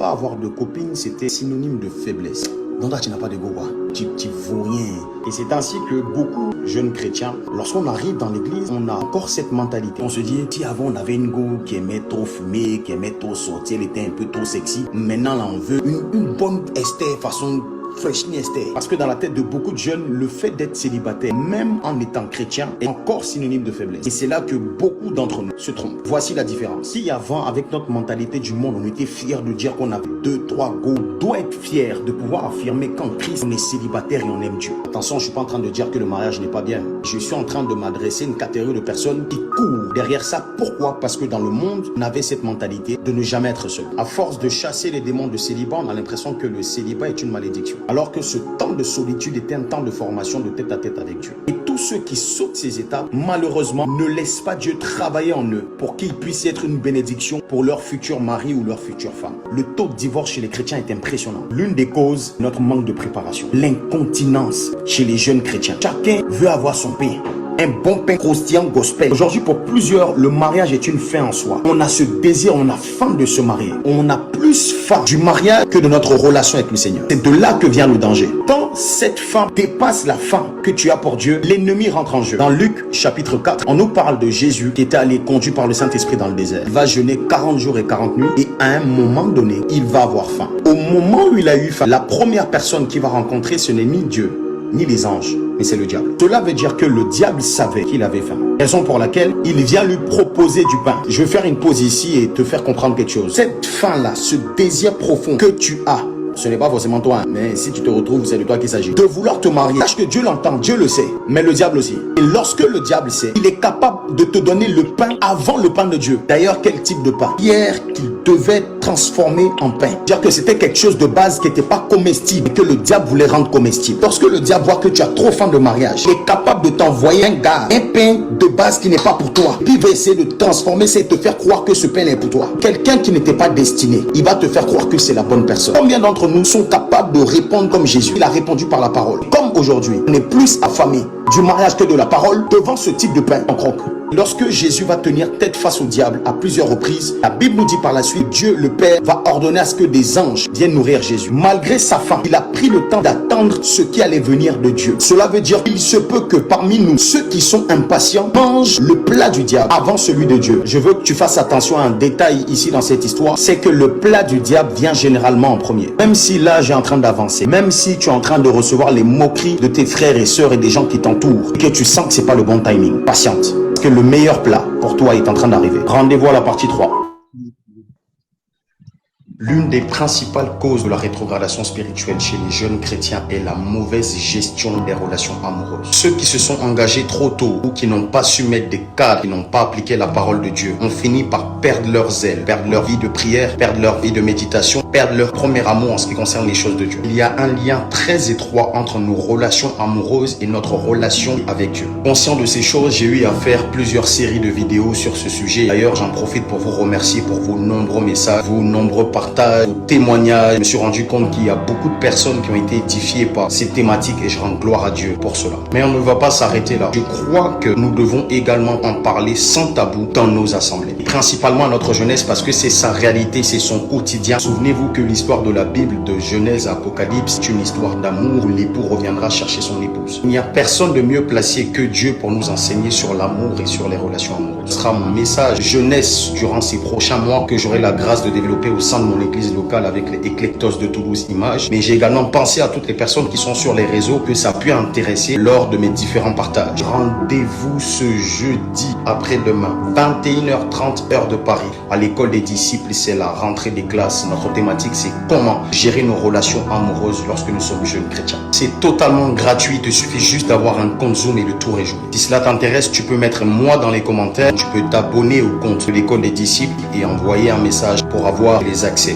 pas avoir de copine, c'était synonyme de faiblesse. Donc là, tu n'as pas de go, quoi. Tu vaux rien. Et c'est ainsi que beaucoup de jeunes chrétiens, lorsqu'on arrive dans l'église, on a encore cette mentalité. On se dit, si avant on avait une go qui aimait trop fumer, qui aimait trop sortir, elle était un peu trop sexy. Maintenant, là, on veut une bonne Esther façon Freshly Esther. Parce que dans la tête de beaucoup de jeunes, le fait d'être célibataire, même en étant chrétien, est encore synonyme de faiblesse. Et c'est là que beaucoup d'entre nous se trompent. Voici la différence. Si avant, avec notre mentalité du monde, on était fiers de dire qu'on avait 2, 3 go, on doit être fier de pouvoir affirmer qu'en Christ, on est célibataire et on aime Dieu. Attention, je ne suis pas en train de dire que le mariage n'est pas bien. Je suis en train de m'adresser à une catégorie de personnes qui courent derrière ça. Pourquoi? Parce que dans le monde, on avait cette mentalité de ne jamais être seul. À force de chasser les démons de célibat, on a l'impression que le célibat est une malédiction. Alors que ce temps de solitude était un temps de formation de tête à tête avec Dieu. Et tous ceux qui sautent ces étapes, malheureusement, ne laissent pas Dieu travailler en eux pour qu'ils puissent être une bénédiction pour leur futur mari ou leur future femme. Le taux de divorce chez les chrétiens est impressionnant. L'une des causes, notre manque de préparation. L'incontinence chez les jeunes chrétiens. Chacun veut avoir son pain. Un bon pain croustillant gospel. Aujourd'hui, pour plusieurs, le mariage est une fin en soi. On a ce désir, on a faim de se marier. On a plus faim du mariage que de notre relation avec le Seigneur. C'est de là que vient le danger. Quand cette faim dépasse la faim que tu as pour Dieu, l'ennemi rentre en jeu. Dans Luc chapitre 4, on nous parle de Jésus qui était allé conduit par le Saint-Esprit dans le désert. Il va jeûner 40 jours et 40 nuits et à un moment donné, il va avoir faim. Au moment où il a eu faim, la première personne qu'il va rencontrer, ce n'est ni Dieu, ni les anges, mais c'est le diable. Cela veut dire que le diable savait qu'il avait faim. Raison pour laquelle il vient lui proposer du pain. Je vais faire une pause ici et te faire comprendre quelque chose. Cette faim-là, ce désir profond que tu as, ce n'est pas forcément toi, mais si tu te retrouves, c'est de toi qu'il s'agit. De vouloir te marier. Sache que Dieu l'entend, Dieu le sait, mais le diable aussi. Et lorsque le diable sait, il est capable de te donner le pain avant le pain de Dieu. D'ailleurs, quel type de pain? Pierre qu'il devait transformer en pain. Dire que c'était quelque chose de base qui n'était pas comestible et que le diable voulait rendre comestible. Lorsque le diable voit que tu as trop faim de mariage, il est capable de t'envoyer un gars, un pain de base qui n'est pas pour toi. Puis il va essayer de transformer, c'est te faire croire que ce pain est pour toi. Quelqu'un qui n'était pas destiné, il va te faire croire que c'est la bonne personne. Combien d'entre nous sont capables de répondre comme Jésus? Il a répondu par la parole. Comme aujourd'hui, on est plus affamé du mariage que de la parole devant ce type de pain en croque. Lorsque Jésus va tenir tête face au diable à plusieurs reprises, la Bible nous dit par la suite, Dieu le Père va ordonner à ce que des anges viennent nourrir Jésus. Malgré sa faim, il a pris le temps d'attendre ce qui allait venir de Dieu. Cela veut dire qu'il se peut que parmi nous, ceux qui sont impatients mangent le plat du diable avant celui de Dieu. Je veux que tu fasses attention à un détail ici dans cette histoire, c'est que le plat du diable vient généralement en premier. Même si l'âge est en train d'avancer, même si tu es en train de recevoir les moqueries de tes frères et sœurs et des gens qui t'entourent, et que tu sens que c'est pas le bon timing, patiente. Que le meilleur plat pour toi est en train d'arriver. Rendez-vous à la partie 3. L'une des principales causes de la rétrogradation spirituelle chez les jeunes chrétiens est la mauvaise gestion des relations amoureuses. Ceux qui se sont engagés trop tôt ou qui n'ont pas su mettre des cadres, qui n'ont pas appliqué la parole de Dieu, ont fini par perdre leur zèle, perdre leur vie de prière, perdre leur vie de méditation, perdre leur premier amour en ce qui concerne les choses de Dieu. Il y a un lien très étroit entre nos relations amoureuses et notre relation avec Dieu. Conscient de ces choses, j'ai eu à faire plusieurs séries de vidéos sur ce sujet. D'ailleurs, j'en profite pour vous remercier pour vos nombreux messages, vos nombreux partages, vos témoignages. Je me suis rendu compte qu'il y a beaucoup de personnes qui ont été édifiées par ces thématiques et je rends gloire à Dieu pour cela. Mais on ne va pas s'arrêter là. Je crois que nous devons également en parler sans tabou dans nos assemblées. Et principalement à notre jeunesse parce que c'est sa réalité, c'est son quotidien. Souvenez-vous que l'histoire de la Bible de Genèse à Apocalypse est une histoire d'amour où l'époux reviendra chercher son épouse. Il n'y a personne de mieux placé que Dieu pour nous enseigner sur l'amour et sur les relations amoureuses. Ce sera mon message jeunesse durant ces prochains mois que j'aurai la grâce de développer au sein de mon église locale avec les Éclectos de Toulouse Images. Mais j'ai également pensé à toutes les personnes qui sont sur les réseaux que ça pu intéresser lors de mes différents partages. Rendez-vous ce jeudi après-demain, 21h30 heure de Paris, à l'école des disciples. C'est la rentrée des classes. Notre thématique, c'est comment gérer nos relations amoureuses lorsque nous sommes jeunes chrétiens. C'est totalement gratuit. Il te suffit juste d'avoir un compte Zoom et le tour est joué. Si cela t'intéresse, tu peux mettre moi dans les commentaires. Tu peux t'abonner au compte de l'école des disciples et envoyer un message pour avoir les accès.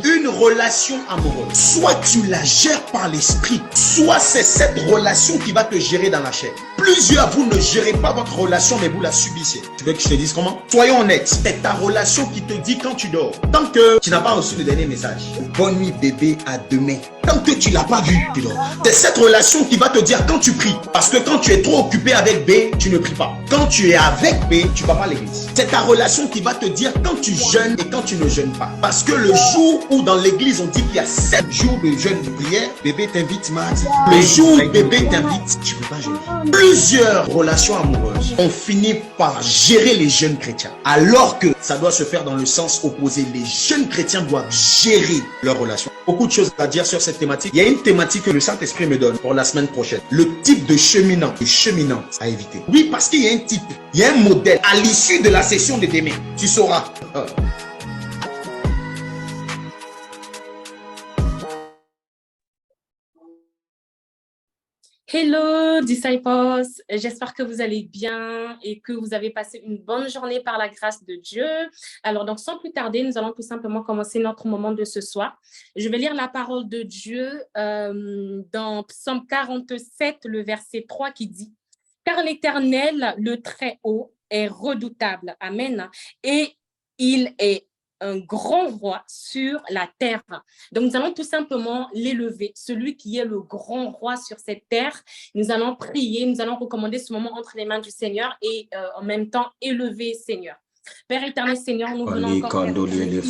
Une relation amoureuse, soit tu la gères par l'esprit, soit c'est cette relation qui va te gérer dans la chair. Plusieurs, vous ne gérez pas votre relation, mais vous la subissez. Tu veux que je te dise comment? Soyons honnêtes, c'est ta relation qui te dit quand tu dors. Tant que tu n'as pas reçu le dernier message, bonne nuit bébé, à demain. Tant que tu ne l'as pas vu, tu dors. C'est cette relation qui va te dire quand tu pries. Parce que quand tu es trop occupé avec B, tu ne pries pas. Quand tu es avec B, tu ne vas pas à l'église. C'est ta relation qui va te dire quand tu jeûnes et quand tu ne jeûnes pas. Parce que le jour où dans l'église on dit qu'il y a 7 jours de jeûne de prière, bébé t'invite mardi. Le jour où bébé t'invite, tu ne peux pas jeûner. Plusieurs relations amoureuses ont fini par gérer les jeunes chrétiens. Alors que ça doit se faire dans le sens opposé. Les jeunes chrétiens doivent gérer leurs relations. Beaucoup de choses à dire sur cette thématique. Il y a une thématique que le Saint-Esprit me donne pour la semaine prochaine. Le type de cheminant et cheminante à éviter. Oui, parce qu'il y a un type, il y a un modèle. À l'issue de la session de demain, tu sauras. Hello disciples, j'espère que vous allez bien et que vous avez passé une bonne journée par la grâce de Dieu. Alors donc sans plus tarder, nous allons tout simplement commencer notre moment de ce soir. Je vais lire la parole de Dieu dans Psaume 47, le verset 3 qui dit « Car l'Éternel, le Très-Haut, est redoutable. » Amen. Et il est un grand roi sur la terre. Donc, nous allons tout simplement l'élever, celui qui est le grand roi sur cette terre. Nous allons prier, nous allons recommander ce moment entre les mains du Seigneur et en même temps élever Seigneur. Père éternel, Seigneur, nous venons encore à donner,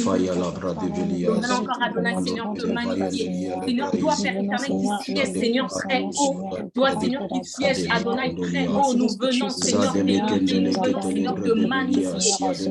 Seigneur, te magnifier. Seigneur, toi, Père éternel, qui sièges, Seigneur, très haut. Toi, Seigneur, qui sièges, Adonai, très haut. Nous venons, Seigneur, t'élever. Nous venons, Seigneur, te magnifier.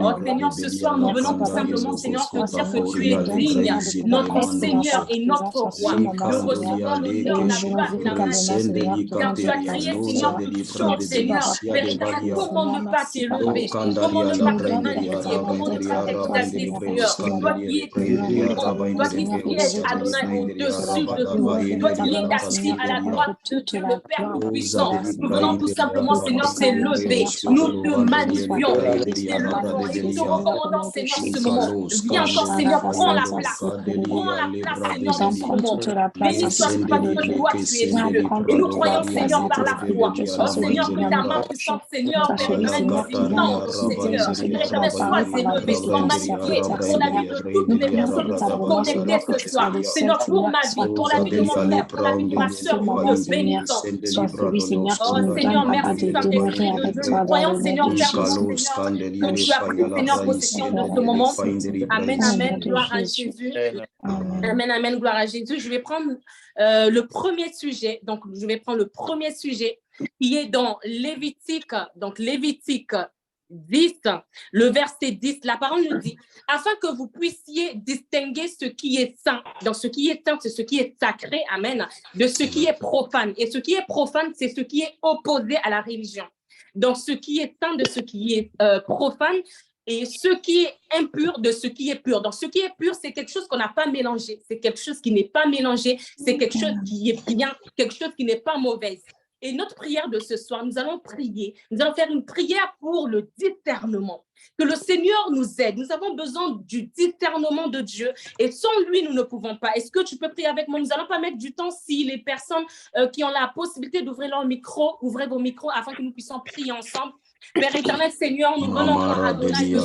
Oh, Seigneur, ce soir, nous venons tout simplement, Seigneur, te dire que tu es digne, notre Seigneur et notre roi. Nous recevons l'honneur, la gloire et la majesté. Car tu as créé, Seigneur, toutes choses, Seigneur. Père éternel, comment ne pas t'élever? Comment ne pas magnifier, comment ne pas t'exalter, Seigneur? Toi qui es toi qui sièges, Adonai, au-dessus de tout, toi qui es assis à la droite de Dieu, le Père Tout-Puissant. Nous venons tout simplement, Seigneur, t'élever. Nous te magnifions. Nous te recommandons, Seigneur, ce moment. Viens encore, Seigneur, prends la place. Prends la place, Seigneur, dans ce moment. Béni soit parce que toi, tu es Dieu. Et nous croyons, Seigneur, par la foi. Oh Seigneur, que ta main puissante, Seigneur, Père éternel, Seigneur. Éternel, sois élevé, sois magnifié pour la vie de toutes les personnes qui sont connectées ce soir. Seigneur, pour ma vie, pour la vie de mon frère, pour la vie de ma soeur, nous te bénissons. Oh Seigneur, merci Saint-Esprit de Dieu. Nous croyons, Seigneur, Père, que tu as pris, Seigneur, possession de ce moment. Amen, amen, gloire à Jésus. Amen, amen, gloire à Jésus. Je vais prendre le premier sujet. Donc, je vais prendre le premier sujet qui est dans Lévitique. Donc, Lévitique 10, le verset 10, la parole nous dit « Afin que vous puissiez distinguer ce qui est saint. » Donc, ce qui est saint, c'est ce qui est sacré, amen, de ce qui est profane. Et ce qui est profane, c'est ce qui est opposé à la religion. Donc, ce qui est saint de ce qui est profane et ce qui est impur de ce qui est pur. Donc, ce qui est pur, c'est quelque chose qu'on n'a pas mélangé. C'est quelque chose qui n'est pas mélangé. C'est quelque chose qui est bien, quelque chose qui n'est pas mauvaise. Et notre prière de ce soir, nous allons prier, nous allons faire une prière pour le discernement. Que le Seigneur nous aide. Nous avons besoin du discernement de Dieu et sans lui, nous ne pouvons pas. Est-ce que tu peux prier avec moi? Nous n'allons pas mettre du temps si les personnes qui ont la possibilité d'ouvrir leur micro, ouvrez vos micros afin que nous puissions prier ensemble. Père éternel, Seigneur, nous venons encore à Adonai,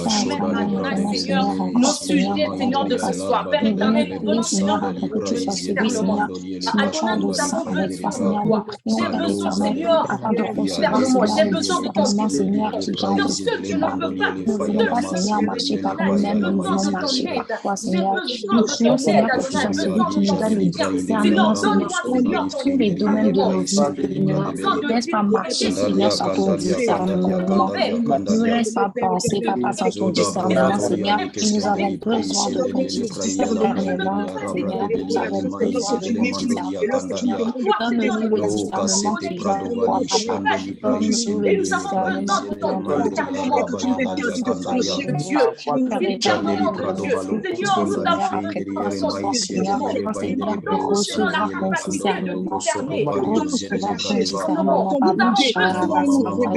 Seigneur, nos sujets, Seigneur, de ce soir. Père éternel, nous venons, Seigneur, de le discernement. Adonai, nous avons besoin de toi. J'ai besoin, Seigneur, de discernement. J'ai besoin de ton Seigneur. Seigneur, seul tu ne peux pas. Seigneur, marcher par nous-mêmes, nous voulons marcher par toi, Seigneur. Nous prions, Seigneur, que tu sois celui qui nous donne le discernement, Seigneur, dans tous les domaines de nos vies, Seigneur. Laisse pas marcher, Seigneur, sans ton discernement. Ne nous laisse pas penser, Papa, sans ton discernement, Seigneur. Nous avons besoin de ton discernement, Seigneur. Nous avons besoin de ton discernement. Donne-nous le discernement qui va de toi, Papa. Donne-nous le discernement qui va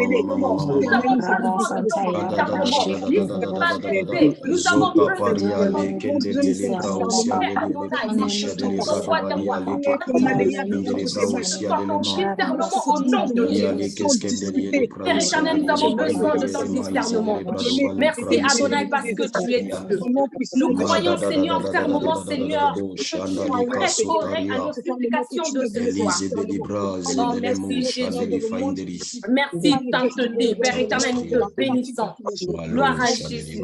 de toi. nous avons besoin de ton discernement. Laisse-nous pas rêver. Nous avons besoin de Père éternel, nous avons besoin de ton discernement. Merci Adonai parce que tu es Dieu. Nous croyons, Seigneur, fermement, Seigneur, que tu prêtes oreille à nos supplications de ce soir. Oh, merci Jésus. Merci Sainteté, Père éternel, nous te bénissons. Gloire à Jésus.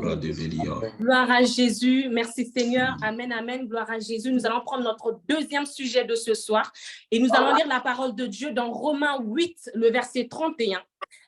Gloire à Jésus. Merci Seigneur. Amen, amen. Gloire à Jésus. Nous allons prendre notre deuxième sujet de ce soir et nous allons lire la parole de Dieu dans Romains 8, le verset 31.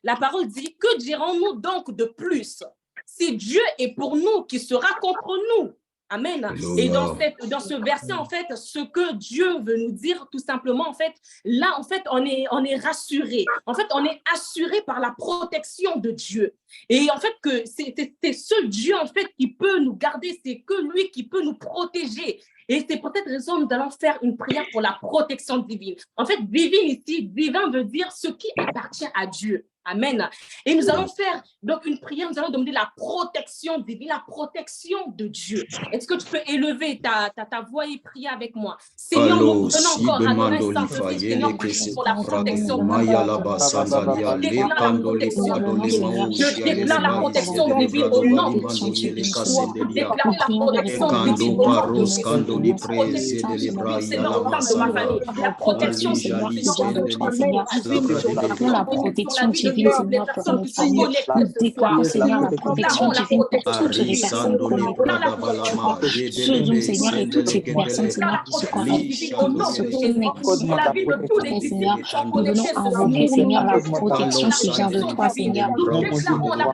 La parole dit, que dirons-nous donc de plus? Si Dieu est pour nous, qui sera contre nous? Amen. Et dans ce verset, en fait, ce que Dieu veut nous dire, tout simplement, en fait, là, en fait, on est rassuré. En fait, on est assuré par la protection de Dieu. Et en fait, que c'est ce Dieu, en fait, qui peut nous garder, c'est que lui qui peut nous protéger. Et c'est pour cette raison, nous allons faire une prière pour la protection divine. En fait, divine ici, divin veut dire ce qui appartient à Dieu. Amen. Et nous allons faire donc une prière, nous allons demander la protection divine, la protection de Dieu. Est-ce que tu peux élever ta voix et prier avec moi? Seigneur, nous venons encore à donner Saint-Esprit, Seigneur, pour la protection divine. Je déclare la protection divine au nom de Jésus. Je déclare la protection divine au nom de Jésus. Seigneur, au sein de ma famille, la protection Seigneur, la protection divine, Seigneur, pour nos familles. Nous déclarons, Seigneur, la protection divine pour toutes les personnes connectées. Ce Zoom, Seigneur, et toutes ces personnes, Seigneur, qui se connectent, Seigneur, nous venons invoquer, Seigneur, la protection qui vient de toi, Seigneur. La protection divine. La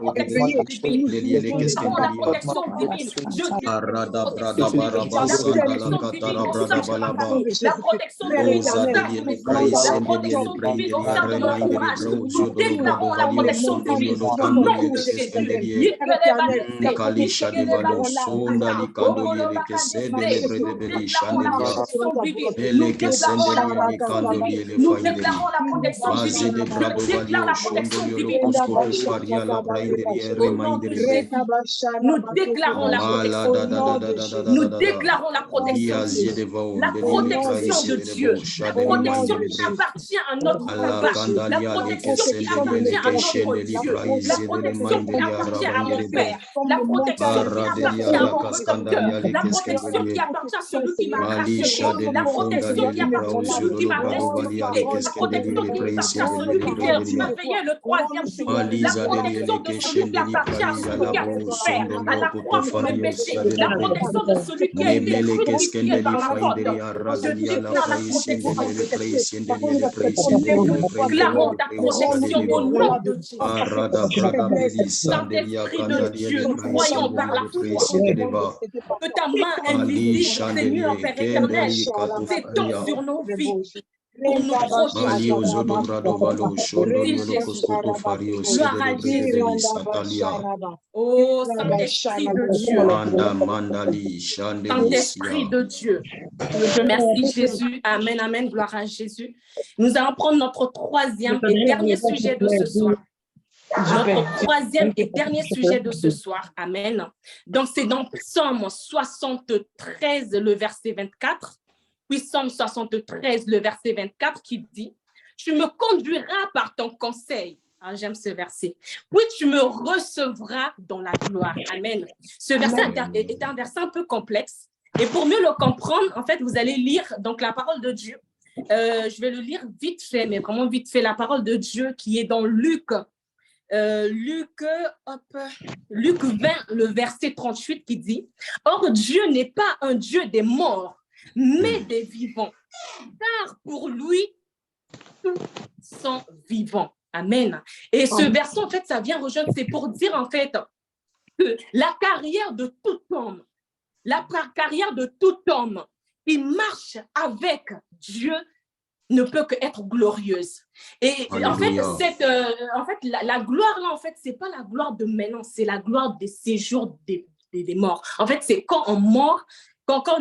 protection divine au nom de Jésus. Nous déclarons la protection divine. Je déclare la protection divine. Nous déclarons la protection divine. Nous déclarons la protection divine. La protection de Dieu. La protection qui appartient à notre papa. La protection qui appartient à notre Dieu. La protection qui appartient à mon Père. La protection qui appartient à mon docteur. La protection qui appartient à celui qui m'a racheté. La protection qui appartient à celui qui m'a ressuscité. La protection qui appartient à celui qui m'a veillé le troisième jour. La protection de celui qui appartient à celui qui a souffert à la croix pour mes péchés. La protection de celui qui a été crucifié par la porte. Je déclare la protection de Dieu. Déclarons ta protection au nom de Dieu. Saint-Esprit de Dieu, nous croyons par la foi que ta main invisible, Seigneur, Père éternel, s'étend sur nos vies. Pour nous protéger. Gloire à Jésus. Oh, Saint-Esprit de Dieu. Saint-Esprit de Dieu. Merci Jésus. Amen, amen. Gloire à Jésus. Nous allons prendre notre troisième et dernier sujet de ce soir. Notre troisième et dernier sujet de ce soir. Amen. Donc, c'est dans Psaume 73, le verset 24. Puis Psaume 73, le verset 24 qui dit « Tu me conduiras par ton conseil. » J'aime ce verset. « Puis tu me recevras dans la gloire. » Amen. Ce verset est un verset un peu complexe. Et pour mieux le comprendre, en fait, vous allez lire donc la parole de Dieu. Je vais le lire vite fait, mais vraiment vite fait. La parole de Dieu qui est dans Luc 20, le verset 38 qui dit « Or, Dieu n'est pas un Dieu des morts, mais des vivants, car pour lui, tous sont vivants. » Amen. Et ce verset, en fait, ça vient rejoindre, c'est pour dire, en fait, que la carrière de tout homme qui marche avec Dieu ne peut qu'être glorieuse. Et en fait, la gloire, là, en fait, c'est pas la gloire de maintenant, c'est la gloire des séjours des morts. En fait, c'est quand on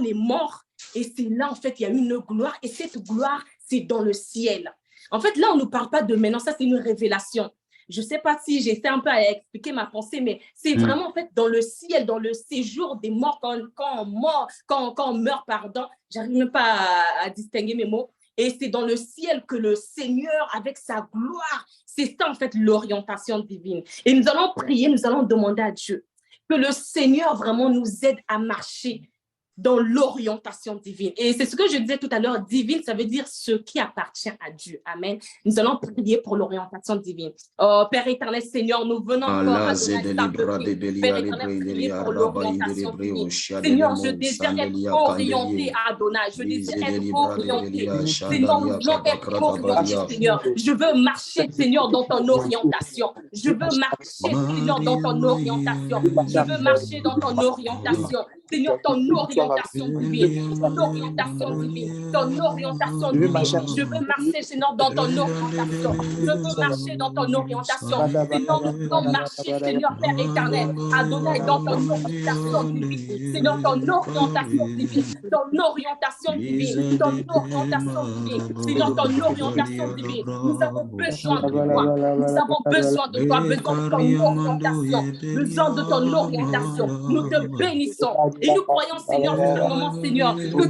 est mort, et c'est là, en fait, il y a une gloire, et cette gloire, c'est dans le ciel. En fait, là, on ne nous parle pas de maintenant, ça, c'est une révélation. Je ne sais pas si j'essaie un peu à expliquer ma pensée, mais c'est vraiment en fait dans le ciel, dans le séjour des morts, quand on meurt, pardon, j'arrive même pas à distinguer mes mots. Et c'est dans le ciel que le Seigneur, avec sa gloire, c'est ça en fait l'orientation divine. Et nous allons prier, nous allons demander à Dieu que le Seigneur vraiment nous aide à marcher dans l'orientation divine. Et c'est ce que je disais tout à l'heure, divine, ça veut dire ce qui appartient à Dieu. Amen. Nous allons prier pour l'orientation divine. Oh, Père éternel, Seigneur, nous venons encore à Père éternel, prier pour l'orientation divine. Seigneur, je désire être orienté, Adonai. Je désire être orienté. Seigneur, nous voulons être orientés, Seigneur. Je veux marcher, Seigneur, dans ton orientation. Je veux marcher, Seigneur, dans ton orientation. Je veux marcher dans ton orientation. Seigneur, ton orientation divine, ton orientation divine, ton orientation divine. Je veux marcher, Seigneur, dans ton orientation. Je veux marcher dans ton orientation. Seigneur, nous voulons marcher, Seigneur, Père éternel, Adonai, dans ton orientation divine. Seigneur, ton orientation divine, ton orientation divine, ton orientation divine. Seigneur, ton orientation divine. Nous avons besoin de toi. Nous avons besoin de toi, besoin de ton orientation, besoin de ton orientation. Nous te bénissons. Et nous croyons, Seigneur, fermement, Seigneur, que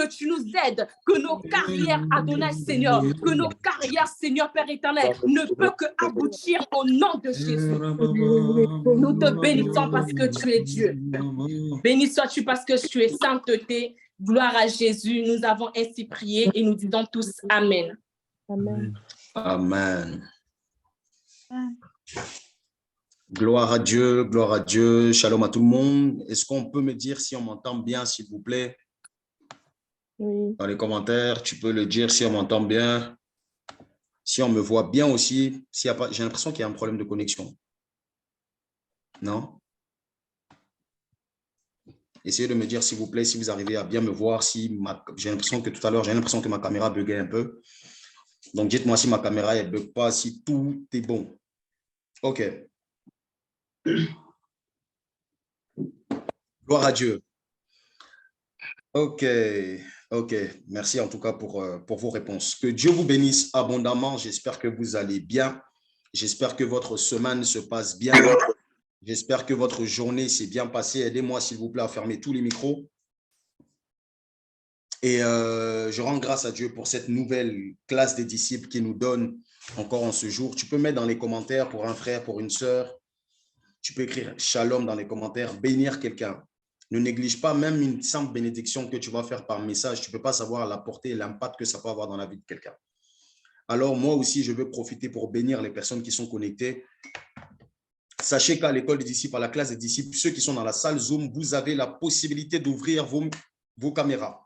tu nous aides, que nos carrières, Adonai, Seigneur, que nos carrières, Seigneur, Père éternel, ne peut que aboutir au nom de Jésus. Nous te bénissons parce que tu es Dieu. Béni sois-tu parce que tu es sainteté. Gloire à Jésus. Nous avons ainsi prié et nous disons tous Amen. Amen. Amen. Gloire à Dieu, gloire à Dieu. Shalom à tout le monde. Est-ce qu'on peut me dire si on m'entend bien, s'il vous plaît? Oui. Dans les commentaires, tu peux le dire si on m'entend bien. Si on me voit bien aussi. S'il y a pas, j'ai l'impression qu'il y a un problème de connexion. Non? Essayez de me dire, s'il vous plaît, si vous arrivez à bien me voir. J'ai l'impression que tout à l'heure, j'ai l'impression que ma caméra buguait un peu. Donc, dites-moi si ma caméra ne bug pas, si tout est bon. OK. Gloire à Dieu. OK. OK. Merci en tout cas pour vos réponses. Que Dieu vous bénisse abondamment. J'espère que vous allez bien. J'espère que votre semaine se passe bien. J'espère que votre journée s'est bien passée. Aidez-moi, s'il vous plaît, à fermer tous les micros. Et je rends grâce à Dieu pour cette nouvelle classe des disciples qu'il nous donne encore en ce jour. Tu peux mettre dans les commentaires pour un frère, pour une sœur. Tu peux écrire shalom dans les commentaires, bénir quelqu'un. Ne néglige pas même une simple bénédiction que tu vas faire par message. Tu ne peux pas savoir la portée et l'impact que ça peut avoir dans la vie de quelqu'un. Alors moi aussi, je veux profiter pour bénir les personnes qui sont connectées. Sachez qu'à l'école des disciples, à la classe des disciples, ceux qui sont dans la salle Zoom, vous avez la possibilité d'ouvrir vos caméras.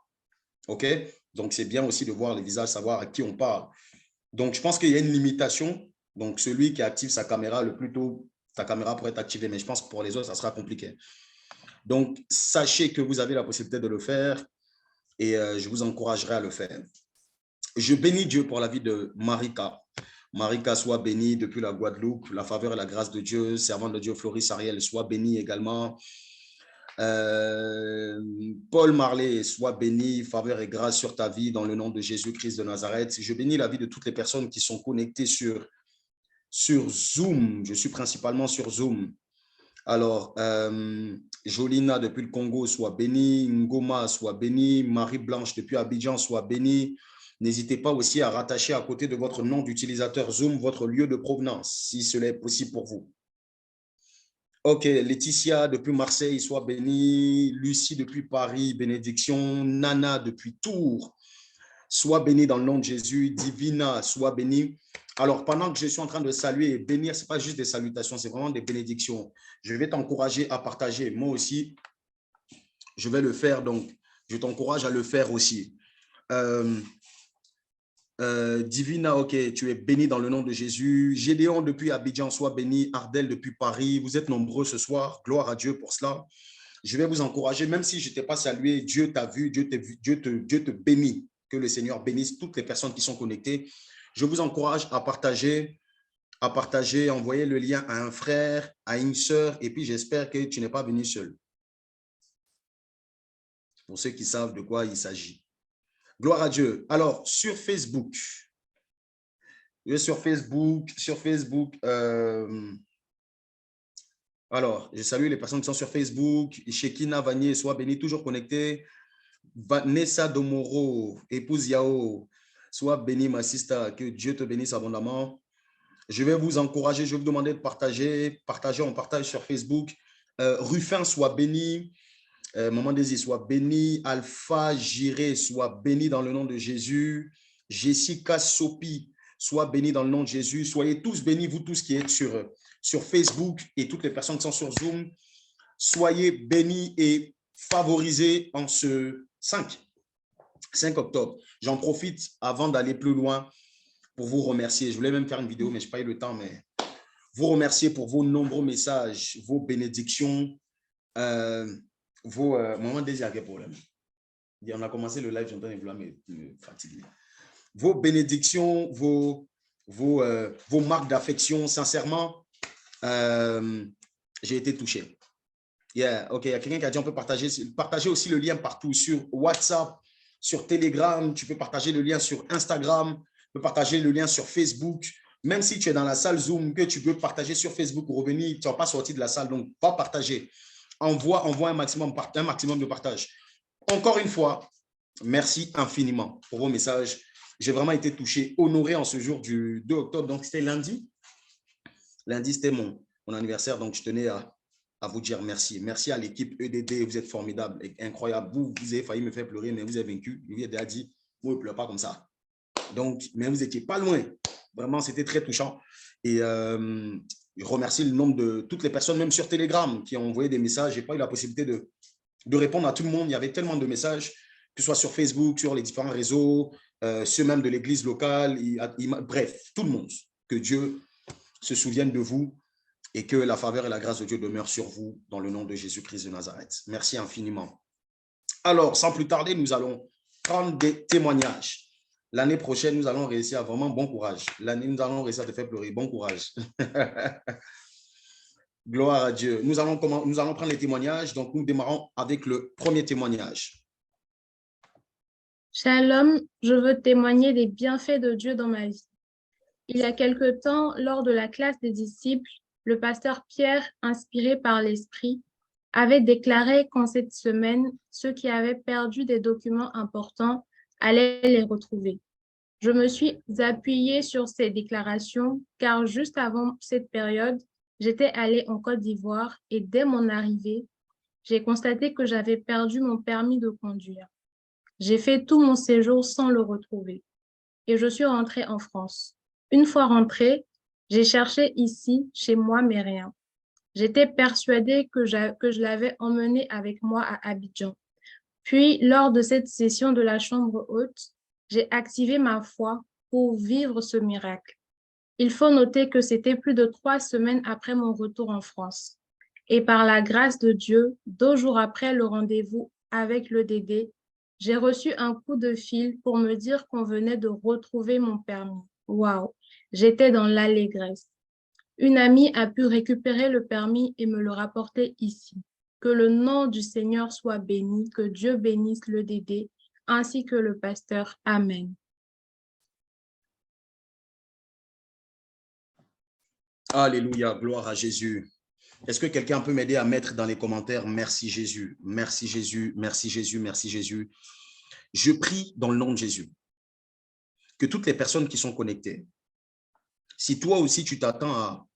OK? Donc, c'est bien aussi de voir les visages, savoir à qui on parle. Donc, je pense qu'il y a une limitation. Donc, celui qui active sa caméra, le plus tôt, ta caméra pourrait être activée. Mais je pense que pour les autres, ça sera compliqué. Donc, sachez que vous avez la possibilité de le faire et je vous encouragerai à le faire. Je bénis Dieu pour la vie de Marika. Marika soit bénie depuis la Guadeloupe. La faveur et la grâce de Dieu, servant de Dieu Floris Ariel, soit bénie également. Paul Marley, sois béni, faveur et grâce sur ta vie dans le nom de Jésus-Christ de Nazareth. Je bénis la vie de toutes les personnes qui sont connectées sur Zoom. Je suis principalement sur Zoom. Alors, Jolina depuis le Congo, sois bénie. Ngoma, sois bénie. Marie-Blanche depuis Abidjan, sois bénie. N'hésitez pas aussi à rattacher à côté de votre nom d'utilisateur Zoom votre lieu de provenance, si cela est possible pour vous. OK, Laetitia depuis Marseille, sois bénie. Lucie depuis Paris, bénédiction. Nana depuis Tours, sois bénie dans le nom de Jésus. Divina, sois bénie. Alors, pendant que je suis en train de saluer et bénir, ce n'est pas juste des salutations, c'est vraiment des bénédictions. Je vais t'encourager à partager. Moi aussi, je vais le faire, donc je t'encourage à le faire aussi. Divina, OK, tu es béni dans le nom de Jésus. Gédéon depuis Abidjan, sois béni. Ardel depuis Paris, vous êtes nombreux ce soir. Gloire à Dieu pour cela. Je vais vous encourager, même si je ne t'ai pas salué, Dieu t'a vu, Dieu te bénit. Que le Seigneur bénisse toutes les personnes qui sont connectées. Je vous encourage à partager, envoyer le lien à un frère, à une sœur, et puis j'espère que tu n'es pas venu seul. Pour ceux qui savent de quoi il s'agit. Gloire à Dieu. Alors, sur Facebook, Je vais sur Facebook. Alors, je salue les personnes qui sont sur Facebook. Shekina Vanier, sois béni, toujours connecté. Vanessa Domoro, épouse Yao, sois béni, ma sister. Que Dieu te bénisse abondamment. Je vais vous encourager, je vais vous demander de partager. On partage sur Facebook. Ruffin, sois béni. Maman Désir, sois béni. Alpha Jiré, sois béni dans le nom de Jésus. Jessica Sopi, sois béni dans le nom de Jésus. Soyez tous bénis, vous tous qui êtes sur Facebook et toutes les personnes qui sont sur Zoom. Soyez bénis et favorisés en ce 5 octobre. J'en profite avant d'aller plus loin pour vous remercier. Je voulais même faire une vidéo, mais je n'ai pas eu le temps. Mais vous remercier pour vos nombreux messages, vos bénédictions, Maman Désir a quel problème? On a commencé le live, j'entends vouloir me fatiguer. Vos bénédictions, vos marques d'affection, sincèrement, j'ai été touché. Yeah, ok, il y a quelqu'un qui a dit on peut partager aussi le lien partout sur WhatsApp, sur Telegram, tu peux partager le lien sur Instagram, tu peux partager le lien sur Facebook. Même si tu es dans la salle Zoom, que tu peux partager sur Facebook ou revenir, tu n'as pas sorti de la salle, donc va partager. Envoie un maximum de partage. Encore une fois, merci infiniment pour vos messages. J'ai vraiment été touché, honoré en ce jour du 2 octobre. Donc, c'était lundi. Lundi, c'était mon anniversaire. Donc, je tenais à vous dire merci. Merci à l'équipe EDD. Vous êtes formidables et incroyables. Vous avez failli me faire pleurer, mais vous avez vaincu. Lui a dit, vous ne pleurez pas comme ça. Donc, mais vous n'étiez pas loin. Vraiment, c'était très touchant. Et je remercie le nombre de toutes les personnes, même sur Telegram, qui ont envoyé des messages. Je n'ai pas eu la possibilité de répondre à tout le monde. Il y avait tellement de messages, que ce soit sur Facebook, sur les différents réseaux, ceux même de l'église locale. Bref, tout le monde. Que Dieu se souvienne de vous et que la faveur et la grâce de Dieu demeurent sur vous dans le nom de Jésus-Christ de Nazareth. Merci infiniment. Alors, sans plus tarder, nous allons prendre des témoignages. L'année prochaine, nous allons réussir à vraiment bon courage. L'année, nous allons réussir à te faire pleurer. Bon courage. Gloire à Dieu. Nous allons prendre les témoignages. Donc, nous démarrons avec le premier témoignage. Shalom, je veux témoigner des bienfaits de Dieu dans ma vie. Il y a quelque temps, lors de la classe des disciples, le pasteur Pierre, inspiré par l'Esprit, avait déclaré qu'en cette semaine, ceux qui avaient perdu des documents importants allaient les retrouver. Je me suis appuyée sur ces déclarations car juste avant cette période, j'étais allée en Côte d'Ivoire et dès mon arrivée, j'ai constaté que j'avais perdu mon permis de conduire. J'ai fait tout mon séjour sans le retrouver et je suis rentrée en France. Une fois rentrée, j'ai cherché ici, chez moi, mais rien. J'étais persuadée que je l'avais emmené avec moi à Abidjan. Puis, lors de cette session de la chambre haute, j'ai activé ma foi pour vivre ce miracle. Il faut noter que c'était plus de 3 semaines après mon retour en France. Et par la grâce de Dieu, 2 jours après le rendez-vous avec le Dédé, j'ai reçu un coup de fil pour me dire qu'on venait de retrouver mon permis. Waouh, j'étais dans l'allégresse. Une amie a pu récupérer le permis et me le rapporter ici. Que le nom du Seigneur soit béni, que Dieu bénisse le Dédé, ainsi que le pasteur. Amen. Alléluia, gloire à Jésus. Est-ce que quelqu'un peut m'aider à mettre dans les commentaires « Merci Jésus, merci Jésus, merci Jésus, merci Jésus ». Je prie dans le nom de Jésus que toutes les personnes qui sont connectées, si toi aussi tu t'attends à…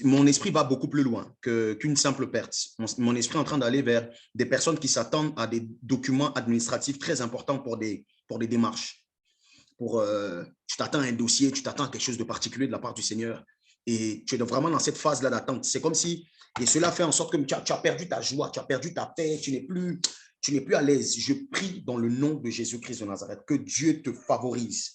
Mon esprit va beaucoup plus loin qu'une simple perte. Mon esprit est en train d'aller vers des personnes qui s'attendent à des documents administratifs très importants pour des démarches. Tu t'attends à un dossier, tu t'attends à quelque chose de particulier de la part du Seigneur et tu es vraiment dans cette phase-là d'attente. C'est comme si, et cela fait en sorte que tu as perdu ta joie, tu as perdu ta paix, tu n'es plus à l'aise. Je prie dans le nom de Jésus-Christ de Nazareth que Dieu te favorise,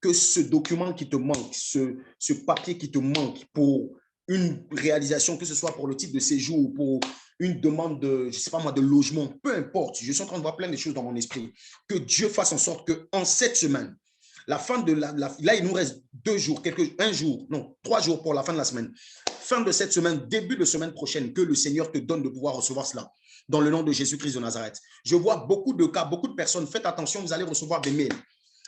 que ce document qui te manque, ce papier qui te manque pour une réalisation, que ce soit pour le titre de séjour ou pour une demande de, je sais pas moi, de logement, peu importe. Je suis en train de voir plein de choses dans mon esprit. Que Dieu fasse en sorte qu'en cette semaine, la fin de là, il nous reste 2 jours, 3 jours pour la fin de la semaine. Fin de cette semaine, début de semaine prochaine, que le Seigneur te donne de pouvoir recevoir cela. Dans le nom de Jésus-Christ de Nazareth. Je vois beaucoup de cas, beaucoup de personnes. Faites attention, vous allez recevoir des mails.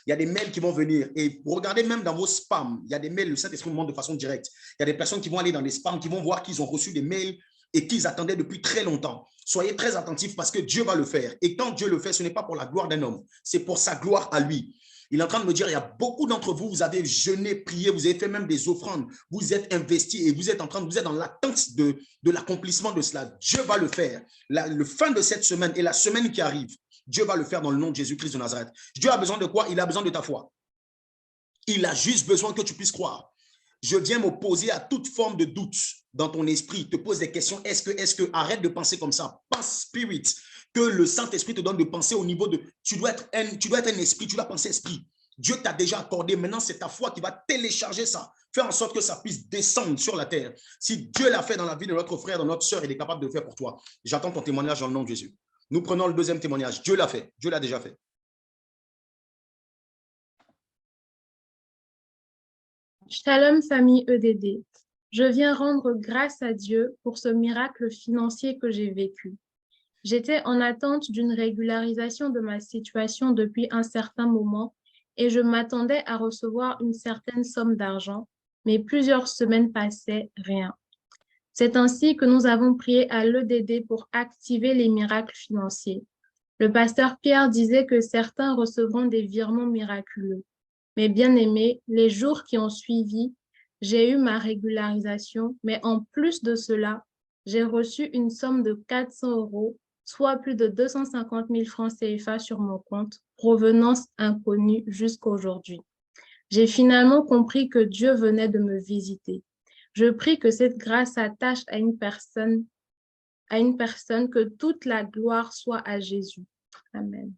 Il y a des mails qui vont venir. Et regardez même dans vos spams. Il y a des mails, le Saint-Esprit vous montre de façon directe. Il y a des personnes qui vont aller dans les spams, qui vont voir qu'ils ont reçu des mails et qu'ils attendaient depuis très longtemps. Soyez très attentifs parce que Dieu va le faire. Et quand Dieu le fait, ce n'est pas pour la gloire d'un homme, c'est pour sa gloire à lui. Il est en train de me dire, il y a beaucoup d'entre vous, vous avez jeûné, prié, vous avez fait même des offrandes, vous êtes investis et vous êtes dans l'attente de l'accomplissement de cela. Dieu va le faire. Le fin de cette semaine et la semaine qui arrive, Dieu va le faire dans le nom de Jésus-Christ de Nazareth. Dieu a besoin de quoi? Il a besoin de ta foi. Il a juste besoin que tu puisses croire. Je viens m'opposer à toute forme de doute dans ton esprit. Te pose des questions. Est-ce que, arrête de penser comme ça. Pense spirit. Que le Saint-Esprit te donne de penser au niveau de, tu dois être un esprit, tu dois penser esprit. Dieu t'a déjà accordé, maintenant c'est ta foi qui va télécharger ça, faire en sorte que ça puisse descendre sur la terre. Si Dieu l'a fait dans la vie de notre frère, de notre soeur, il est capable de le faire pour toi. J'attends ton témoignage dans le nom de Jésus. Nous prenons le deuxième témoignage. Dieu l'a fait, Dieu l'a déjà fait. Shalom famille EDD. Je viens rendre grâce à Dieu pour ce miracle financier que j'ai vécu. J'étais en attente d'une régularisation de ma situation depuis un certain moment et je m'attendais à recevoir une certaine somme d'argent, mais plusieurs semaines passaient, rien. C'est ainsi que nous avons prié à l'EDD pour activer les miracles financiers. Le pasteur Pierre disait que certains recevront des virements miraculeux. Mais bien aimés, les jours qui ont suivi, j'ai eu ma régularisation, mais en plus de cela, j'ai reçu une somme de 400 €, soit plus de 250 000 francs CFA sur mon compte, provenance inconnue jusqu'à aujourd'hui. J'ai finalement compris que Dieu venait de me visiter. Je prie que cette grâce s'attache à une personne, que toute la gloire soit à Jésus. Amen.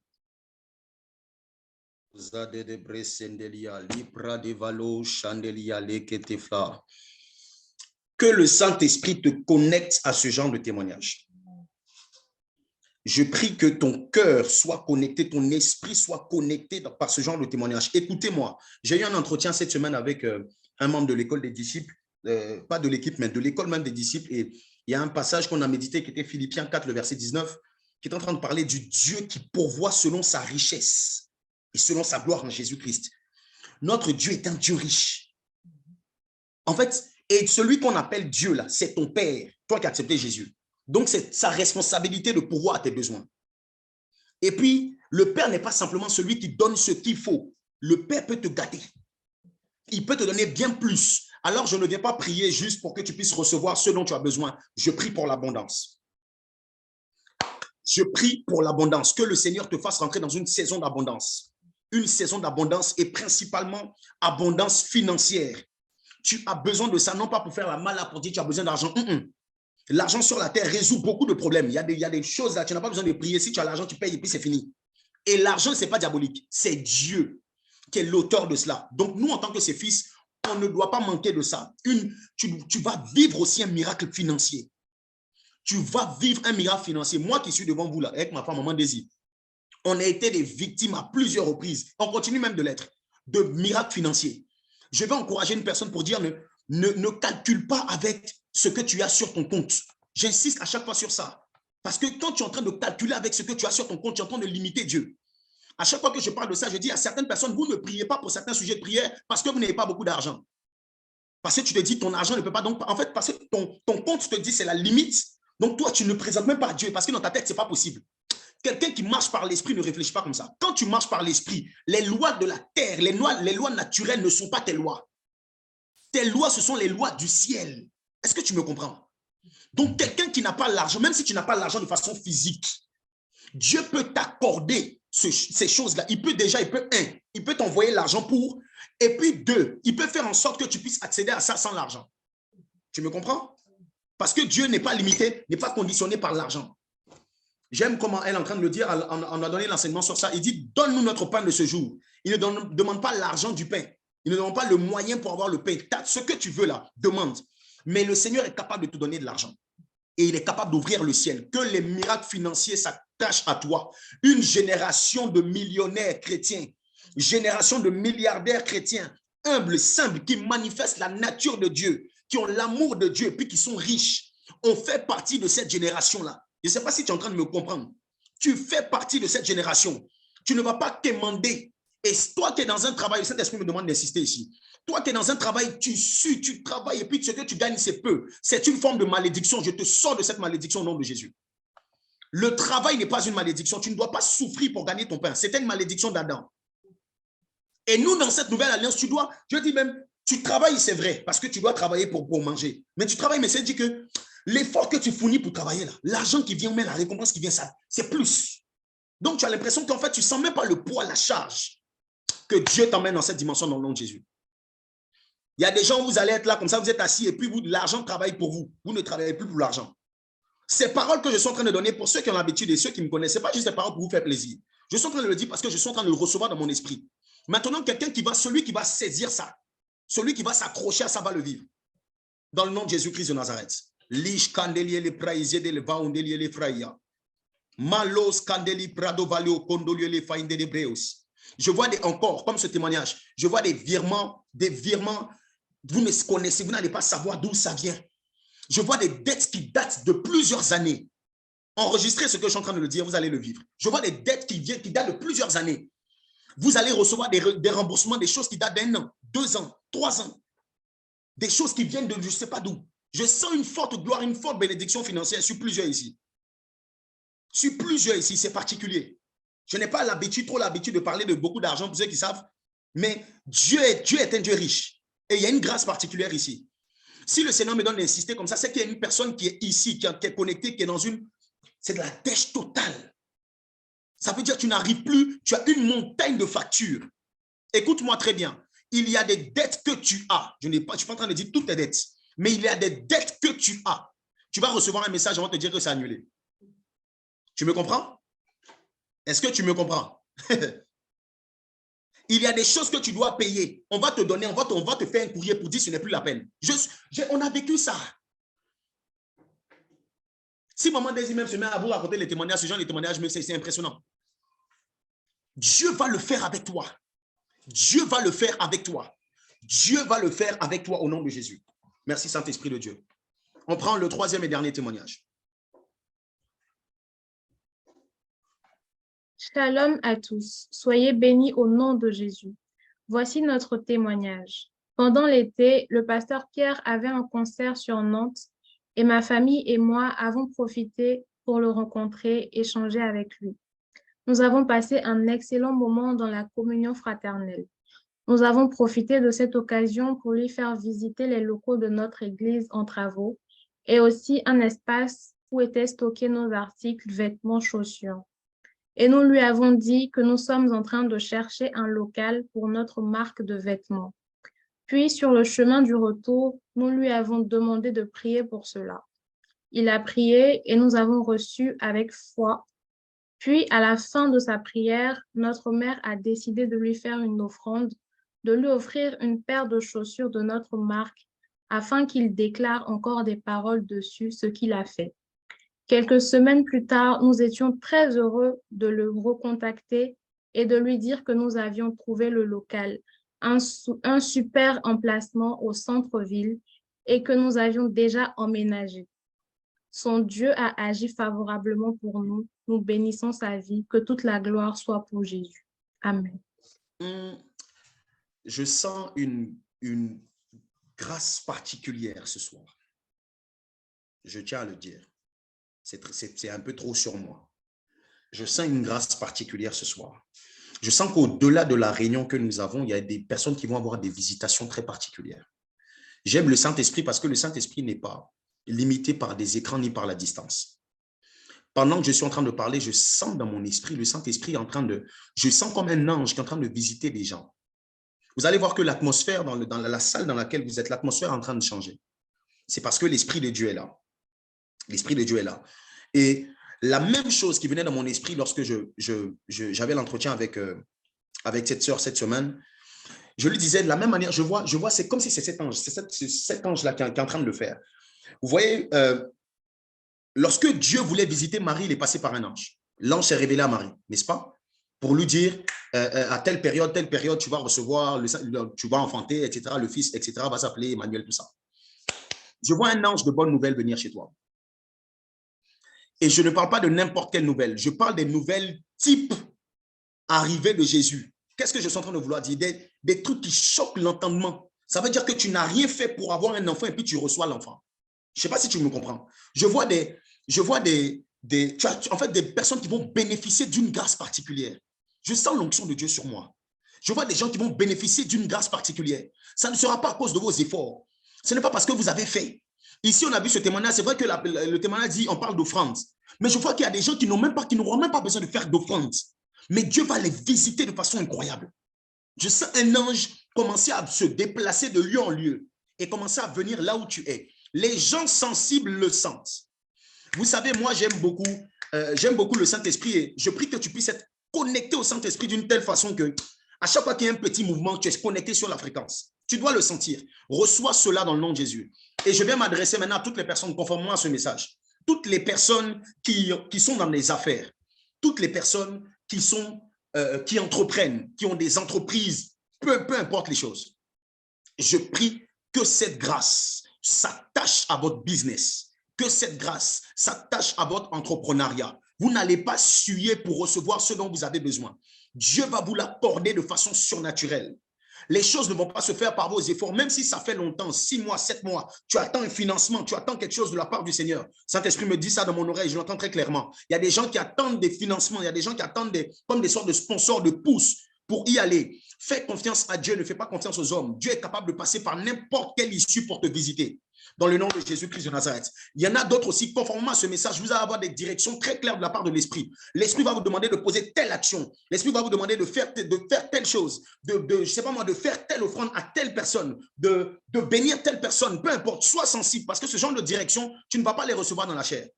Que le Saint-Esprit te connecte à ce genre de témoignage. Je prie que ton cœur soit connecté, ton esprit soit connecté par ce genre de témoignage. Écoutez-moi, j'ai eu un entretien cette semaine avec un membre de l'école des disciples, pas de l'équipe, mais de l'école même des disciples. Et il y a un passage qu'on a médité qui était Philippiens 4, le verset 19, qui est en train de parler du Dieu qui pourvoit selon sa richesse et selon sa gloire en Jésus-Christ. Notre Dieu est un Dieu riche. En fait, et celui qu'on appelle Dieu, là, c'est ton Père, toi qui as accepté Jésus. Donc, c'est sa responsabilité de pourvoir à tes besoins. Et puis, le Père n'est pas simplement celui qui donne ce qu'il faut. Le Père peut te gâter. Il peut te donner bien plus. Alors, je ne viens pas prier juste pour que tu puisses recevoir ce dont tu as besoin. Je prie pour l'abondance. Je prie pour l'abondance. Que le Seigneur te fasse rentrer dans une saison d'abondance. Une saison d'abondance et principalement abondance financière. Tu as besoin de ça, non pas pour faire la malade, pour dire que tu as besoin d'argent. L'argent sur la terre résout beaucoup de problèmes. Il y a des choses là, tu n'as pas besoin de prier. Si tu as l'argent, tu payes et puis c'est fini. Et l'argent, ce n'est pas diabolique. C'est Dieu qui est l'auteur de cela. Donc, nous, en tant que ses fils, on ne doit pas manquer de ça. Tu vas vivre aussi un miracle financier. Tu vas vivre un miracle financier. Moi qui suis devant vous là, avec ma femme, Maman Désir, on a été des victimes à plusieurs reprises. On continue même de l'être, de miracles financiers. Je vais encourager une personne pour dire ne calcule pas avec ce que tu as sur ton compte. J'insiste à chaque fois sur ça. Parce que quand tu es en train de calculer avec ce que tu as sur ton compte, tu es en train de limiter Dieu. À chaque fois que je parle de ça, je dis à certaines personnes, vous ne priez pas pour certains sujets de prière parce que vous n'avez pas beaucoup d'argent. Parce que tu te dis, ton argent ne peut pas. Donc, en fait, parce que ton compte te dit c'est la limite. Donc, toi, tu ne présentes même pas Dieu parce que dans ta tête, ce n'est pas possible. Quelqu'un qui marche par l'esprit ne réfléchit pas comme ça. Quand tu marches par l'esprit, les lois de la terre, les lois naturelles ne sont pas tes lois. Tes lois, ce sont les lois du ciel. Est-ce que tu me comprends? Donc, quelqu'un qui n'a pas l'argent, même si tu n'as pas l'argent de façon physique, Dieu peut t'accorder ces choses-là. Il peut t'envoyer l'argent pour, et puis deux, il peut faire en sorte que tu puisses accéder à ça sans l'argent. Tu me comprends? Parce que Dieu n'est pas limité, n'est pas conditionné par l'argent. J'aime comment elle est en train de le dire, on a donné l'enseignement sur ça. Il dit, donne-nous notre pain de ce jour. Il ne demande pas l'argent du pain. Il ne demande pas le moyen pour avoir le pain. Ce que tu veux là, demande. Mais le Seigneur est capable de te donner de l'argent. Et il est capable d'ouvrir le ciel. Que les miracles financiers s'attachent à toi. Une génération de millionnaires chrétiens, génération de milliardaires chrétiens, humbles, simples, qui manifestent la nature de Dieu, qui ont l'amour de Dieu, puis qui sont riches. On fait partie de cette génération-là. Je ne sais pas si tu es en train de me comprendre. Tu fais partie de cette génération. Tu ne vas pas quémander Et toi qui es dans un travail, le Saint-Esprit me demande d'insister ici. Toi qui es dans un travail, tu travailles et puis ce que tu gagnes, c'est peu. C'est une forme de malédiction. Je te sors de cette malédiction au nom de Jésus. Le travail n'est pas une malédiction. Tu ne dois pas souffrir pour gagner ton pain. C'était une malédiction d'Adam. Et nous, dans cette nouvelle alliance, je dis même, tu travailles, c'est vrai, parce que tu dois travailler pour manger. Mais tu travailles, mais c'est dit que l'effort que tu fournis pour travailler, l'argent qui vient, mais la récompense qui vient, ça, c'est plus. Donc, tu as l'impression qu'en fait, tu ne sens même pas le poids, la charge que Dieu t'emmène dans cette dimension dans le nom de Jésus. Il y a des gens, vous allez être là comme ça, vous êtes assis et puis l'argent travaille pour vous. Vous ne travaillez plus pour l'argent. Ces paroles que je suis en train de donner pour ceux qui ont l'habitude et ceux qui me connaissent, ce n'est pas juste des paroles pour vous faire plaisir. Je suis en train de le dire parce que je suis en train de le recevoir dans mon esprit. Maintenant, celui qui va saisir ça, celui qui va s'accrocher à ça va le vivre. Dans le nom de Jésus-Christ de Nazareth. Lish kandeli le praise de le vaundeli le fraya. Malos kandeli prado valio kondolio le fainde de breos. Je vois encore, comme ce témoignage, je vois des virements, vous ne connaissez, vous n'allez pas savoir d'où ça vient. Je vois des dettes qui datent de plusieurs années. Enregistrez ce que je suis en train de le dire, vous allez le vivre. Je vois des dettes qui datent de plusieurs années. Vous allez recevoir des remboursements, des choses qui datent d'1 an, 2 ans, 3 ans. Des choses qui viennent de je ne sais pas d'où. Je sens une forte gloire, une forte bénédiction financière sur plusieurs ici. Sur plusieurs ici, c'est particulier. Je n'ai pas trop l'habitude de parler de beaucoup d'argent pour ceux qui savent, mais Dieu est un Dieu riche. Et il y a une grâce particulière ici. Si le Seigneur me donne d'insister comme ça, c'est qu'il y a une personne qui est ici, qui est connectée, qui est dans c'est de la dèche totale. Ça veut dire que tu n'arrives plus, tu as une montagne de factures. Écoute-moi très bien. Il y a des dettes que tu as. Je ne suis pas en train de dire toutes tes dettes, mais il y a des dettes que tu as. Tu vas recevoir un message avant de te dire que c'est annulé. Tu me comprends? Est-ce que tu me comprends? Il y a des choses que tu dois payer. On va te donner, on va te faire un courrier pour dire que ce n'est plus la peine. On a vécu ça. Si maman Daisy même se met à vous raconter les témoignages, ce genre de témoignages, c'est impressionnant. Dieu va le faire avec toi. Dieu va le faire avec toi. Dieu va le faire avec toi au nom de Jésus. Merci Saint-Esprit de Dieu. On prend le 3e et dernier témoignage. Shalom à tous. Soyez bénis au nom de Jésus. Voici notre témoignage. Pendant l'été, le pasteur Pierre avait un concert sur Nantes et ma famille et moi avons profité pour le rencontrer, échanger avec lui. Nous avons passé un excellent moment dans la communion fraternelle. Nous avons profité de cette occasion pour lui faire visiter les locaux de notre église en travaux et aussi un espace où étaient stockés nos articles, vêtements, chaussures. Et nous lui avons dit que nous sommes en train de chercher un local pour notre marque de vêtements. Puis, sur le chemin du retour, nous lui avons demandé de prier pour cela. Il a prié et nous avons reçu avec foi. Puis, à la fin de sa prière, notre mère a décidé de lui faire une offrande, de lui offrir une paire de chaussures de notre marque afin qu'il déclare encore des paroles dessus, ce qu'il a fait. Quelques semaines plus tard, nous étions très heureux de le recontacter et de lui dire que nous avions trouvé le local, un super emplacement au centre-ville et que nous avions déjà emménagé. Son Dieu a agi favorablement pour nous. Nous bénissons sa vie. Que toute la gloire soit pour Jésus. Amen. Je sens une grâce particulière ce soir. Je tiens à le dire. C'est un peu trop sur moi. Je sens une grâce particulière ce soir. Je sens qu'au-delà de la réunion que nous avons, il y a des personnes qui vont avoir des visitations très particulières. J'aime le Saint-Esprit parce que le Saint-Esprit n'est pas limité par des écrans ni par la distance. Pendant que je suis en train de parler, je sens dans mon esprit, le Saint-Esprit est en train de... Je sens comme un ange qui est en train de visiter des gens. Vous allez voir que l'atmosphère dans la salle dans laquelle vous êtes, l'atmosphère est en train de changer. C'est parce que l'Esprit de Dieu est là. L'Esprit de Dieu est là. Et la même chose qui venait dans mon esprit lorsque j'avais l'entretien avec cette sœur cette semaine, je lui disais de la même manière, je vois c'est comme si c'est cet ange, c'est cet ange-là qui est en train de le faire. Vous voyez, lorsque Dieu voulait visiter Marie, il est passé par un ange. L'ange s'est révélé à Marie, n'est-ce pas? Pour lui dire, à telle période, tu vas recevoir, tu vas enfanter, etc. Le fils, etc. va s'appeler Emmanuel, tout ça. Je vois un ange de bonne nouvelle venir chez toi. Et je ne parle pas de n'importe quelle nouvelle. Je parle des nouvelles type arrivée de Jésus. Qu'est-ce que je suis en train de vouloir dire? Des trucs qui choquent l'entendement. Ça veut dire que tu n'as rien fait pour avoir un enfant et puis tu reçois l'enfant. Je ne sais pas si tu me comprends. Je vois des personnes qui vont bénéficier d'une grâce particulière. Je sens l'onction de Dieu sur moi. Je vois des gens qui vont bénéficier d'une grâce particulière. Ça ne sera pas à cause de vos efforts. Ce n'est pas parce que vous avez fait. Ici, on a vu ce témoignage. C'est vrai que le témoignage dit, on parle d'offrande. Mais je vois qu'il y a des gens qui n'auront même pas besoin de faire d'offrande. Mais Dieu va les visiter de façon incroyable. Je sens un ange commencer à se déplacer de lieu en lieu et commencer à venir là où tu es. Les gens sensibles le sentent. Vous savez, moi, j'aime beaucoup le Saint-Esprit et je prie que tu puisses être connecté au Saint-Esprit d'une telle façon que à chaque fois qu'il y a un petit mouvement, tu es connecté sur la fréquence. Tu dois le sentir. Reçois cela dans le nom de Jésus. Et je vais m'adresser maintenant à toutes les personnes conformément à ce message. Toutes les personnes qui sont dans les affaires. Toutes les personnes qui entreprennent, qui ont des entreprises, peu importe les choses. Je prie que cette grâce s'attache à votre business, que cette grâce s'attache à votre entrepreneuriat. Vous n'allez pas suer pour recevoir ce dont vous avez besoin. Dieu va vous l'accorder de façon surnaturelle. Les choses ne vont pas se faire par vos efforts, même si ça fait longtemps, 6 mois, 7 mois, tu attends un financement, tu attends quelque chose de la part du Seigneur. Saint-Esprit me dit ça dans mon oreille, je l'entends très clairement. Il y a des gens qui attendent des financements, il y a des gens qui attendent comme des sortes de sponsors, de pouces pour y aller. Fais confiance à Dieu, ne fais pas confiance aux hommes. Dieu est capable de passer par n'importe quelle issue pour te visiter. Dans le nom de Jésus-Christ de Nazareth. Il y en a d'autres aussi, conformément à ce message, vous allez avoir des directions très claires de la part de l'Esprit. L'Esprit va vous demander de poser telle action. L'Esprit va vous demander de faire telle chose, je sais pas moi, de faire telle offrande à telle personne, de bénir telle personne, peu importe, sois sensible, parce que ce genre de direction, tu ne vas pas les recevoir dans la chair.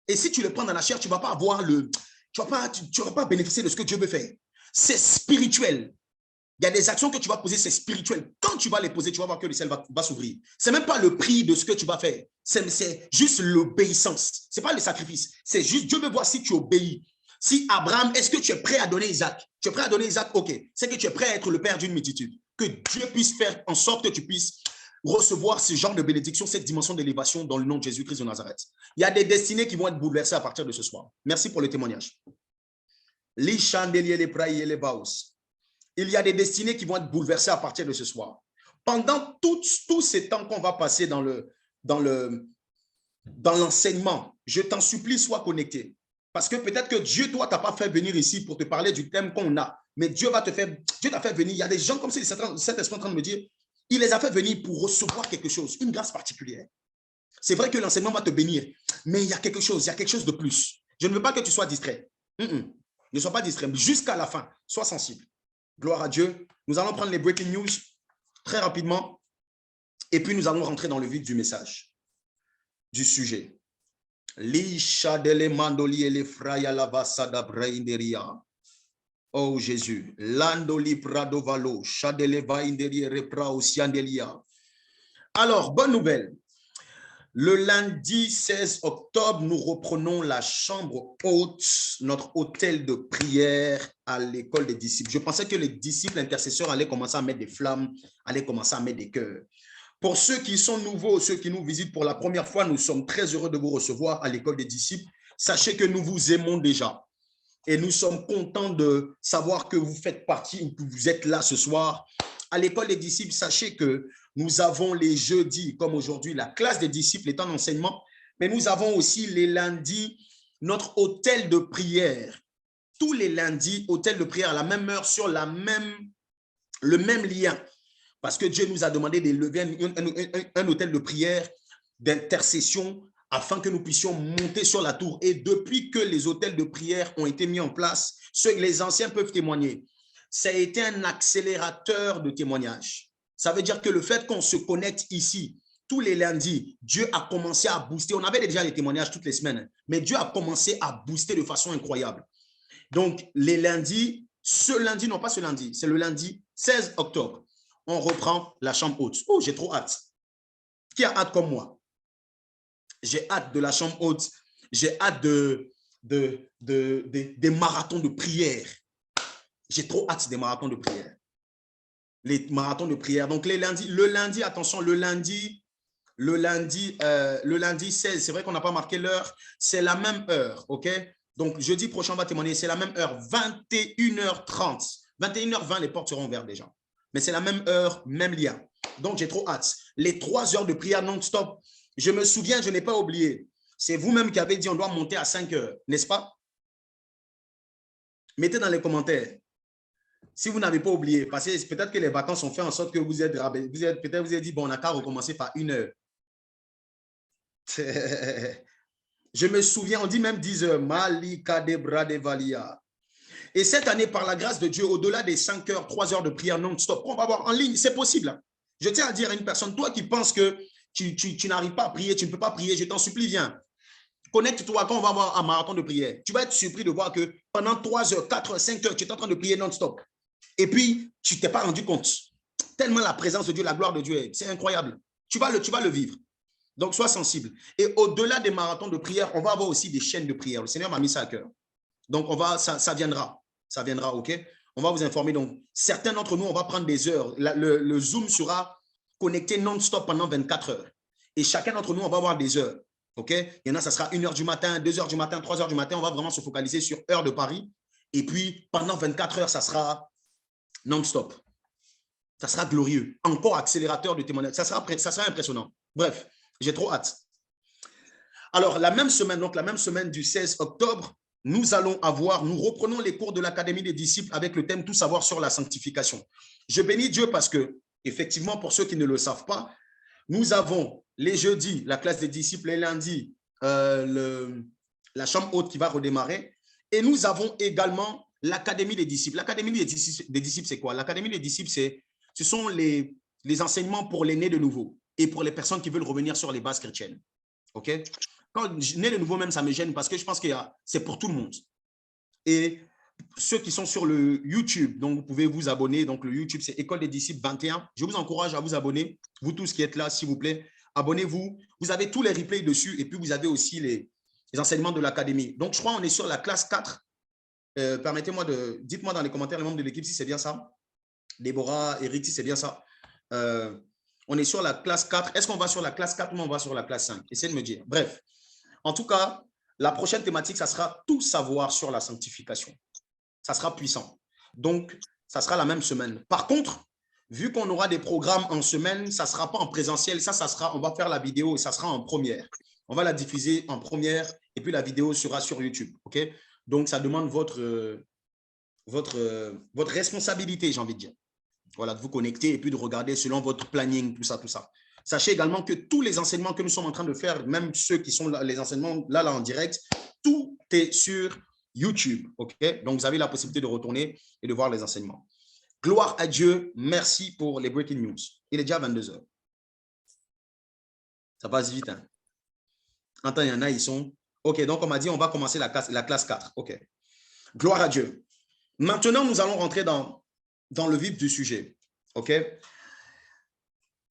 Et si tu les prends dans la chair, tu ne vas pas avoir tu vas pas bénéficier de ce que Dieu veut faire. C'est spirituel. Il y a des actions que tu vas poser, c'est spirituel. Quand tu vas les poser, tu vas voir que le ciel va s'ouvrir. Ce n'est même pas le prix de ce que tu vas faire. C'est juste l'obéissance. Ce n'est pas le sacrifice. C'est juste, Dieu veut voir si tu obéis. Si Abraham, est-ce que tu es prêt à donner Isaac? Tu es prêt à donner Isaac? Ok. C'est que tu es prêt à être le père d'une multitude. Que Dieu puisse faire en sorte que tu puisses recevoir ce genre de bénédiction, cette dimension d'élévation dans le nom de Jésus-Christ de Nazareth. Il y a des destinées qui vont être bouleversées à partir de ce soir. Merci pour le témoignage. Les chandeliers, les prailles et les baus. Il y a des destinées qui vont être bouleversées à partir de ce soir. Pendant tous ces temps qu'on va passer dans l'enseignement, je t'en supplie, sois connecté. Parce que peut-être que Dieu, toi, t'a pas fait venir ici pour te parler du thème qu'on a. Mais Dieu t'a fait venir. Il y a des gens comme ça, cet esprit en train de me dire, il les a fait venir pour recevoir quelque chose, une grâce particulière. C'est vrai que l'enseignement va te bénir, mais il y a quelque chose de plus. Je ne veux pas que tu sois distrait. Ne sois pas distrait, jusqu'à la fin, sois sensible. Gloire à Dieu. Nous allons prendre les breaking news très rapidement et puis nous allons rentrer dans le vif du message, du sujet. Oh Jésus. Alors, bonne nouvelle. Le lundi 16 octobre, nous reprenons la chambre haute, notre hôtel de prière à l'école des disciples. Je pensais que les disciples intercesseurs allaient commencer à mettre des flammes, allaient commencer à mettre des cœurs. Pour ceux qui sont nouveaux, ceux qui nous visitent pour la première fois, nous sommes très heureux de vous recevoir à l'école des disciples. Sachez que nous vous aimons déjà et nous sommes contents de savoir que vous faites partie ou que vous êtes là ce soir. À l'école des disciples, sachez que nous avons les jeudis, comme aujourd'hui, la classe des disciples est en enseignement, mais nous avons aussi les lundis, notre hôtel de prière. Tous les lundis, hôtel de prière à la même heure, sur le même lien. Parce que Dieu nous a demandé d'élever un hôtel de prière, d'intercession, afin que nous puissions monter sur la tour. Et depuis que les hôtels de prière ont été mis en place, les anciens peuvent témoigner. Ça a été un accélérateur de témoignages. Ça veut dire que le fait qu'on se connecte ici, tous les lundis, Dieu a commencé à booster. On avait déjà les témoignages toutes les semaines, mais Dieu a commencé à booster de façon incroyable. Donc, les lundis, ce lundi, non pas ce lundi, c'est le lundi 16 octobre, on reprend la chambre haute. Oh, j'ai trop hâte. Qui a hâte comme moi? J'ai hâte de la chambre haute. J'ai hâte des marathons de prière. J'ai trop hâte des marathons de prière. Les marathons de prière. Donc, le lundi, attention, le lundi 16, c'est vrai qu'on n'a pas marqué l'heure, c'est la même heure, ok? Donc, jeudi prochain, on va témoigner, c'est la même heure, 21h30. 21h20, les portes seront ouvertes déjà. Mais c'est la même heure, même lien. Donc, j'ai trop hâte. Les 3 heures de prière non-stop, je me souviens, je n'ai pas oublié. C'est vous-même qui avez dit on doit monter à 5 heures, n'est-ce pas? Mettez dans les commentaires. Si vous n'avez pas oublié, parce que peut-être que les vacances ont fait en sorte que vous êtes peut-être vous avez dit, bon, on a qu'à recommencer par 1 heure. Je me souviens, on dit même 10 heures. Malika de Bradevalia. Et cette année, par la grâce de Dieu, au-delà des 5 heures, 3 heures de prière non-stop, on va voir en ligne, c'est possible. Je tiens à dire à une personne, toi qui penses que tu n'arrives pas à prier, tu ne peux pas prier, je t'en supplie, viens. Connecte-toi quand on va avoir un marathon de prière. Tu vas être surpris de voir que pendant 3 heures, 4 heures, 5 heures, tu es en train de prier non-stop. Et puis, tu ne t'es pas rendu compte. Tellement la présence de Dieu, la gloire de Dieu, c'est incroyable. Tu vas le vivre. Donc, sois sensible. Et au-delà des marathons de prière, on va avoir aussi des chaînes de prière. Le Seigneur m'a mis ça à cœur. Donc, ça viendra. Ça viendra, OK? On va vous informer. Donc, certains d'entre nous, on va prendre des heures. Le Zoom sera connecté non-stop pendant 24 heures. Et chacun d'entre nous, on va avoir des heures. OK? Il y en a, ça sera 1 heure du matin, 2 heures du matin, 3 heures du matin. On va vraiment se focaliser sur heure de Paris. Et puis, pendant 24 heures, ça sera non-stop. Ça sera glorieux. Encore accélérateur de témoignage. Ça sera impressionnant. Bref, j'ai trop hâte. Alors, la même semaine du 16 octobre, nous reprenons les cours de l'Académie des disciples avec le thème « Tout savoir sur la sanctification ». Je bénis Dieu parce que, effectivement, pour ceux qui ne le savent pas, nous avons les jeudis, la classe des disciples, les lundis, la chambre haute qui va redémarrer. Et nous avons également l'Académie des disciples. L'Académie des disciples, c'est quoi? L'Académie des disciples, ce sont les enseignements pour les nés de nouveau et pour les personnes qui veulent revenir sur les bases chrétiennes. OK? Quand né de nouveau, même, ça me gêne parce que je pense que c'est pour tout le monde. Et ceux qui sont sur le YouTube, donc vous pouvez vous abonner. Donc, le YouTube, c'est École des disciples 21. Je vous encourage à vous abonner. Vous tous qui êtes là, s'il vous plaît, abonnez-vous. Vous avez tous les replays dessus et puis vous avez aussi les enseignements de l'académie. Donc, je crois qu'on est sur la classe 4. Permettez-moi dites-moi dans les commentaires les membres de l'équipe si c'est bien ça. Déborah, Eric, si c'est bien ça. On est sur la classe 4. Est-ce qu'on va sur la classe 4 ou on va sur la classe 5? Essayez de me dire. Bref, en tout cas, la prochaine thématique, ça sera tout savoir sur la sanctification. Ça sera puissant. Donc, ça sera la même semaine. Par contre, vu qu'on aura des programmes en semaine, ça ne sera pas en présentiel. On va faire la vidéo et ça sera en première. On va la diffuser en première et puis la vidéo sera sur YouTube. OK? Donc, ça demande votre responsabilité, j'ai envie de dire. Voilà, de vous connecter et puis de regarder selon votre planning, tout ça, tout ça. Sachez également que tous les enseignements que nous sommes en train de faire, même ceux qui sont les enseignements là en direct, tout est sur YouTube. OK? Donc, vous avez la possibilité de retourner et de voir les enseignements. Gloire à Dieu. Merci pour les breaking news. Il est déjà 22 h. Ça passe vite. Hein? Attends, il y en a, ils sont… OK, donc on m'a dit on va commencer la classe 4. OK. Gloire à Dieu. Maintenant, nous allons rentrer dans le vif du sujet. OK?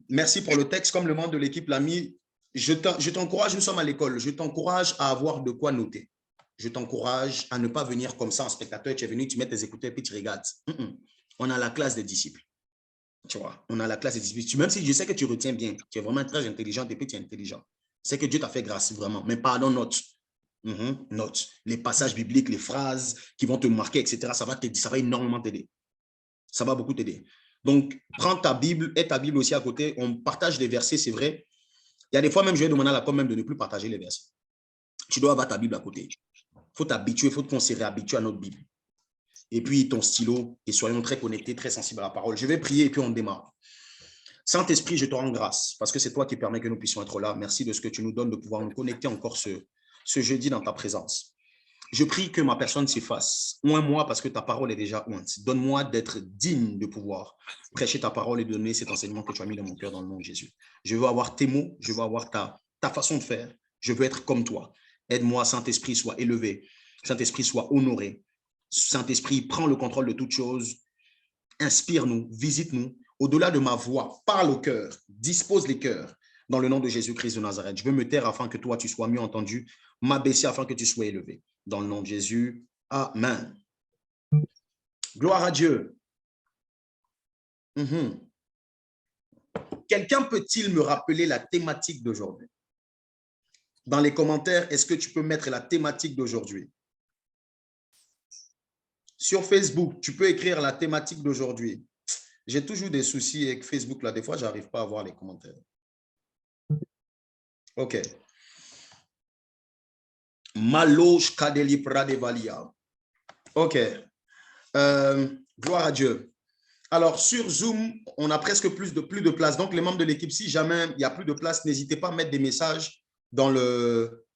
Merci pour le texte. Comme le membre de l'équipe l'a mis, je t'encourage, nous sommes à l'école, je t'encourage à avoir de quoi noter. Je t'encourage à ne pas venir comme ça en spectateur. Tu es venu, tu mets tes écouteurs et puis tu regardes. On a la classe des disciples. Tu vois, on a la classe des disciples. Même si je sais que tu retiens bien, tu es vraiment très intelligent et puis tu es intelligent. C'est que Dieu t'a fait grâce, vraiment. Mais pardon, note. Note. Les passages bibliques, les phrases qui vont te marquer, etc. Ça va énormément t'aider. Ça va beaucoup t'aider. Donc, prends ta Bible et ta Bible aussi à côté. On partage les versets, c'est vrai. Il y a des fois même, je vais demander à la com même de ne plus partager les versets. Tu dois avoir ta Bible à côté. Il faut t'habituer, il faut qu'on se réhabitue à notre Bible. Et puis ton stylo, et soyons très connectés, très sensibles à la parole. Je vais prier et puis on démarre. Saint-Esprit, je te rends grâce parce que c'est toi qui permets que nous puissions être là. Merci de ce que tu nous donnes de pouvoir nous connecter encore ce jeudi dans ta présence. Je prie que ma personne s'efface. Oins-moi parce que ta parole est déjà ointe. Donne-moi d'être digne de pouvoir prêcher ta parole et donner cet enseignement que tu as mis dans mon cœur dans le nom de Jésus. Je veux avoir tes mots, je veux avoir ta façon de faire. Je veux être comme toi. Aide-moi, Saint-Esprit, sois élevé. Saint-Esprit, sois honoré. Saint-Esprit, prends le contrôle de toutes choses. Inspire-nous, visite-nous. Au-delà de ma voix, parle au cœur, dispose les cœurs. Dans le nom de Jésus-Christ de Nazareth, je veux me taire afin que toi, tu sois mieux entendu, m'abaisser afin que tu sois élevé. Dans le nom de Jésus, Amen. Gloire à Dieu. Quelqu'un peut-il me rappeler la thématique d'aujourd'hui? Dans les commentaires, est-ce que tu peux mettre la thématique d'aujourd'hui? Sur Facebook, tu peux écrire la thématique d'aujourd'hui. J'ai toujours des soucis avec Facebook. Là, des fois, je n'arrive pas à voir les commentaires. OK. Maloche Kadeli Pradevalia. OK. Gloire à Dieu. Alors, sur Zoom, on a presque plus de place. Donc, les membres de l'équipe, si jamais il n'y a plus de place, n'hésitez pas à mettre des messages dans le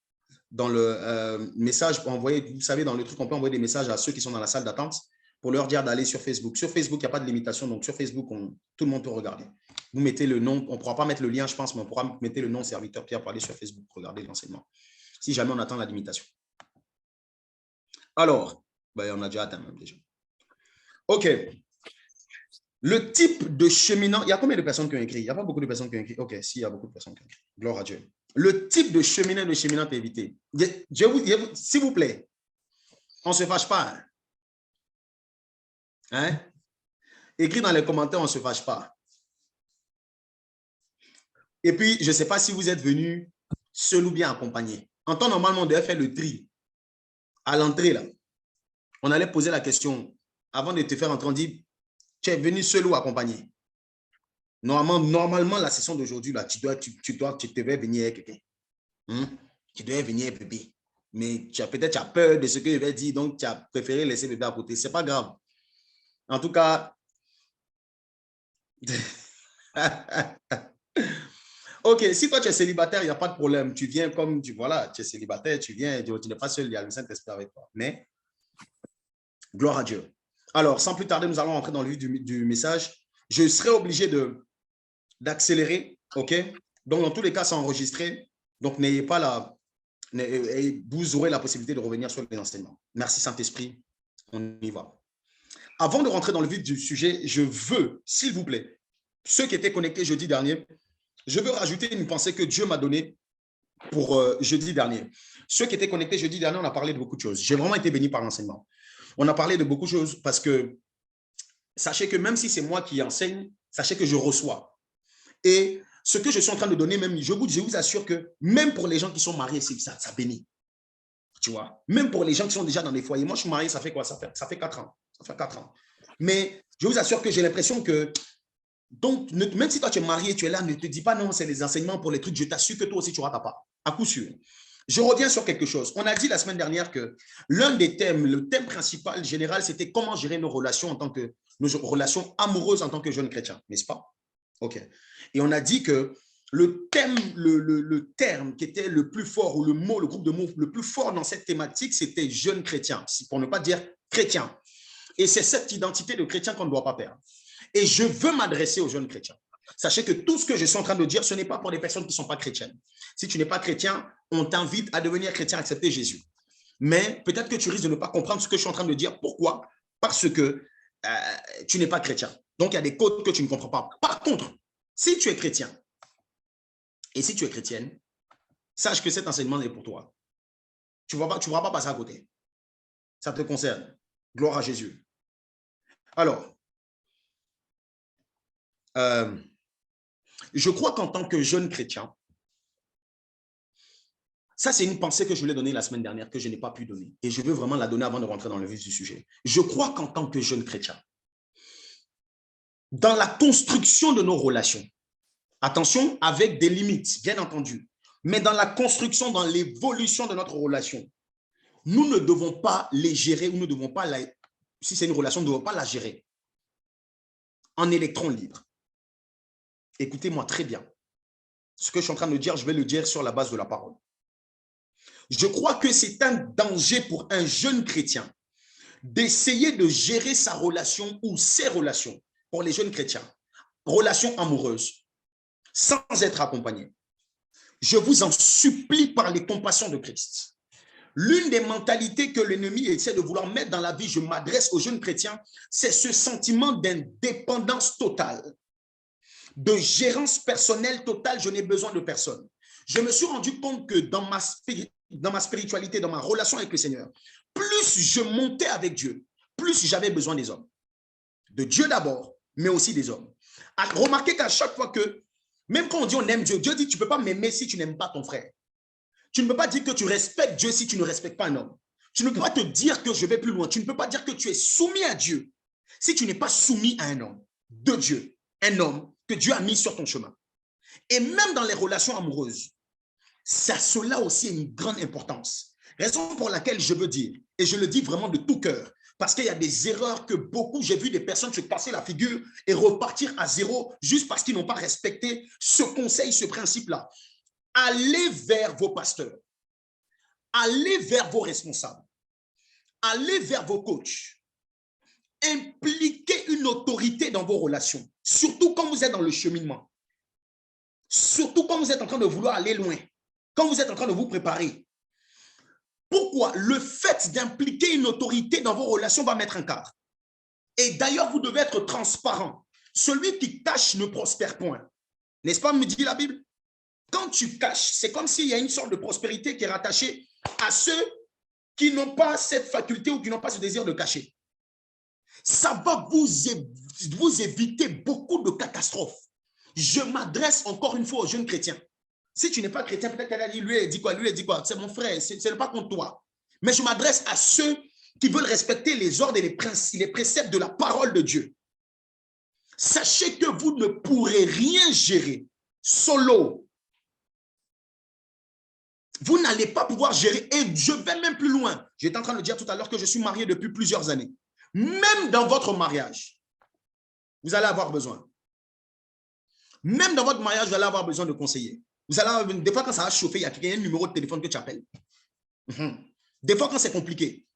message. Envoyer, vous savez, dans le truc, on peut envoyer des messages à ceux qui sont dans la salle d'attente pour leur dire d'aller sur Facebook. Sur Facebook, il n'y a pas de limitation. Donc, sur Facebook, tout le monde peut regarder. Vous mettez le nom. On ne pourra pas mettre le lien, je pense, mais on pourra mettre le nom serviteur Pierre pour aller sur Facebook, regarder l'enseignement. Si jamais on attend la limitation. Alors, on a déjà atteint même déjà. OK. Le type de cheminant, il y a combien de personnes qui ont écrit? Il n'y a pas beaucoup de personnes qui ont écrit. OK, si, il y a beaucoup de personnes qui ont écrit. Gloire à Dieu. Le type de cheminant de cheminante à éviter. S'il vous plaît, on ne se fâche pas. Hein? Écrit dans les commentaires, on ne se fâche pas. Et puis, je ne sais pas si vous êtes venu seul ou bien accompagné. En temps normal, on devait faire le tri. À l'entrée, là, on allait poser la question, avant de te faire entrer, on dit, tu es venu seul ou accompagné? Normalement, la session d'aujourd'hui, là, tu devais venir avec quelqu'un. Tu devais venir avec bébé. Mais peut-être tu as peur de ce que je vais dire, donc tu as préféré laisser bébé à côté. Ce n'est pas grave. En tout cas, OK, si toi tu es célibataire, il n'y a pas de problème. Tu viens comme tu es célibataire, tu viens, tu n'es pas seul, il y a le Saint-Esprit avec toi. Mais, gloire à Dieu. Alors, sans plus tarder, nous allons entrer dans le vif du message. Je serai obligé d'accélérer, OK? Donc, dans tous les cas, c'est enregistré. Donc, n'ayez pas vous aurez la possibilité de revenir sur les enseignements. Merci Saint-Esprit. On y va. Avant de rentrer dans le vif du sujet, je veux, s'il vous plaît, ceux qui étaient connectés jeudi dernier, je veux rajouter une pensée que Dieu m'a donnée pour jeudi dernier. Ceux qui étaient connectés jeudi dernier, on a parlé de beaucoup de choses. J'ai vraiment été béni par l'enseignement. On a parlé de beaucoup de choses parce que sachez que même si c'est moi qui enseigne, sachez que je reçois. Et ce que je suis en train de donner, même, je vous assure que même pour les gens qui sont mariés, ça bénit. Tu vois, même pour les gens qui sont déjà dans des foyers. Moi, je suis marié, ça fait quoi? Ça fait 4 ans. Ça fait 4 ans. Mais je vous assure que j'ai l'impression que, donc, même si toi tu es marié, tu es là, ne te dis pas non, c'est des enseignements pour les trucs. Je t'assure que toi aussi, tu ne rates pas. À coup sûr. Je reviens sur quelque chose. On a dit la semaine dernière que l'un des thèmes, le thème principal général, c'était comment gérer nos relations relations amoureuses en tant que jeunes chrétiens, n'est-ce pas? OK. Et on a dit que le thème, le terme qui était le plus fort, ou le groupe de mots le plus fort dans cette thématique, c'était jeune chrétien, pour ne pas dire chrétien. Et c'est cette identité de chrétien qu'on ne doit pas perdre. Et je veux m'adresser aux jeunes chrétiens. Sachez que tout ce que je suis en train de dire, ce n'est pas pour les personnes qui ne sont pas chrétiennes. Si tu n'es pas chrétien, on t'invite à devenir chrétien, à accepter Jésus. Mais peut-être que tu risques de ne pas comprendre ce que je suis en train de dire. Pourquoi? Parce que tu n'es pas chrétien. Donc, il y a des codes que tu ne comprends pas. Par contre, si tu es chrétien et si tu es chrétienne, sache que cet enseignement est pour toi. Tu ne pourras pas passer à côté. Ça te concerne. Gloire à Jésus. Alors, je crois qu'en tant que jeune chrétien, ça c'est une pensée que je voulais donner la semaine dernière, que je n'ai pas pu donner. Et je veux vraiment la donner avant de rentrer dans le vif du sujet. Je crois qu'en tant que jeune chrétien, dans la construction de nos relations, attention, avec des limites, bien entendu, mais dans la construction, dans l'évolution de notre relation, nous ne devons pas les gérer, ou nous ne devons pas, si c'est une relation, nous ne devons pas la gérer en électron libre. Écoutez-moi très bien. Ce que je suis en train de dire, je vais le dire sur la base de la parole. Je crois que c'est un danger pour un jeune chrétien d'essayer de gérer sa relation ou ses relations, pour les jeunes chrétiens, relations amoureuses, sans être accompagné. Je vous en supplie par les compassions de Christ. L'une des mentalités que l'ennemi essaie de vouloir mettre dans la vie, je m'adresse aux jeunes chrétiens, c'est ce sentiment d'indépendance totale, de gérance personnelle totale, je n'ai besoin de personne. Je me suis rendu compte que dans ma spiritualité, dans ma relation avec le Seigneur, plus je montais avec Dieu, plus j'avais besoin des hommes. De Dieu d'abord, mais aussi des hommes. Remarquez qu'à chaque fois que, même quand on dit on aime Dieu, Dieu dit tu ne peux pas m'aimer si tu n'aimes pas ton frère. Tu ne peux pas dire que tu respectes Dieu si tu ne respectes pas un homme. Tu ne peux pas te dire que je vais plus loin. Tu ne peux pas dire que tu es soumis à Dieu si tu n'es pas soumis à un homme de Dieu, un homme que Dieu a mis sur ton chemin. Et même dans les relations amoureuses, cela aussi a une grande importance. Raison pour laquelle je veux dire, et je le dis vraiment de tout cœur, parce qu'il y a des erreurs que beaucoup, j'ai vu des personnes se casser la figure et repartir à zéro juste parce qu'ils n'ont pas respecté ce conseil, ce principe-là. Allez vers vos pasteurs, allez vers vos responsables, allez vers vos coachs. Impliquez une autorité dans vos relations, surtout quand vous êtes dans le cheminement, surtout quand vous êtes en train de vouloir aller loin, quand vous êtes en train de vous préparer. Pourquoi? Le fait d'impliquer une autorité dans vos relations va mettre un cadre. Et d'ailleurs, vous devez être transparent. Celui qui cache ne prospère point. N'est-ce pas, me dit la Bible? Quand tu caches, c'est comme s'il y a une sorte de prospérité qui est rattachée à ceux qui n'ont pas cette faculté ou qui n'ont pas ce désir de cacher. Ça va vous éviter beaucoup de catastrophes. Je m'adresse encore une fois aux jeunes chrétiens. Si tu n'es pas chrétien, peut-être qu'elle a dit, lui, elle dit quoi? Lui, elle dit quoi? C'est mon frère, ce n'est pas contre toi. Mais je m'adresse à ceux qui veulent respecter les ordres et les préceptes de la parole de Dieu. Sachez que vous ne pourrez rien gérer solo. Vous n'allez pas pouvoir gérer. Et je vais même plus loin. J'étais en train de dire tout à l'heure que je suis marié depuis plusieurs années. Même dans votre mariage, vous allez avoir besoin. Même dans votre mariage, vous allez avoir besoin de conseillers. Vous allez avoir, des fois, quand ça va chauffer, il y a un numéro de téléphone que tu appelles. Des fois, quand c'est compliqué.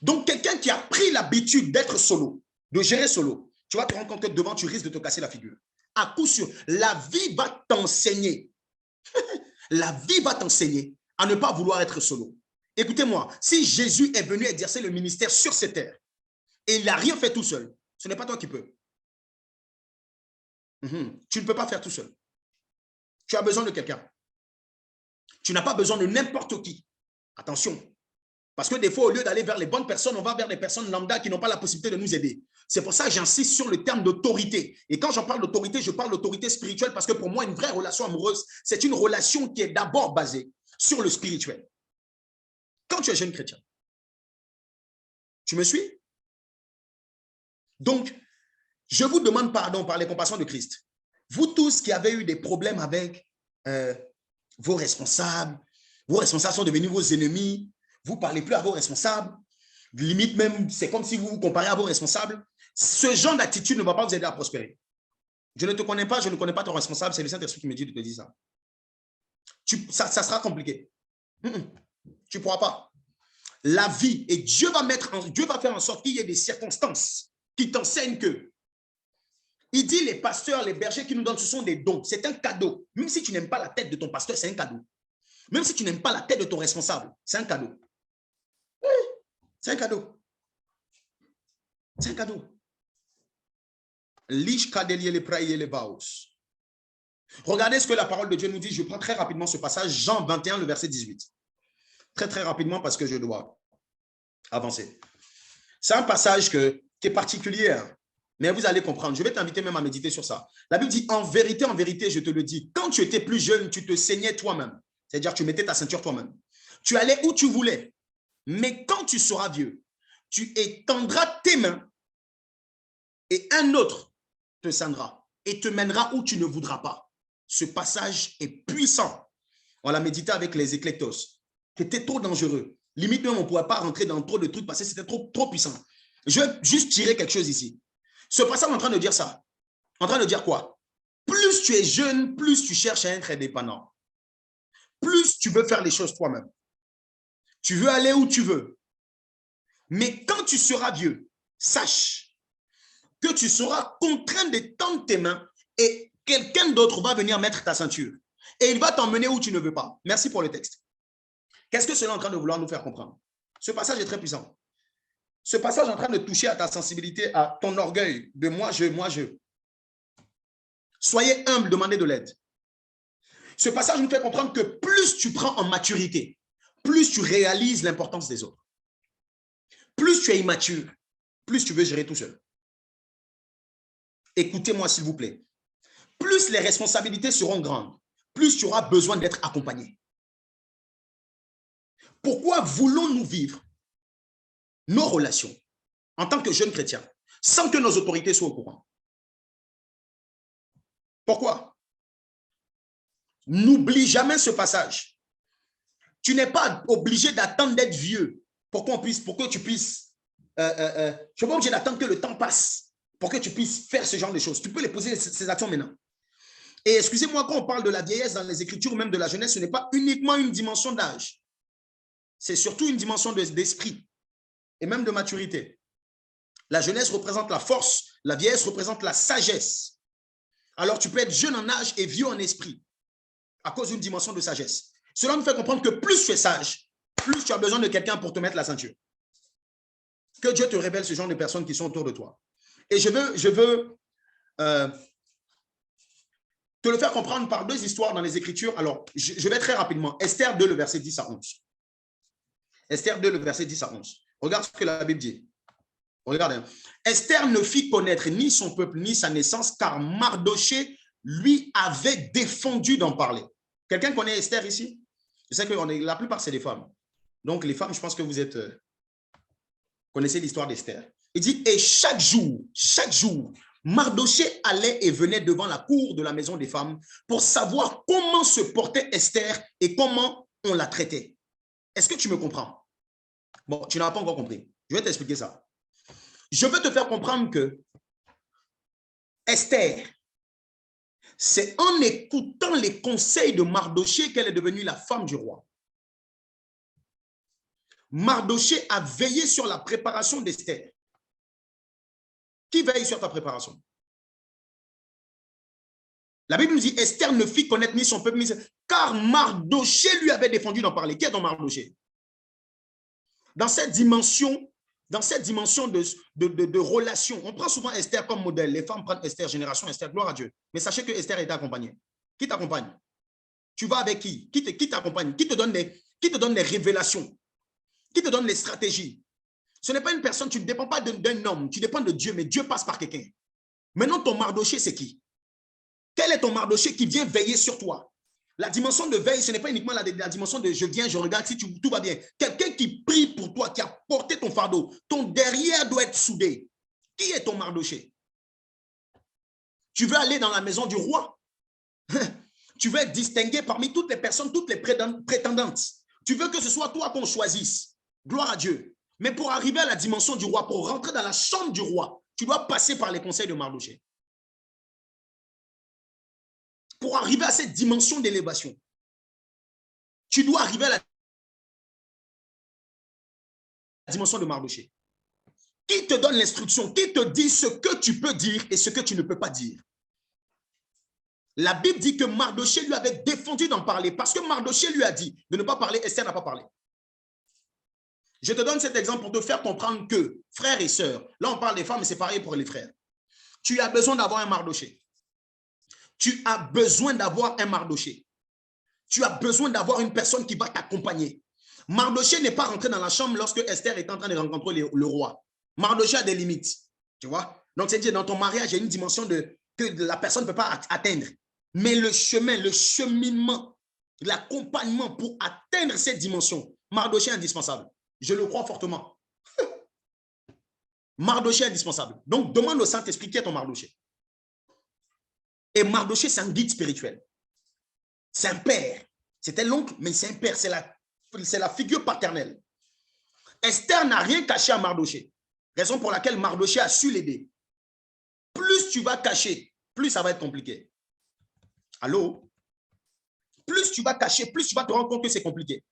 Donc, quelqu'un qui a pris l'habitude d'être solo, de gérer solo, tu vas te rendre compte que devant, tu risques de te casser la figure. À coup sûr, la vie va t'enseigner. La vie va t'enseigner à ne pas vouloir être solo. Écoutez-moi, si Jésus est venu exercer le ministère sur cette terre et il n'a rien fait tout seul, ce n'est pas toi qui peux. Tu ne peux pas faire tout seul. Tu as besoin de quelqu'un. Tu n'as pas besoin de n'importe qui. Attention. Parce que des fois, au lieu d'aller vers les bonnes personnes, on va vers des personnes lambda qui n'ont pas la possibilité de nous aider. C'est pour ça que j'insiste sur le terme d'autorité. Et quand j'en parle d'autorité, je parle d'autorité spirituelle parce que pour moi, une vraie relation amoureuse, c'est une relation qui est d'abord basée sur le spirituel. Quand tu es jeune chrétien, tu me suis? Donc, je vous demande pardon par les compassions de Christ. Vous tous qui avez eu des problèmes avec vos responsables sont devenus vos ennemis, vous ne parlez plus à vos responsables, limite même, c'est comme si vous vous comparez à vos responsables. Ce genre d'attitude ne va pas vous aider à prospérer. Je ne te connais pas, je ne connais pas ton responsable, c'est le Saint-Esprit qui me dit de te dire ça. Ça sera compliqué. Tu ne pourras pas. La vie, et Dieu va faire en sorte qu'il y ait des circonstances qui t'enseignent que il dit les pasteurs, les bergers qui nous donnent, ce sont des dons. C'est un cadeau. Même si tu n'aimes pas la tête de ton pasteur, c'est un cadeau. Même si tu n'aimes pas la tête de ton responsable, c'est un cadeau. Oui, c'est un cadeau. C'est un cadeau. Regardez ce que la parole de Dieu nous dit. Je prends très rapidement ce passage, Jean 21, le verset 18. Très, très rapidement parce que je dois avancer. C'est un passage qui est particulier. Mais vous allez comprendre. Je vais t'inviter même à méditer sur ça. La Bible dit, en vérité, je te le dis, quand tu étais plus jeune, tu te saignais toi-même. C'est-à-dire tu mettais ta ceinture toi-même. Tu allais où tu voulais. Mais quand tu seras vieux, tu étendras tes mains et un autre te ceindra et te mènera où tu ne voudras pas. Ce passage est puissant. On l'a médité avec les éclectos. C'était trop dangereux. Limite même, on ne pouvait pas rentrer dans trop de trucs parce que c'était trop puissant. Je vais juste tirer quelque chose ici. Ce passage est en train de dire ça. En train de dire quoi? Plus tu es jeune, plus tu cherches à être indépendant. Plus tu veux faire les choses toi-même. Tu veux aller où tu veux. Mais quand tu seras vieux, sache que tu seras contraint de tendre tes mains et quelqu'un d'autre va venir mettre ta ceinture. Et il va t'emmener où tu ne veux pas. Merci pour le texte. Qu'est-ce que cela est en train de vouloir nous faire comprendre? Ce passage est très puissant. Ce passage est en train de toucher à ta sensibilité, à ton orgueil de moi, je. Soyez humble, demandez de l'aide. Ce passage nous fait comprendre que plus tu prends en maturité, plus tu réalises l'importance des autres. Plus tu es immature, plus tu veux gérer tout seul. Écoutez-moi s'il vous plaît. Plus les responsabilités seront grandes, plus tu auras besoin d'être accompagné. Pourquoi voulons-nous vivre nos relations en tant que jeunes chrétiens sans que nos autorités soient au courant? Pourquoi? N'oublie jamais ce passage. Tu n'es pas obligé d'attendre d'être vieux pour que tu puisses. Tu n'es pas obligé d'attendre que le temps passe pour que tu puisses faire ce genre de choses. Tu peux les poser ces actions maintenant. Et excusez-moi, quand on parle de la vieillesse dans les Écritures ou même de la jeunesse, ce n'est pas uniquement une dimension d'âge. C'est surtout une dimension d'esprit et même de maturité. La jeunesse représente la force, la vieillesse représente la sagesse. Alors tu peux être jeune en âge et vieux en esprit à cause d'une dimension de sagesse. Cela nous fait comprendre que plus tu es sage, plus tu as besoin de quelqu'un pour te mettre la ceinture. Que Dieu te révèle ce genre de personnes qui sont autour de toi. Et je veux te le faire comprendre par deux histoires dans les Écritures. Alors, je vais très rapidement. Esther 2, le verset 10 à 11. Esther 2, le verset 10 à 11. Regarde ce que la Bible dit. Regardez. Esther ne fit connaître ni son peuple, ni sa naissance, car Mardoché lui avait défendu d'en parler. Quelqu'un connaît Esther ici? Je sais que la plupart, c'est des femmes. Donc, les femmes, je pense que vous connaissez l'histoire d'Esther. Il dit, et chaque jour, Mardoché allait et venait devant la cour de la maison des femmes pour savoir comment se portait Esther et comment on la traitait. Est-ce que tu me comprends? Bon, tu n'as pas encore compris. Je vais t'expliquer ça. Je veux te faire comprendre que Esther, c'est en écoutant les conseils de Mardoché qu'elle est devenue la femme du roi. Mardoché a veillé sur la préparation d'Esther. Qui veille sur ta préparation? La Bible nous dit, Esther ne fit connaître ni son peuple, car Mardoché lui avait défendu d'en parler. Qui est ton Mardoché? Dans cette dimension de relation, on prend souvent Esther comme modèle. Les femmes prennent Esther, génération Esther, gloire à Dieu. Mais sachez que Esther est accompagnée. Qui t'accompagne? Tu vas avec qui? Qui t'accompagne? Qui te donne les révélations? Qui te donne les stratégies? Ce n'est pas une personne, tu ne dépends pas d'un homme, tu dépends de Dieu, mais Dieu passe par quelqu'un. Maintenant, ton Mardoché, c'est qui? Quel est ton Mardoché qui vient veiller sur toi? La dimension de veille, ce n'est pas uniquement la dimension de je viens, je regarde si tout va bien. Quelqu'un qui prie pour toi, qui a porté ton fardeau, ton derrière doit être soudé. Qui est ton Mardoché? Tu veux aller dans la maison du roi? Tu veux être distingué parmi toutes les personnes, toutes les prétendantes. Tu veux que ce soit toi qu'on choisisse. Gloire à Dieu. Mais pour arriver à la dimension du roi, pour rentrer dans la chambre du roi, tu dois passer par les conseils de Mardoché. Pour arriver à cette dimension d'élévation, tu dois arriver à la dimension de Mardoché. Qui te donne l'instruction? Qui te dit ce que tu peux dire et ce que tu ne peux pas dire? La Bible dit que Mardoché lui avait défendu d'en parler parce que Mardoché lui a dit de ne pas parler, Esther n'a pas parlé. Je te donne cet exemple pour te faire comprendre que, frères et sœurs, là on parle des femmes, mais c'est pareil pour les frères. Tu as besoin d'avoir un Mardoché. Tu as besoin d'avoir un Mardoché. Tu as besoin d'avoir une personne qui va t'accompagner. Mardoché n'est pas rentré dans la chambre lorsque Esther est en train de rencontrer le roi. Mardoché a des limites. Tu vois? Donc, c'est-à-dire dans ton mariage, il y a une dimension que la personne ne peut pas atteindre. Mais le chemin, le cheminement, l'accompagnement pour atteindre cette dimension, Mardoché est indispensable. Je le crois fortement. Mardoché est indispensable. Donc, demande au Saint-Esprit qui est ton Mardoché. Et Mardoché, c'est un guide spirituel. C'est un père. C'était l'oncle, mais c'est un père. C'est la figure paternelle. Esther n'a rien caché à Mardoché. Raison pour laquelle Mardoché a su l'aider. Plus tu vas cacher, plus ça va être compliqué. Allô? Plus tu vas cacher, plus tu vas te rendre compte que c'est compliqué.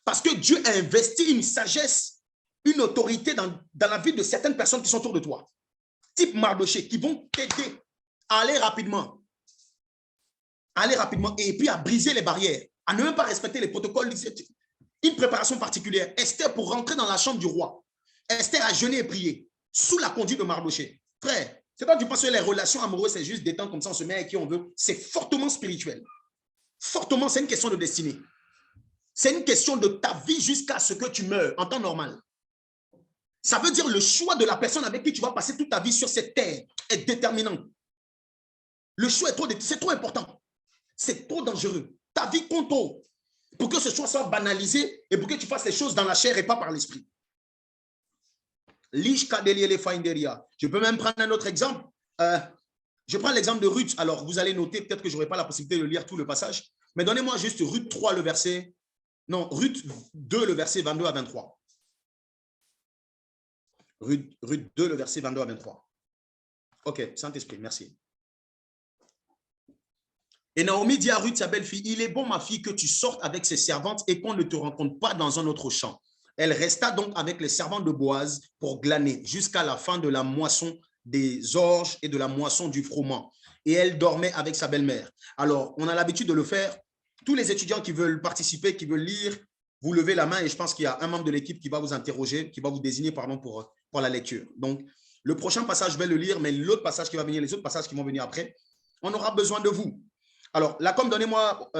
Parce que Dieu a investi une sagesse, une autorité dans la vie de certaines personnes qui sont autour de toi. Type Mardoché, qui vont t'aider à aller rapidement. Et puis à briser les barrières, à ne même pas respecter les protocoles. Une préparation particulière. Esther, pour rentrer dans la chambre du roi, Esther a jeûné et prié sous la conduite de Mardoché. Frère, c'est pas que tu penses que les relations amoureuses, c'est juste des temps comme ça, on se met avec qui on veut. C'est fortement spirituel. Fortement, c'est une question de destinée. C'est une question de ta vie jusqu'à ce que tu meurs en temps normal. Ça veut dire le choix de la personne avec qui tu vas passer toute ta vie sur cette terre est déterminant. Le choix est c'est trop important. C'est trop dangereux. Ta vie compte trop. pour que ce soit banalisé et pour que tu fasses les choses dans la chair et pas par l'esprit. Je peux même prendre un autre exemple. Je prends l'exemple de Ruth. Alors, vous allez noter, peut-être que je n'aurai pas la possibilité de lire tout le passage, mais donnez-moi juste Ruth 3, le verset, non, Ruth 2, le verset 22 à 23. Ruth 2, le verset 22 à 23. Ok, Saint-Esprit, merci. Et Naomi dit à Ruth, sa belle-fille, il est bon, ma fille, que tu sortes avec ses servantes et qu'on ne te rencontre pas dans un autre champ. Elle resta donc avec les servantes de Boaz pour glaner jusqu'à la fin de la moisson des orges et de la moisson du froment. Et elle dormait avec sa belle-mère. Alors, on a l'habitude de le faire. Tous les étudiants qui veulent participer, qui veulent lire, vous levez la main et je pense qu'il y a un membre de l'équipe qui va vous interroger, qui va vous désigner pardon, pour la lecture. Donc, le prochain passage, je vais le lire, mais l'autre passage qui va venir, les autres passages qui vont venir après, on aura besoin de vous. Alors, là, comme donnez-moi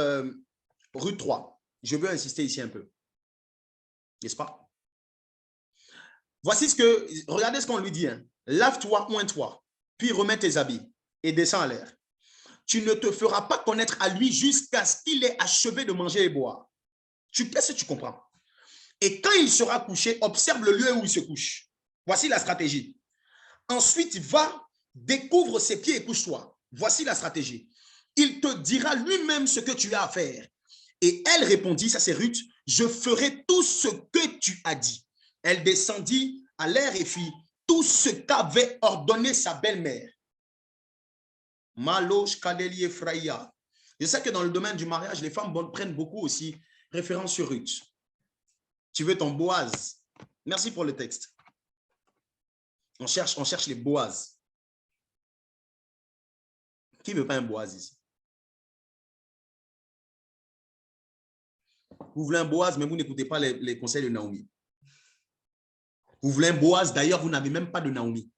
Ruth 3. Je veux insister ici un peu. N'est-ce pas? Voici ce que, regardez ce qu'on lui dit. Hein. Lave-toi, oins-toi, puis remets tes habits et descends à l'air. Tu ne te feras pas connaître à lui jusqu'à ce qu'il ait achevé de manger et boire. Est-ce que tu comprends? Et quand il sera couché, observe le lieu où il se couche. Voici la stratégie. Ensuite, va, découvre ses pieds et couche-toi. Voici la stratégie. Il te dira lui-même ce que tu as à faire. Et elle répondit, ça c'est Ruth, je ferai tout ce que tu as dit. Elle descendit à l'air et fit tout ce qu'avait ordonné sa belle-mère. Malosh Kadeli Efraïa. Je sais que dans le domaine du mariage, les femmes prennent beaucoup aussi référence sur Ruth. Tu veux ton Boaz. Merci pour le texte. On cherche les Boaz. Qui ne veut pas un Boaz ici? Vous voulez un Boaz, mais vous n'écoutez pas les conseils de Naomi. Vous voulez un Boaz, d'ailleurs, vous n'avez même pas de Naomi.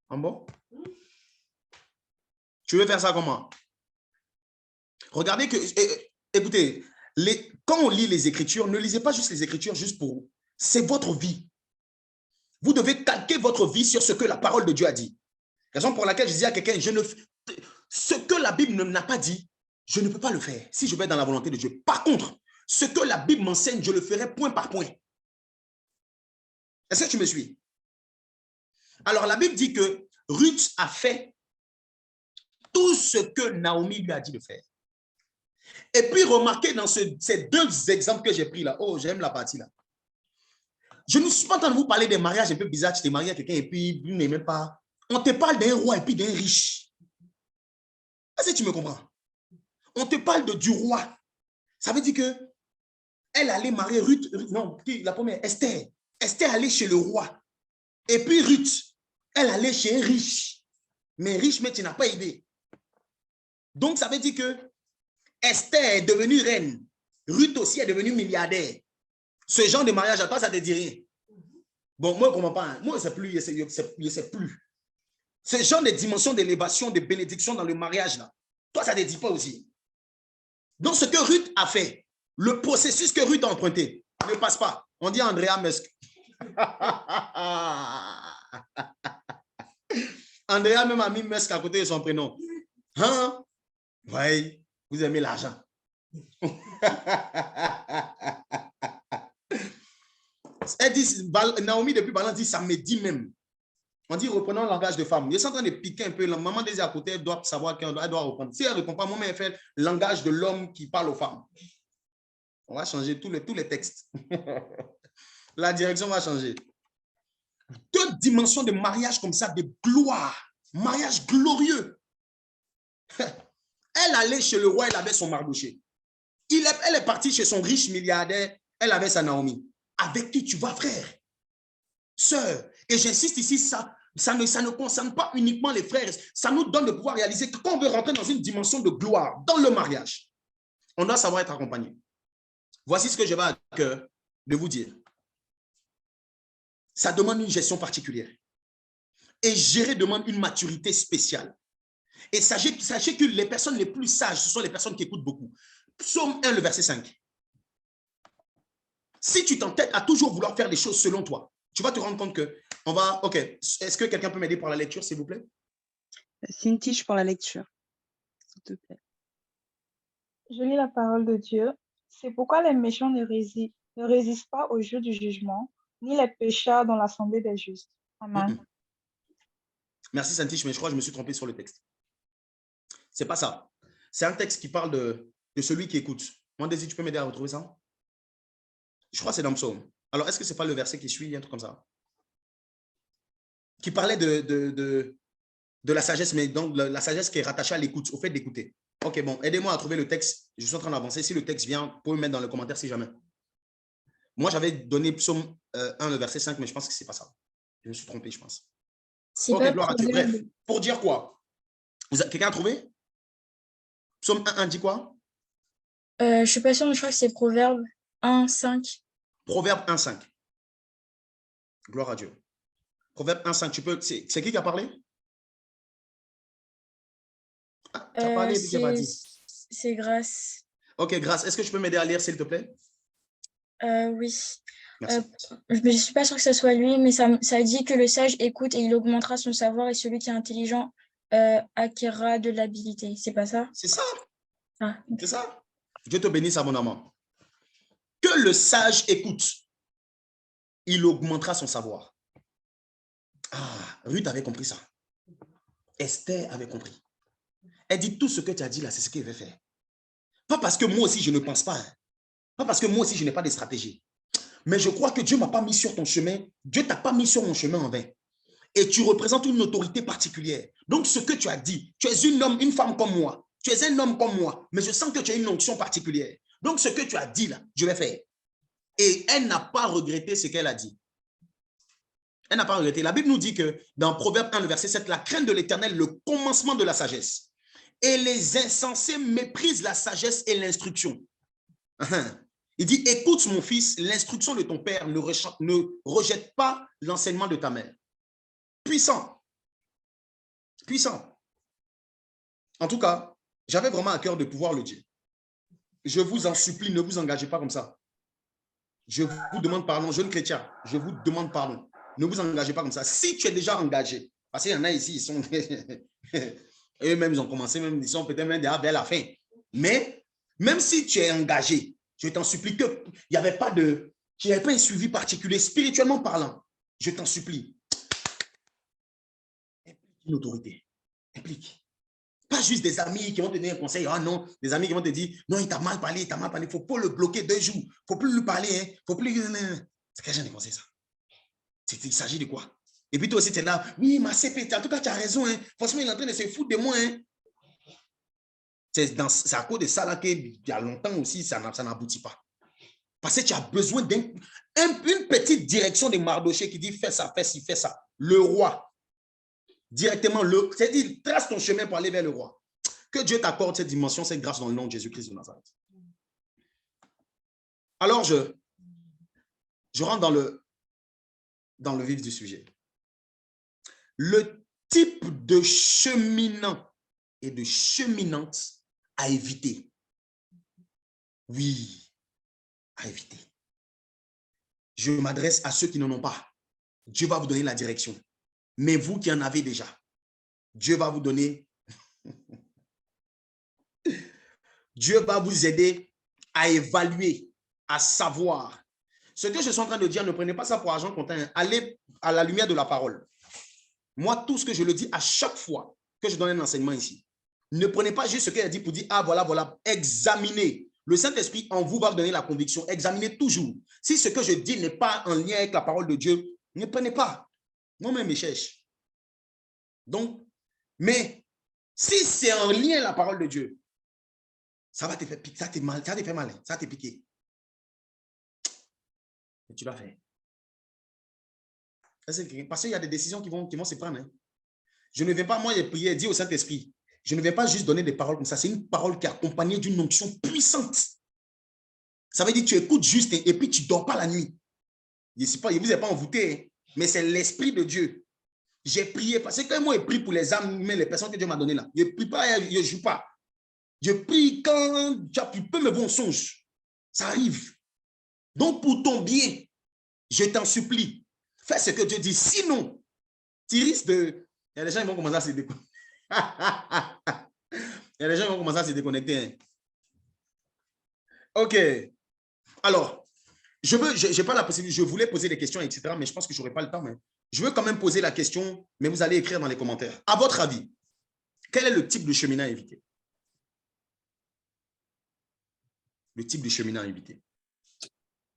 En bon? Tu veux faire ça comment? Regardez que, écoutez, quand on lit les Écritures, ne lisez pas juste les Écritures juste pour vous. C'est votre vie. Vous devez calquer votre vie sur ce que la parole de Dieu a dit. Raison pour laquelle je disais à quelqu'un, ce que la Bible n'a pas dit, je ne peux pas le faire si je vais dans la volonté de Dieu. Par contre, ce que la Bible m'enseigne, je le ferai point par point. Est-ce que tu me suis? Alors, la Bible dit que Ruth a fait tout ce que Naomi lui a dit de faire. Et puis, remarquez dans ces deux exemples que j'ai pris là. Oh, j'aime la partie là. Je ne suis pas en train de vous parler des mariages un peu bizarres. Tu t'es marié à quelqu'un et puis, il n'est même pas. On te parle d'un roi et puis d'un riche. Est-ce que tu me comprends? On te parle du roi. Ça veut dire que elle allait marier Ruth. Non, la première, Esther. Esther allait chez le roi. Et puis Ruth, elle allait chez un riche. Mais riche, mais tu n'as pas aidé. Donc, ça veut dire que Esther est devenue reine. Ruth aussi est devenue milliardaire. Ce genre de mariage à toi, ça te dit rien. Bon, moi, je ne comprends pas. Moi, je ne sais plus. Ce genre de dimension d'élévation, de bénédiction dans le mariage, là, toi, ça ne te dit pas aussi. Donc, ce que Ruth a fait, le processus que Ruth a emprunté, ne passe pas. On dit Andrea Musk. Andrea même a mis Musk à côté de son prénom. Hein? Oui, vous aimez l'argent. Elle dit, Naomi depuis Balance dit, ça me dit même. On dit, reprenons le langage de femme. Je suis en train de piquer un peu. La maman des à côté, elle doit savoir qu'elle doit reprendre. Si elle ne répond pas, moi, elle fait le langage de l'homme qui parle aux femmes. On va changer tous les textes. La direction va changer. Deux dimensions de mariage comme ça, de gloire. Mariage glorieux. Elle allait chez le roi, elle avait son Mardoché. Elle est partie chez son riche milliardaire, elle avait sa Naomi. Avec qui tu vas, frère? Sœur. Et j'insiste ici, ça ne concerne pas uniquement les frères. Ça nous donne de pouvoir réaliser que quand on veut rentrer dans une dimension de gloire, dans le mariage, on doit savoir être accompagné. Voici ce que je vais à cœur de vous dire. Ça demande une gestion particulière. Et gérer demande une maturité spéciale. Et sachez que les personnes les plus sages, ce sont les personnes qui écoutent beaucoup. Psaume 1, le verset 5. Si tu t'entêtes à toujours vouloir faire les choses selon toi, tu vas te rendre compte que on va... Ok, est-ce que quelqu'un peut m'aider pour la lecture, s'il vous plaît? Cintiche pour la lecture, s'il te plaît. Je lis la parole de Dieu. C'est pourquoi les méchants ne résistent pas au jour du jugement, ni les pécheurs dans l'assemblée des justes. Amen. Merci Santich, mais je crois que je me suis trompé sur le texte. C'est pas ça. C'est un texte qui parle de celui qui écoute. Moi, Désir, tu peux m'aider à retrouver ça? Je crois que c'est dans Psaume. Alors, est-ce que ce n'est pas le verset qui suit, un truc comme ça? Qui parlait de la sagesse, mais donc la sagesse qui est rattachée à l'écoute, au fait d'écouter. Ok, bon, aidez-moi à trouver le texte. Je suis en train d'avancer. Si le texte vient, vous pouvez me mettre dans le commentaire si jamais. Moi, j'avais donné Psaume 1, le verset 5, mais je pense que ce n'est pas ça. Je me suis trompé, je pense. Ok, gloire à Dieu. Bref, pour dire quoi? Quelqu'un a trouvé? Psaume 1, dit quoi? Je ne suis pas sûre, mais je crois que c'est Proverbe 1, 5. Proverbe 1, 5. Gloire à Dieu. Proverbe 1, 5. Tu peux. C'est qui a parlé? Ah, tu as parlé, tu pas dit. C'est Grâce. Ok, Grâce. Est-ce que tu peux m'aider à lire, s'il te plaît? Oui. Merci. Je ne suis pas sûre que ce soit lui, mais ça dit que le sage écoute et il augmentera son savoir et celui qui est intelligent acquérera de l'habilité. C'est pas ça? C'est ça. Ah. C'est ça. Dieu te bénisse, abondamment. Que le sage écoute, il augmentera son savoir. Ah, Ruth avait compris ça. Esther avait compris. Elle dit tout ce que tu as dit là, c'est ce qu'elle veut faire. Pas parce que moi aussi je ne pense pas. Pas parce que moi aussi je n'ai pas de stratégie. Mais je crois que Dieu ne m'a pas mis sur ton chemin. Dieu ne t'a pas mis sur mon chemin en vain. Et tu représentes une autorité particulière. Donc ce que tu as dit, tu es une femme comme moi. Tu es un homme comme moi. Mais je sens que tu as une onction particulière. Donc ce que tu as dit là, je vais faire. Et elle n'a pas regretté ce qu'elle a dit. Elle n'a pas regretté. La Bible nous dit que dans Proverbe 1, le verset 7, la crainte de l'Éternel, le commencement de la sagesse. Et les insensés méprisent la sagesse et l'instruction. Il dit, écoute mon fils, l'instruction de ton père, ne rejette pas l'enseignement de ta mère. Puissant. Puissant. En tout cas, j'avais vraiment à cœur de pouvoir le dire. Je vous en supplie, ne vous engagez pas comme ça. Je vous demande pardon, jeune chrétien, je vous demande pardon. Ne vous engagez pas comme ça. Si tu es déjà engagé, parce qu'il y en a ici, ils sont... Eux-mêmes, ils ont commencé, même, ils sont peut-être même déjà vers la fin. Mais même si tu es engagé, je t'en supplie qu'il n'y avait pas de... qu'il n'y avait pas un suivi particulier, spirituellement parlant. Je t'en supplie. Implique une autorité. Implique. Pas juste des amis qui vont te donner un conseil. Ah non, des amis qui vont te dire, non, il t'a mal parlé, il t'a mal parlé. Il ne faut pas le bloquer 2 jours. Il ne faut plus lui parler. Hein. Faut plus... C'est quel genre de conseil ça? Il s'agit de quoi? Et puis toi aussi, tu es là. Oui, ma CP, en tout cas, tu as raison. Hein. Franchement, il est en train de se foutre de moi. Hein. C'est à cause de ça là qu'il y a longtemps aussi, ça n'aboutit pas. Parce que tu as besoin d'une petite direction de Mardoché qui dit fais ça, fais ci, fais ça. Le roi, directement, c'est-à-dire trace ton chemin pour aller vers le roi. Que Dieu t'accorde cette dimension, cette grâce dans le nom de Jésus-Christ de Nazareth. Alors, je rentre dans le vif du sujet. Le type de cheminant et de cheminante à éviter. Oui, à éviter. Je m'adresse à ceux qui n'en ont pas. Dieu va vous donner la direction. Mais vous qui en avez déjà, Dieu va vous donner... Dieu va vous aider à évaluer, à savoir. Ce que je suis en train de dire, ne prenez pas ça pour argent comptant. Allez à la lumière de la parole. Moi, tout ce que je le dis à chaque fois que je donne un enseignement ici, ne prenez pas juste ce qu'il a dit pour dire, ah voilà, voilà, examinez. Le Saint-Esprit en vous va vous donner la conviction. Examinez toujours. Si ce que je dis n'est pas en lien avec la parole de Dieu, ne prenez pas. Moi-même, je cherche. Donc, mais si c'est en lien avec la parole de Dieu, ça va te faire piquer, ça te fait mal, ça te piquer. Et tu l'as fait. Parce qu'il y a des décisions qui vont se prendre. Hein. Je ne vais pas, moi, j'ai prié, dit au Saint-Esprit, je ne vais pas juste donner des paroles comme ça. C'est une parole qui est accompagnée d'une onction puissante. Ça veut dire que tu écoutes juste et puis tu ne dors pas la nuit. Je ne vous ai pas envoûté, hein, mais c'est l'Esprit de Dieu. J'ai prié, parce que quand moi, je prie pour les âmes, mais les personnes que Dieu m'a données là, je ne prie pas, je ne joue pas. Je prie quand tu peux me voir en songe. Ça arrive. Donc, pour ton bien, je t'en supplie, fais ce que Dieu dit. Sinon, tu risques de... Il y a des gens qui vont commencer à se déconnecter. Il y a des gens qui vont commencer à se déconnecter. Hein. OK. Alors, j'ai pas la possibilité, je voulais poser des questions, etc., mais je pense que je n'aurai pas le temps. Mais je veux quand même poser la question, mais vous allez écrire dans les commentaires. À votre avis, quel est le type de cheminat à éviter? Le type de cheminat à éviter.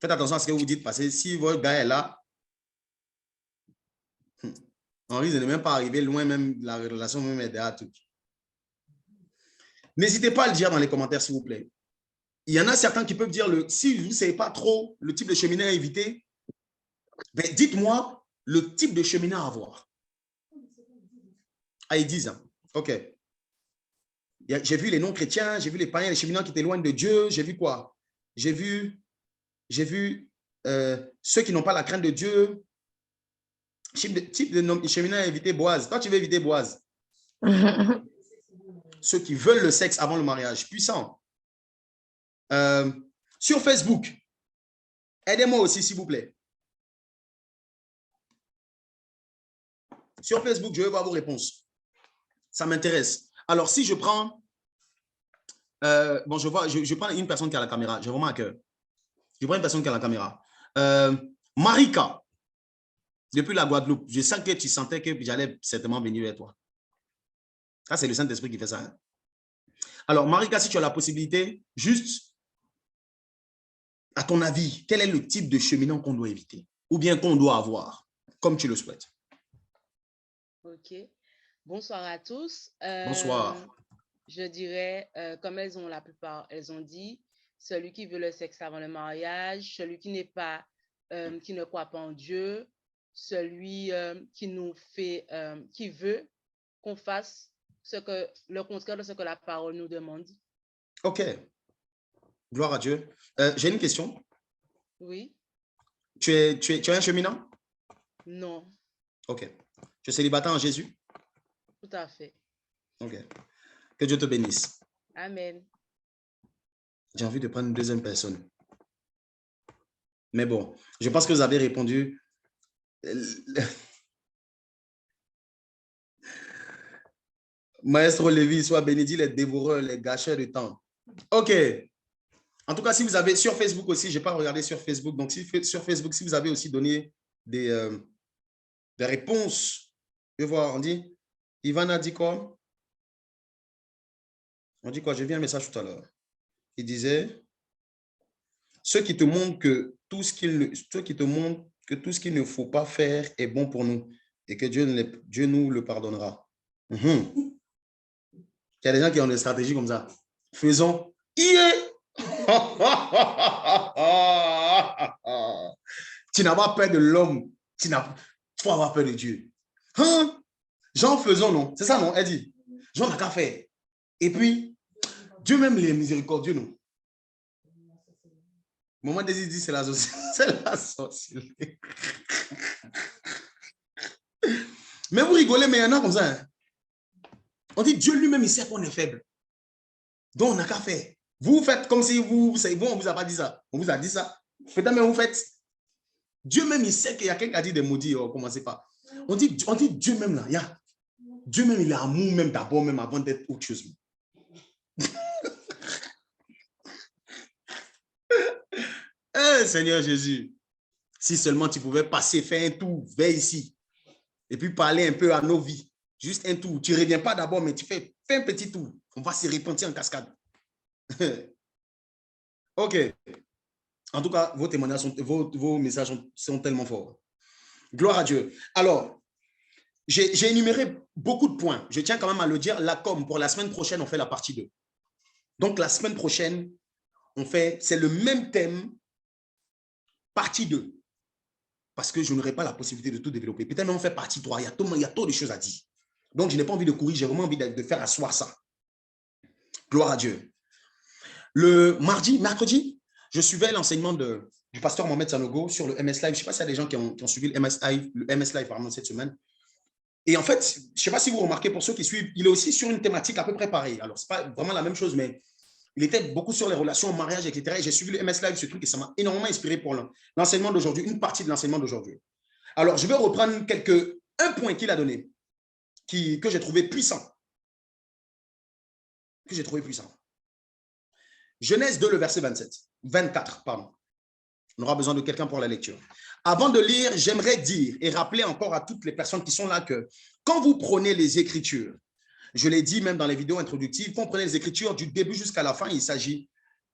Faites attention à ce que vous dites, parce que si votre gars est là, on risque de ne même pas arriver loin, même la relation même est derrière tout. N'hésitez pas à le dire dans les commentaires, s'il vous plaît. Il y en a certains qui peuvent dire, si vous ne savez pas trop le type de cheminat à éviter, ben dites-moi le type de cheminat à avoir. Ah, ils disent, hein. OK. J'ai vu les non-chrétiens, j'ai vu les païens, les cheminats qui t'éloignent de Dieu. J'ai vu quoi? J'ai vu ceux qui n'ont pas la crainte de Dieu. Type de cheminat à éviter, Boaz. Toi, tu veux éviter Boaz. Ceux qui veulent le sexe avant le mariage. Puissant. Sur Facebook, aidez-moi aussi, s'il vous plaît. Sur Facebook, je veux voir vos réponses. Ça m'intéresse. Alors, si je prends... bon, je prends une personne qui a la caméra. J'ai vraiment à cœur. Je prends une personne qui a la caméra. Marika, depuis la Guadeloupe, je sens que tu sentais que j'allais certainement venir vers toi. Ça, c'est le Saint-Esprit qui fait ça. Hein? Alors, Marika, si tu as la possibilité, juste, à ton avis, quel est le type de cheminant qu'on doit éviter ou bien qu'on doit avoir, comme tu le souhaites? OK. Bonsoir à tous. Bonsoir. Je dirais, comme la plupart, elles ont dit, celui qui veut le sexe avant le mariage, celui qui n'est pas, qui ne croit pas en Dieu, celui qui nous fait, qui veut qu'on fasse le contraire de ce que la parole nous demande. OK. Gloire à Dieu. J'ai une question. Oui. Tu es un cheminant? Non. OK. Tu es célibataire en Jésus? Tout à fait. OK. Que Dieu te bénisse. Amen. J'ai envie de prendre une deuxième personne. Mais bon, je pense que vous avez répondu. Maestro Lévi, soit béni, dit les dévoreurs, les gâcheurs de temps. OK. En tout cas, si vous avez sur Facebook aussi, je n'ai pas regardé sur Facebook. Donc, sur Facebook, si vous avez aussi donné des réponses, je vais voir, on dit, Ivan a dit quoi? On dit quoi? J'ai vu un message tout à l'heure. Il disait, ceux qui te montrent que tout ce qu'il ne faut pas faire est bon pour nous et que Dieu nous le pardonnera. Il y a des gens qui ont des stratégies comme ça. Faisons. Tu n'as pas peur de l'homme. Tu faut avoir peur de Dieu. Hein? Jean, faisons, non? C'est ça, non? Elle dit. Jean n'a qu'à faire. Et puis, Dieu même il est miséricordieux, non? Maman Désir dit c'est la sorcellerie. Mais vous rigolez, mais il y en a comme ça. Hein? On dit Dieu lui-même, il sait qu'on est faible. Donc, on n'a qu'à faire. Vous faites comme si vous savez, on ne vous a pas dit ça. On vous a dit ça. Peut-être même vous faites. Dieu même, il sait qu'il y a quelqu'un qui a dit des maudits. Commencez pas. On dit Dieu même là. Dieu même, il est amour même d'abord, même avant d'être autre chose. Seigneur Jésus, si seulement tu pouvais passer, faire un tour vers ici et puis parler un peu à nos vies. Juste un tour. Tu ne reviens pas d'abord, mais tu fais un petit tour. On va se repentir en cascade. OK. En tout cas, vos témoignages, vos messages sont tellement forts. Gloire à Dieu. Alors, j'ai énuméré beaucoup de points. Je tiens quand même à le dire. La com, pour la semaine prochaine, on fait la partie 2. Donc, la semaine prochaine, c'est le même thème, partie 2. Parce que je n'aurai pas la possibilité de tout développer. Peut-être même on fait partie 3. Il y a trop de choses à dire. Donc, je n'ai pas envie de courir. J'ai vraiment envie de faire asseoir ça. Gloire à Dieu. Le mercredi, je suivais l'enseignement du pasteur Mohamed Sanogo sur le MS Live. Je ne sais pas s'il y a des gens qui ont suivi le MS Live pardon, cette semaine. Et en fait, je ne sais pas si vous remarquez, pour ceux qui suivent, il est aussi sur une thématique à peu près pareille. Alors, ce n'est pas vraiment la même chose, mais il était beaucoup sur les relations, mariage, etc. Et j'ai suivi le MS Live, ce truc, et ça m'a énormément inspiré pour l'enseignement d'aujourd'hui, une partie de l'enseignement d'aujourd'hui. Alors, je vais reprendre un point qu'il a donné, que j'ai trouvé puissant. Genèse 2, le verset 24, pardon. On aura besoin de quelqu'un pour la lecture. Avant de lire, j'aimerais dire et rappeler encore à toutes les personnes qui sont là que quand vous prenez les Écritures, je l'ai dit même dans les vidéos introductives, quand vous prenez les Écritures du début jusqu'à la fin, il s'agit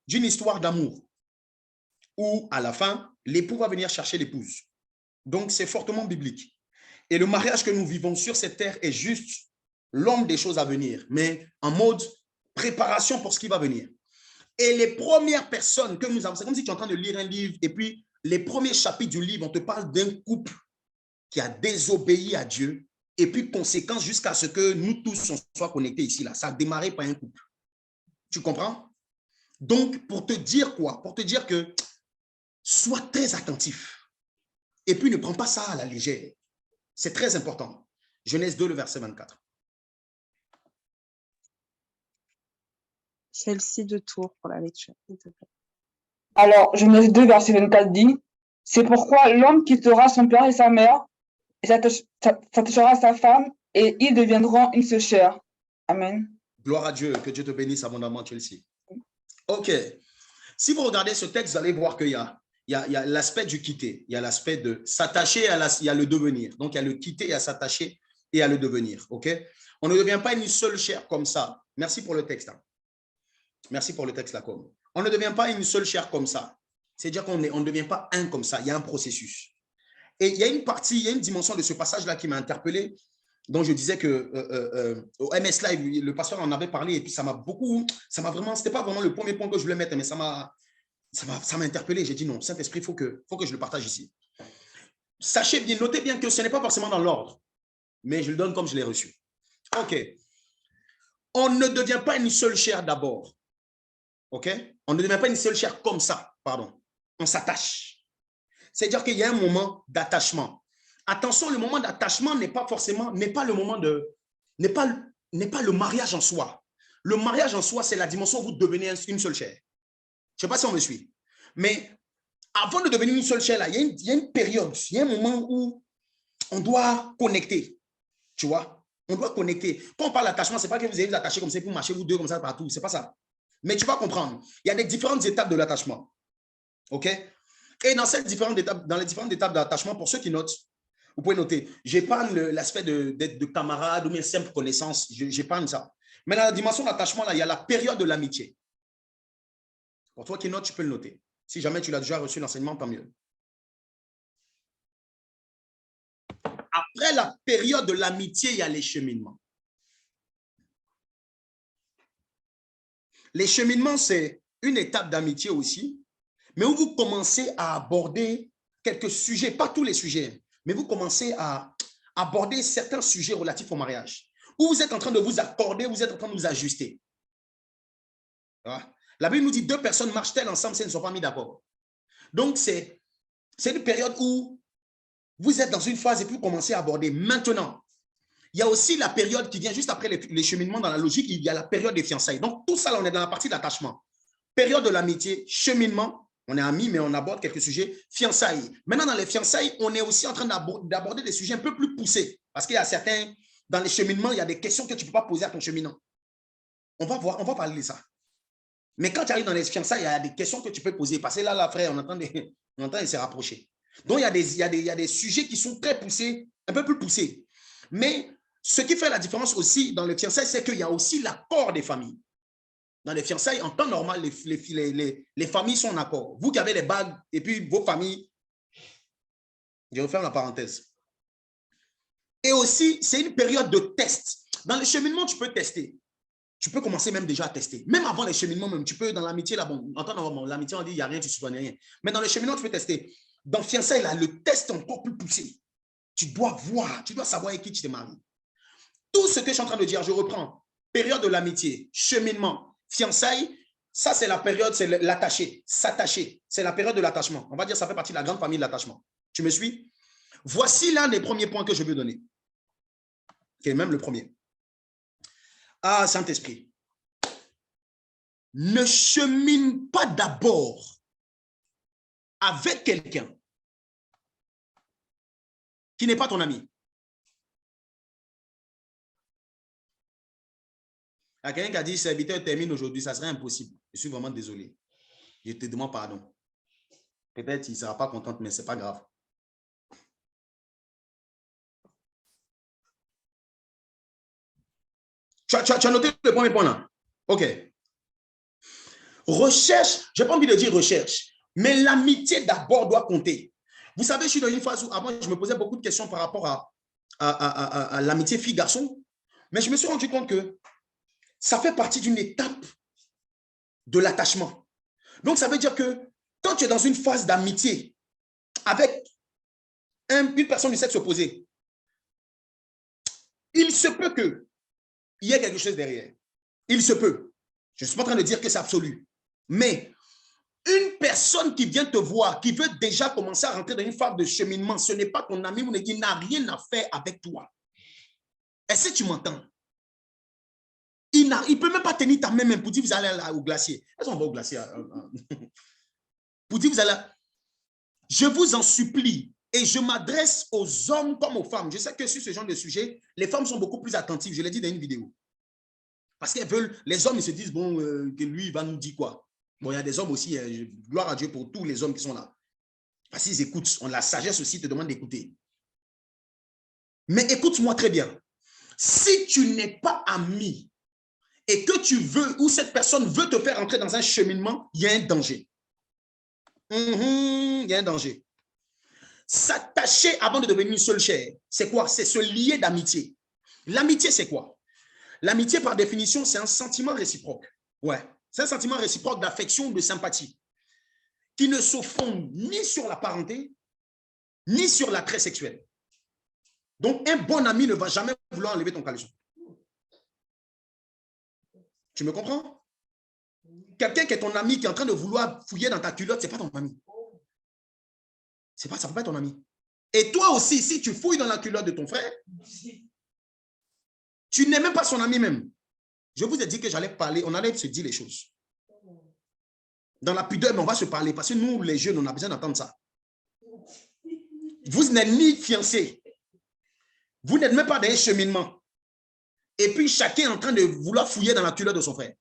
d'une histoire d'amour où à la fin, l'époux va venir chercher l'épouse. Donc, c'est fortement biblique. Et le mariage que nous vivons sur cette terre est juste l'homme des choses à venir, mais en mode préparation pour ce qui va venir. Et les premières personnes que nous avons, c'est comme si tu es en train de lire un livre et puis les premiers chapitres du livre, on te parle d'un couple qui a désobéi à Dieu et puis conséquence jusqu'à ce que nous tous on soit connectés ici. Là. Ça a démarré par un couple. Tu comprends? Donc, pour te dire quoi? Pour te dire que sois très attentif et puis ne prends pas ça à la légère. C'est très important. Genèse 2, le verset 24. Celle-ci de Tours pour la lecture, s'il te plaît. Alors, Genèse 2, verset 24 dit, « C'est pourquoi l'homme quittera son père et sa mère, et s'attachera à sa femme, et ils deviendront une seule chair. » Amen. Gloire à Dieu, que Dieu te bénisse abondamment, Chelsea. Ok. Si vous regardez ce texte, vous allez voir qu'il y a l'aspect du quitter, il y a l'aspect de s'attacher, il y a le devenir. Donc, il y a le quitter, il y a s'attacher et il y a le devenir. Ok. On ne devient pas une seule chair comme ça. Merci pour le texte. Hein. Merci pour le texte, là, comme. On ne devient pas une seule chair comme ça. C'est-à-dire qu'on ne devient pas un comme ça. Il y a un processus. Et il y a une partie, il y a une dimension de ce passage-là qui m'a interpellé, dont je disais que au MS Live, le pasteur en avait parlé et puis ça m'a vraiment, c'était pas vraiment le premier point que je voulais mettre, mais ça m'a interpellé. J'ai dit non, Saint-Esprit, il faut que je le partage ici. Sachez bien, notez bien que ce n'est pas forcément dans l'ordre, mais je le donne comme je l'ai reçu. OK. On ne devient pas une seule chair d'abord. OK? On ne devient pas une seule chair comme ça, pardon. On s'attache. C'est-à-dire qu'il y a un moment d'attachement. Attention, le moment d'attachement n'est pas le moment n'est pas le mariage en soi. Le mariage en soi, c'est la dimension où vous devenez une seule chair. Je ne sais pas si on me suit. Mais avant de devenir une seule chair, là, il y a une période, il y a un moment où on doit connecter. Tu vois? On doit connecter. Quand on parle d'attachement, ce n'est pas que vous allez vous attacher comme ça pour marcher vous deux comme ça partout. Ce n'est pas ça. Mais tu vas comprendre. Il y a des différentes étapes de l'attachement. OK? Et dans les différentes étapes d'attachement, pour ceux qui notent, vous pouvez noter, j'épargne l'aspect d'être de camarade ou bien simple connaissance, j'épargne ça. Mais dans la dimension d'attachement, là, il y a la période de l'amitié. Pour toi qui notes, tu peux le noter. Si jamais tu l'as déjà reçu l'enseignement, tant mieux. Après la période de l'amitié, il y a les cheminements. Les cheminements, c'est une étape d'amitié aussi, mais où vous commencez à aborder quelques sujets, pas tous les sujets, mais vous commencez à aborder certains sujets relatifs au mariage, où vous êtes en train de vous accorder, vous êtes en train de vous ajuster. La Bible nous dit 2 personnes marchent-elles ensemble si elles ne sont pas mises d'accord. Donc, c'est une période où vous êtes dans une phase et puis vous commencez à aborder. Maintenant, il y a aussi la période qui vient juste après les cheminements dans la logique, il y a la période des fiançailles. Donc, tout ça, là, on est dans la partie d'attachement. Période de l'amitié, cheminement, on est amis, mais on aborde quelques sujets, fiançailles. Maintenant, dans les fiançailles, on est aussi en train d'aborder des sujets un peu plus poussés. Parce qu'il y a certains, dans les cheminements, il y a des questions que tu ne peux pas poser à ton cheminant. On va parler de ça. Mais quand tu arrives dans les fiançailles, il y a des questions que tu peux poser. Parce que là, frère, on entend de se rapprocher. Donc, il y a des sujets qui sont très poussés, un peu plus poussés. Mais ce qui fait la différence aussi dans les fiançailles, c'est qu'il y a aussi l'accord des familles. Dans les fiançailles, en temps normal, les familles sont en accord. Vous qui avez les bagues et puis vos familles, je referme la parenthèse. Et aussi, c'est une période de test. Dans les cheminements, tu peux tester. Tu peux commencer même déjà à tester. Même avant les cheminements, même, tu peux, dans l'amitié, là, bon, en temps normal, l'amitié, on dit, il n'y a rien, tu ne soignes rien. Mais dans les cheminements, tu peux tester. Dans le fiançailles, là, le test est encore plus poussé. Tu dois voir, tu dois savoir avec qui tu t'es marié. Tout ce que je suis en train de dire, je reprends. Période de l'amitié, cheminement, fiançailles, ça c'est la période, c'est l'attacher, s'attacher. C'est la période de l'attachement. On va dire ça fait partie de la grande famille de l'attachement. Tu me suis? Voici l'un des premiers points que je veux donner. Qui est même le premier. Ah, Saint-Esprit. Ne chemine pas d'abord avec quelqu'un qui n'est pas ton ami. Il y a quelqu'un qui a dit, serviteur termine aujourd'hui, ça serait impossible. Je suis vraiment désolé. Je te demande pardon. Peut-être qu'il ne sera pas content, mais ce n'est pas grave. Tu as noté le premier point là? OK. Recherche, je n'ai pas envie de dire recherche, mais l'amitié d'abord doit compter. Vous savez, je suis dans une phase où avant, je me posais beaucoup de questions par rapport à l'amitié fille-garçon, mais je me suis rendu compte que ça fait partie d'une étape de l'attachement. Donc, ça veut dire que quand tu es dans une phase d'amitié avec une personne du sexe opposé, il se peut qu'il y ait quelque chose derrière. Il se peut. Je ne suis pas en train de dire que c'est absolu. Mais une personne qui vient te voir, qui veut déjà commencer à rentrer dans une phase de cheminement, ce n'est pas ton ami, il n'a rien à faire avec toi. Est-ce que tu m'entends? Il ne peut même pas tenir ta main pour dire vous allez au glacier. Est-ce qu'on va au glacier? Pour dire vous allez... Je vous en supplie, et je m'adresse aux hommes comme aux femmes. Je sais que sur ce genre de sujet, les femmes sont beaucoup plus attentives. Je l'ai dit dans une vidéo. Parce qu'elles veulent, les hommes, ils se disent, bon, que lui, il va nous dire quoi? Bon, il y a des hommes aussi, gloire à Dieu pour tous les hommes qui sont là. Parce qu'ils écoutent. La sagesse aussi te demande d'écouter. Mais écoute-moi très bien. Si tu n'es pas ami et que tu veux, ou cette personne veut te faire entrer dans un cheminement, il y a un danger. Il y a un danger. S'attacher avant de devenir une seule chair, c'est quoi? C'est se lier d'amitié. L'amitié, c'est quoi? L'amitié, par définition, c'est un sentiment réciproque. Ouais. C'est un sentiment réciproque d'affection ou de sympathie qui ne se fonde ni sur la parenté, ni sur l'attrait sexuel. Donc, un bon ami ne va jamais vouloir enlever ton caleçon. Tu me comprends? Quelqu'un qui est ton ami, qui est en train de vouloir fouiller dans ta culotte, ce n'est pas ton ami. Ça ne peut pas être ton ami. Et toi aussi, si tu fouilles dans la culotte de ton frère, tu n'es même pas son ami même. Je vous ai dit que j'allais parler, on allait se dire les choses. Dans la pudeur, mais on va se parler parce que nous, les jeunes, on a besoin d'entendre ça. Vous n'êtes ni fiancés. Vous n'êtes même pas dans un cheminement. Et puis, chacun est en train de vouloir fouiller dans la culotte de son frère.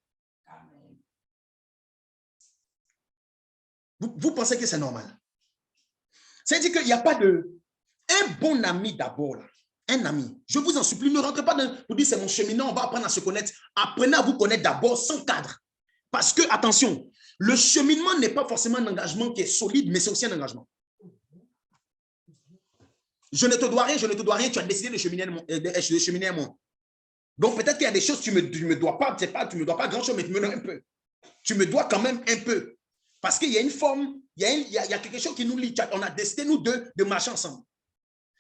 Vous pensez que c'est normal? C'est-à-dire qu'il n'y a pas de... Un bon ami d'abord, un ami. Je vous en supplie, ne rentrez pas dans... Vous dites, c'est mon cheminement, on va apprendre à se connaître. Apprenez à vous connaître d'abord sans cadre. Parce que, attention, le cheminement n'est pas forcément un engagement qui est solide, mais c'est aussi un engagement. Je ne te dois rien, tu as décidé de cheminer à moi. Donc, peut-être qu'il y a des choses que tu me dois pas, tu me dois pas grand-chose, mais tu me dois un peu. Tu me dois quand même un peu. Parce qu'il y a une forme, il y a quelque chose qui nous lie. On a décidé, nous deux, de marcher ensemble.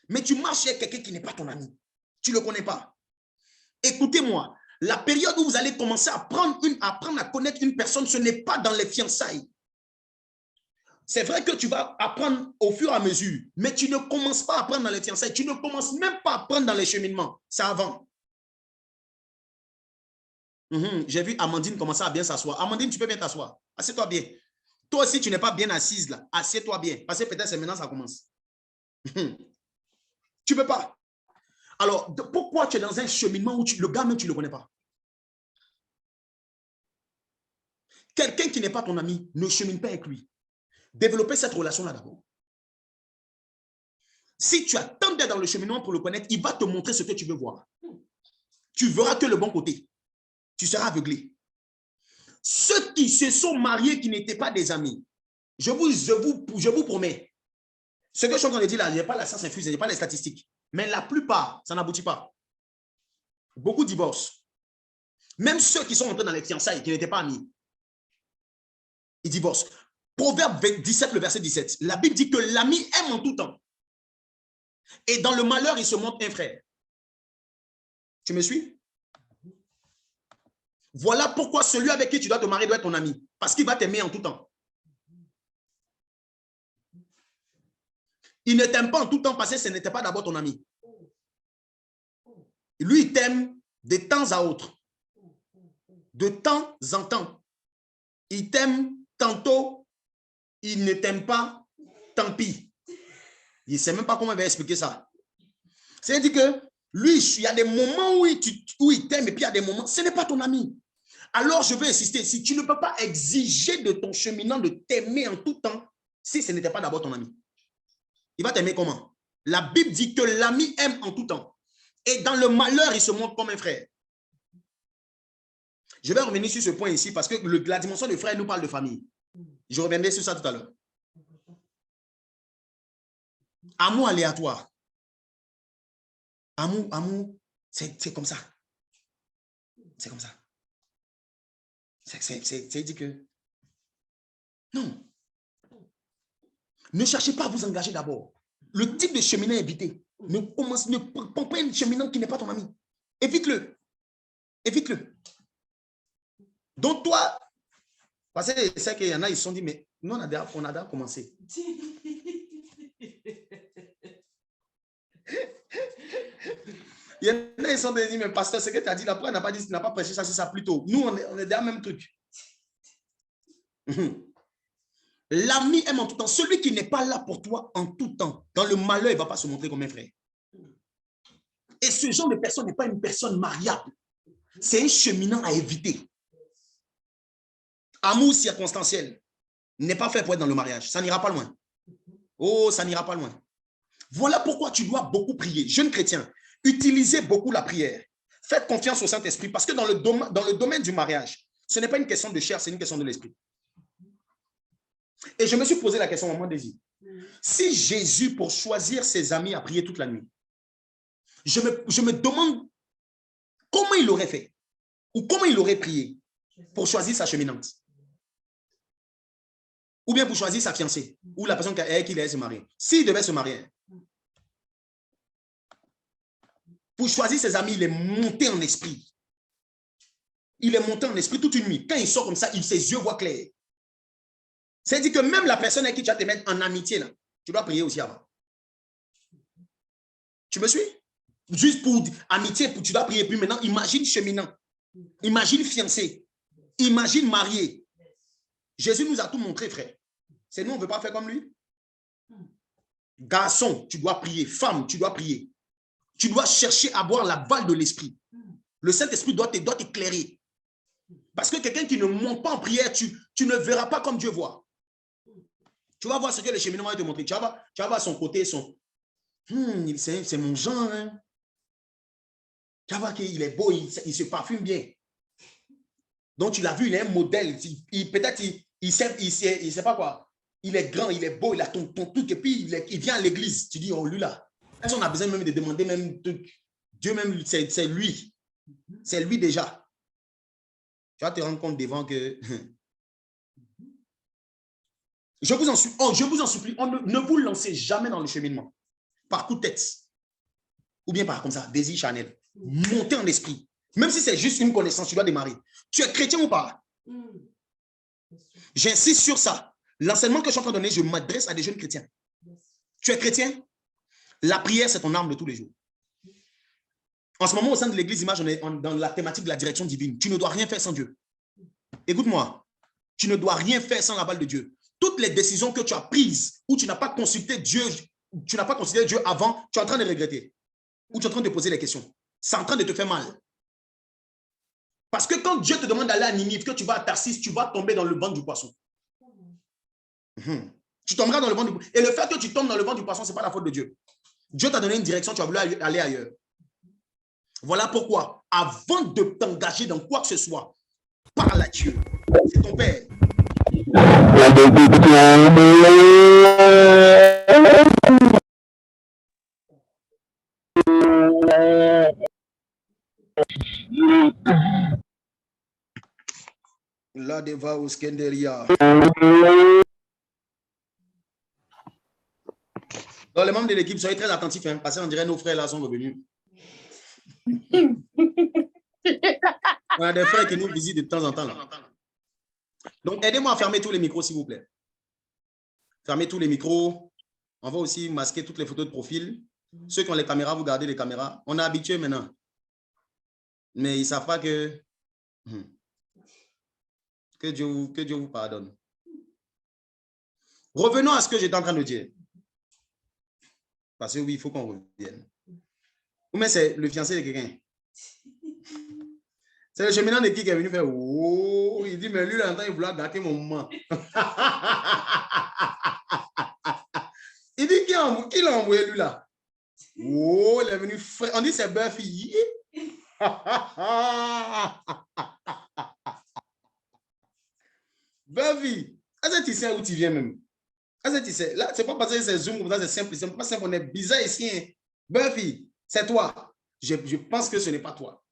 Mais tu marches avec quelqu'un qui n'est pas ton ami. Tu ne le connais pas. Écoutez-moi, la période où vous allez commencer à apprendre à connaître une personne, ce n'est pas dans les fiançailles. C'est vrai que tu vas apprendre au fur et à mesure, mais tu ne commences pas à apprendre dans les fiançailles. Tu ne commences même pas à apprendre dans les cheminements. C'est avant. J'ai vu Amandine commencer à bien s'asseoir. Amandine, tu peux bien t'asseoir. Assieds-toi bien. Toi aussi, tu n'es pas bien assise là. Assieds-toi bien. Parce que peut-être c'est maintenant que ça commence. Tu ne peux pas. Alors, pourquoi tu es dans un cheminement où le gars même, tu ne le connais pas? Quelqu'un qui n'est pas ton ami, ne chemine pas avec lui. Développer cette relation-là d'abord. Si tu attends d'être dans le cheminement pour le connaître, il va te montrer ce que tu veux voir. Tu verras que le bon côté. Tu seras aveuglé. Ceux qui se sont mariés, qui n'étaient pas des amis, je vous promets, ce que je suis en train de dire là, il n'y a pas la science infuse, il n'y a pas les statistiques. Mais la plupart, ça n'aboutit pas. Beaucoup divorcent. Même ceux qui sont entrés dans les fiançailles, qui n'étaient pas amis, ils divorcent. Proverbe 17, le verset 17. La Bible dit que l'ami aime en tout temps. Et dans le malheur, il se montre un frère. Tu me suis? Voilà pourquoi celui avec qui tu dois te marier doit être ton ami. Parce qu'il va t'aimer en tout temps. Il ne t'aime pas en tout temps parce que ce n'était pas d'abord ton ami. Lui, il t'aime de temps à autre. De temps en temps. Il t'aime tantôt, il ne t'aime pas, tant pis. Il ne sait même pas comment il va expliquer ça. C'est-à-dire que Lui, il y a des moments où il t'aime et puis il y a des moments, ce n'est pas ton ami. Alors, je veux insister, si tu ne peux pas exiger de ton cheminant de t'aimer en tout temps, si ce n'était pas d'abord ton ami. Il va t'aimer comment? La Bible dit que l'ami aime en tout temps. Et dans le malheur, il se montre comme un frère. Je vais revenir sur ce point ici parce que la dimension de frère nous parle de famille. Je reviendrai sur ça tout à l'heure. Amour aléatoire. Amour, c'est comme ça. C'est comme ça. C'est dit que... Non. Ne cherchez pas à vous engager d'abord. Le type de cheminant évité. Ne prends pas un cheminant qui n'est pas ton ami. Évite-le. Évite-le. Donc toi, parce que c'est qu'il y en a, ils se sont dit, mais nous, on a déjà commencé. Il y en a, ils se sont dit, mais pasteur, ce que tu as dit là, pourquoi on n'a pas dit, tu n'as pas prêché ça, c'est ça plus tôt. Nous, on est dans le même truc. L'ami aime en tout temps. Celui qui n'est pas là pour toi en tout temps, dans le malheur, il ne va pas se montrer comme un frère. Et ce genre de personne n'est pas une personne mariable. C'est un cheminant à éviter. Amour circonstanciel n'est pas fait pour être dans le mariage. Ça n'ira pas loin. Oh, ça n'ira pas loin. Voilà pourquoi tu dois beaucoup prier. Jeune chrétien, utilisez beaucoup la prière. Faites confiance au Saint-Esprit parce que dans le domaine du mariage, ce n'est pas une question de chair, c'est une question de l'esprit. Et je me suis posé la question au moment désir. Si Jésus, pour choisir ses amis, a prié toute la nuit, je me demande comment il aurait fait ou comment il aurait prié pour choisir sa cheminante. Ou bien pour choisir sa fiancée ou la personne qui devait se marier. S'il devait se marier, pour choisir ses amis, il est monté en esprit. Il est monté en esprit toute une nuit. Quand il sort comme ça, ses yeux voient clair. C'est-à-dire que même la personne avec qui tu vas te mettre en amitié, là, tu dois prier aussi avant. Tu me suis? Juste pour amitié, tu dois prier. Puis maintenant, imagine cheminant. Imagine fiancé. Imagine marié. Jésus nous a tout montré, frère. C'est nous, on ne veut pas faire comme lui. Garçon, tu dois prier. Femme, tu dois prier. Tu dois chercher à voir la balle de l'esprit. Le Saint-Esprit doit t'éclairer. Parce que quelqu'un qui ne monte pas en prière, tu ne verras pas comme Dieu voit. Tu vas voir ce que le cheminement va te montrer. Tu vas voir son côté, c'est mon genre. Hein. Tu vas voir qu'il est beau, il se parfume bien. Donc tu l'as vu, il est un modèle. Peut-être il sait pas quoi. Il est grand, il est beau, il a ton truc, et puis il vient à l'église. Tu dis, oh lui là, est-ce qu'on a besoin même de demander même truc? Dieu même, c'est lui. C'est lui déjà. Tu vas te rendre compte devant que... Je vous en supplie, ne vous lancez jamais dans le cheminement. Par coup de tête. Ou bien par comme ça, désir charnel. Montez en esprit. Même si c'est juste une connaissance, tu dois démarrer. Tu es chrétien ou pas? J'insiste sur ça. L'enseignement que je suis en train de donner, je m'adresse à des jeunes chrétiens. Tu es chrétien? La prière, c'est ton arme de tous les jours. En ce moment, au sein de l'église Image, on est dans la thématique de la direction divine. Tu ne dois rien faire sans Dieu. Écoute-moi. Tu ne dois rien faire sans la balle de Dieu. Toutes les décisions que tu as prises où tu n'as pas consulté Dieu, avant, tu es en train de regretter. Ou tu es en train de poser des questions. C'est en train de te faire mal. Parce que quand Dieu te demande d'aller à Ninive, que tu vas à Tarsis, tu vas tomber dans le ventre du poisson. Tu tomberas dans le ventre du poisson. Et le fait que tu tombes dans le ventre du poisson, ce n'est pas la faute de Dieu. Dieu t'a donné une direction, tu as voulu aller ailleurs. Voilà pourquoi, avant de t'engager dans quoi que ce soit, parle à Dieu. C'est ton Père. La deva au skenderia. Dans les membres de l'équipe, soyez très attentifs, hein, parce qu'on dirait nos frères là sont revenus. On a des frères qui nous visitent de temps en temps. Là. Donc, aidez-moi à fermer tous les micros, s'il vous plaît. Fermez tous les micros. On va aussi masquer toutes les photos de profil. Ceux qui ont les caméras, vous gardez les caméras. On est habitués maintenant. Mais ils ne savent pas que... Que Dieu vous pardonne. Revenons à ce que j'étais en train de dire. Parce que oui, il faut qu'on revienne. Ou bien c'est le fiancé de quelqu'un? C'est le cheminant de qui est venu faire oh, il dit, mais lui, là, il voulait gâter mon moment. Il dit, qui l'a envoyé lui là? Oh, il est venu frère. On dit, c'est Buffy. Buffy, est-ce que tu sais où tu viens même? Est-ce que tu sais? Là, c'est pas parce que c'est Zoom comme ça, c'est simple. C'est pas simple, on est bizarre ici. Hein. Buffy, c'est toi. Je pense que ce n'est pas toi.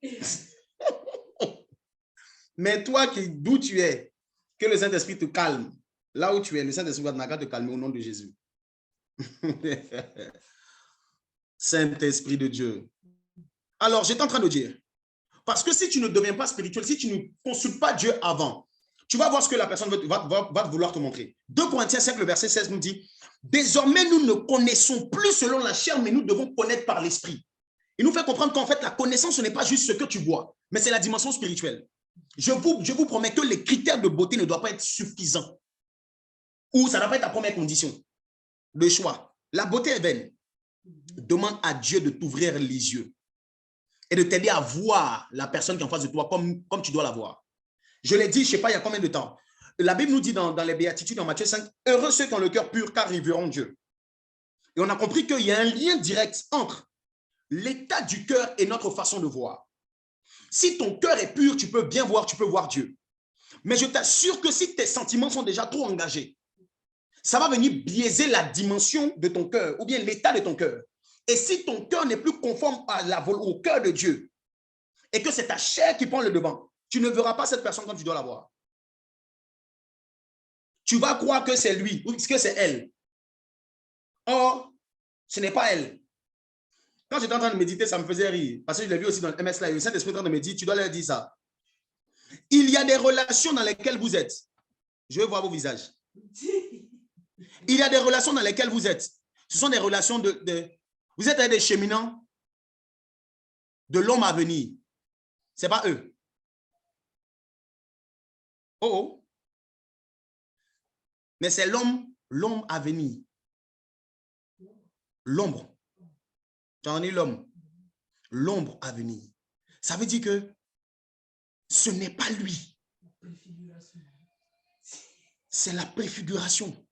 Mais toi, d'où tu es, que le Saint-Esprit te calme. Là où tu es, le Saint-Esprit va te calmer au nom de Jésus. Saint-Esprit de Dieu. Alors, j'étais en train de dire, parce que si tu ne deviens pas spirituel, si tu ne consultes pas Dieu avant, tu vas voir ce que la personne va vouloir te montrer. 2 Corinthiens 5, le verset 16 nous dit, désormais nous ne connaissons plus selon la chair, mais nous devons connaître par l'esprit. Il nous fait comprendre qu'en fait, la connaissance, ce n'est pas juste ce que tu vois, mais c'est la dimension spirituelle. Je vous promets que les critères de beauté ne doivent pas être suffisants. Ou ça ne doit pas être ta première condition. Le choix. La beauté est vaine. Demande à Dieu de t'ouvrir les yeux et de t'aider à voir la personne qui est en face de toi comme tu dois la voir. Je l'ai dit, je ne sais pas il y a combien de temps. La Bible nous dit dans les Béatitudes, en Matthieu 5, « Heureux ceux qui ont le cœur pur, car ils verront Dieu. » Et on a compris qu'il y a un lien direct entre l'état du cœur et notre façon de voir. Si ton cœur est pur, tu peux bien voir, tu peux voir Dieu. Mais je t'assure que si tes sentiments sont déjà trop engagés, ça va venir biaiser la dimension de ton cœur ou bien l'état de ton cœur. Et si ton cœur n'est plus conforme au cœur de Dieu et que c'est ta chair qui prend le devant, tu ne verras pas cette personne comme tu dois la voir. Tu vas croire que c'est lui ou que c'est elle. Or, ce n'est pas elle. Quand j'étais en train de méditer, ça me faisait rire. Parce que je l'ai vu aussi dans le MS Live. Le Saint-Esprit est en train de me dire, tu dois leur dire ça. Il y a des relations dans lesquelles vous êtes. Je veux voir vos visages. Il y a des relations dans lesquelles vous êtes. Ce sont des relations vous êtes des cheminants de l'homme à venir. Ce n'est pas eux. Oh oh. Mais c'est l'homme à venir. L'ombre. J'en ai l'homme. L'ombre à venir. Ça veut dire que ce n'est pas lui. C'est la préfiguration.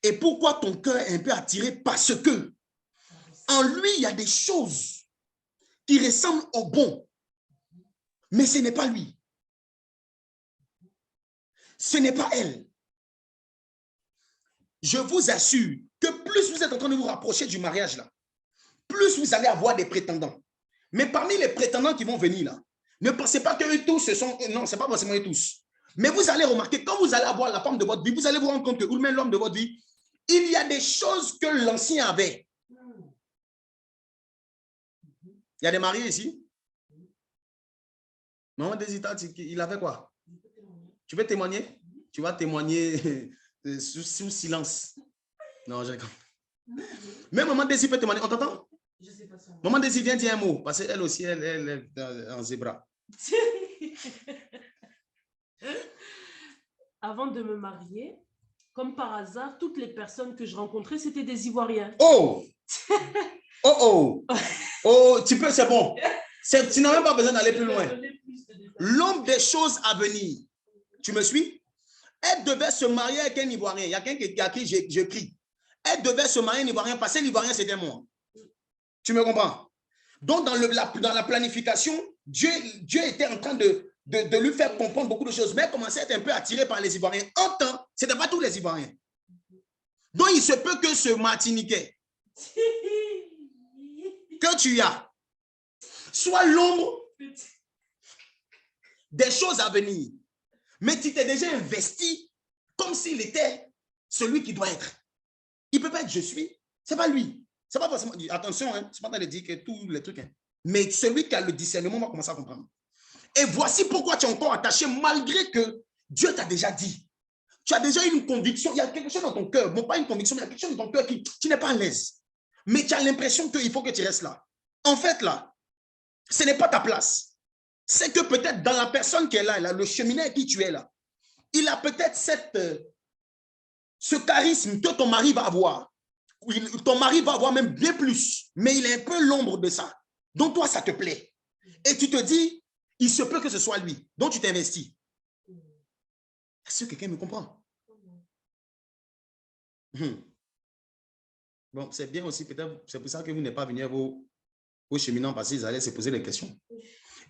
Et pourquoi ton cœur est un peu attiré? Parce que en lui, il y a des choses qui ressemblent au bon. Mais ce n'est pas lui. Ce n'est pas elle. Je vous assure que plus vous êtes en train de vous rapprocher du mariage là, plus vous allez avoir des prétendants. Mais parmi les prétendants qui vont venir là, ne pensez pas qu'eux tous ce sont... Non, ce n'est pas forcément eux tous. Mais vous allez remarquer, quand vous allez avoir la femme de votre vie, vous allez vous rendre compte que, ou même l'homme de votre vie, il y a des choses que l'ancien avait. Il y a des mariés ici? Maman Désita, il avait quoi? Tu veux témoigner? Tu vas témoigner sous silence. Non, j'ai compris. Mais Maman Désir peut témoigner. On t'entend? Je sais pas ça. Maman Désir, viens dire un mot, parce qu'elle aussi, elle est en zébra. Avant de me marier, comme par hasard, toutes les personnes que je rencontrais, c'était des Ivoiriens. Oh! Oh oh! Oh, tu peux, c'est bon. Tu n'as même pas besoin d'aller plus loin. L'homme des choses à venir. Tu me suis? Elle devait se marier avec un Ivoirien. Il y a quelqu'un à qui je prie. Elle devait se marier avec un Ivoirien parce que l'Ivoirien, c'était moi. Tu me comprends? Donc, dans la planification, Dieu était en train de lui faire comprendre beaucoup de choses. Mais elle commençait à être un peu attirée par les Ivoiriens. En temps, ce n'était pas tous les Ivoiriens. Donc, il se peut que ce Martiniquais que tu as soit l'ombre des choses à venir. Mais tu t'es déjà investi comme s'il était celui qui doit être. Il ne peut pas être je suis. Ce n'est pas lui. C'est pas forcément. Attention, hein, c'est pas de dire que tous les trucs. Hein. Mais celui qui a le discernement va commencer à comprendre. Et voici pourquoi tu es encore attaché malgré que Dieu t'a déjà dit. Tu as déjà une conviction. Il y a quelque chose dans ton cœur. Bon, pas une conviction, mais il y a quelque chose dans ton cœur qui n'est pas à l'aise. Mais tu as l'impression qu'il faut que tu restes là. En fait, là, ce n'est pas ta place. C'est que peut-être dans la personne qui est là, le cheminot avec qui tu es là, il a peut-être ce charisme que ton mari va avoir. ton mari va avoir même bien plus, mais il est un peu l'ombre de ça. Donc toi, ça te plaît. Et tu te dis, il se peut que ce soit lui. Donc tu t'investis. Est-ce que quelqu'un me comprend? Bon, c'est bien aussi, peut-être, c'est pour ça que vous n'êtes pas venu à vos cheminants parce qu'ils allaient se poser des questions.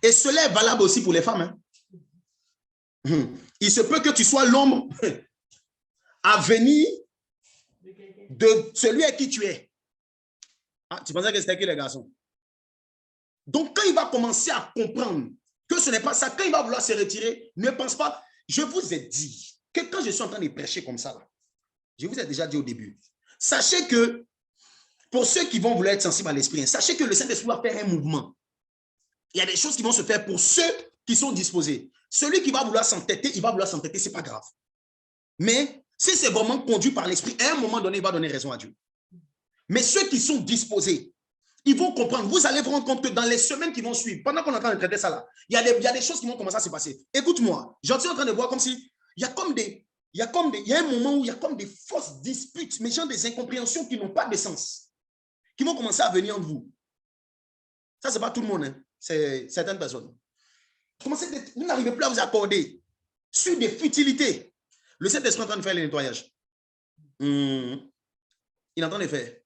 Et cela est valable aussi pour les femmes. Hein? Il se peut que tu sois l'ombre à venir de celui à qui tu es. Ah, tu pensais que c'était qui les garçons? Donc, quand il va commencer à comprendre que ce n'est pas ça, quand il va vouloir se retirer, ne pense pas. Je vous ai dit que quand je suis en train de prêcher comme ça, je vous ai déjà dit au début, sachez que pour ceux qui vont vouloir être sensibles à l'esprit, sachez que le Saint-Esprit va faire un mouvement. Il y a des choses qui vont se faire pour ceux qui sont disposés. Celui qui va vouloir s'entêter, il va vouloir s'entêter, ce n'est pas grave. Mais si c'est vraiment conduit par l'esprit, à un moment donné, il va donner raison à Dieu. Mais ceux qui sont disposés, ils vont comprendre. Vous allez vous rendre compte que dans les semaines qui vont suivre, pendant qu'on est en train de traiter ça là, il y a des choses qui vont commencer à se passer. Écoute-moi, j'en suis en train de voir comme si il y a un moment où il y a comme des fausses disputes, mais genre des incompréhensions qui n'ont pas de sens, qui vont commencer à venir entre vous. Ça, ce n'est pas tout le monde, hein. C'est certaines personnes. Vous n'arrivez plus à vous accorder sur des futilités. Le Saint-Esprit est en train de faire le nettoyage. Il est en train de faire.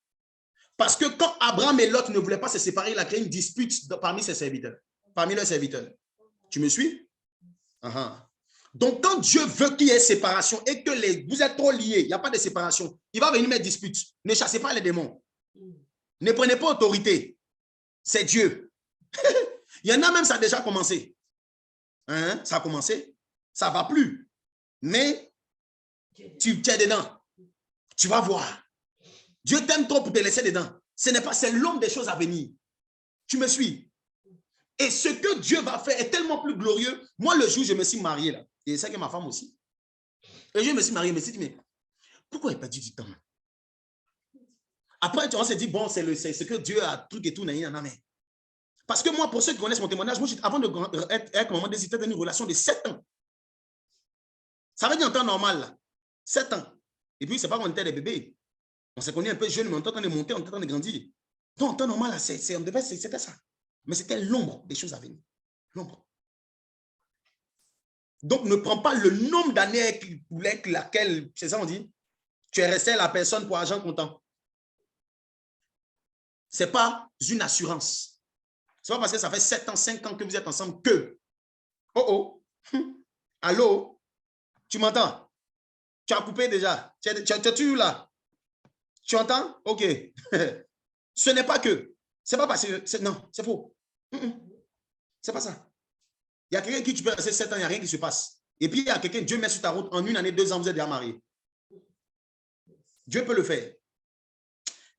Parce que quand Abraham et Lot ne voulaient pas se séparer, il a créé une dispute parmi ses serviteurs, parmi leurs serviteurs. Tu me suis? Donc, quand Dieu veut qu'il y ait séparation et que vous êtes trop liés, il n'y a pas de séparation, il va venir mettre dispute. Ne chassez pas les démons. Ne prenez pas autorité. C'est Dieu. Il y en a même, ça a déjà commencé. Hein? Ça a commencé. Ça ne va plus. Mais tu es dedans. Tu vas voir. Dieu t'aime trop pour te laisser dedans. Ce n'est pas, c'est l'homme des choses à venir. Tu me suis? Et ce que Dieu va faire est tellement plus glorieux. Moi, le jour où je me suis marié, là, et c'est que ma femme aussi. Et je me suis marié, je me suis dit, mais pourquoi il n'a pas dit du temps? Après, on s'est dit, bon, c'est ce que Dieu a, truc et tout, mais. Parce que moi, pour ceux qui connaissent mon témoignage, moi, avant de être maman, c'était une relation de 7 ans. Ça veut dire en temps normal, là. 7 ans. Et puis, c'est pas qu'on était des bébés. On s'est connus un peu jeunes, mais on était en train de monter, on était en train de grandir. Donc, en temps normal, c'était ça. Mais c'était l'ombre des choses à venir. L'ombre. Donc, ne prends pas le nombre d'années avec laquelle, c'est ça on dit, tu es resté la personne pour argent comptant. Ce n'est pas une assurance. Ce n'est pas parce que ça fait 7 ans, 5 ans que vous êtes ensemble que. Oh oh. Allô? Tu m'entends? Tu as coupé déjà. Tu es là? Tu entends? OK. Ce n'est pas que. C'est pas parce que. Non, c'est faux. C'est pas ça. Il y a quelqu'un qui tu peux rester 7 ans, il n'y a rien qui se passe. Et puis il y a quelqu'un, Dieu met sur ta route, en 1 année, 2 ans, vous êtes déjà mariés. Dieu peut le faire.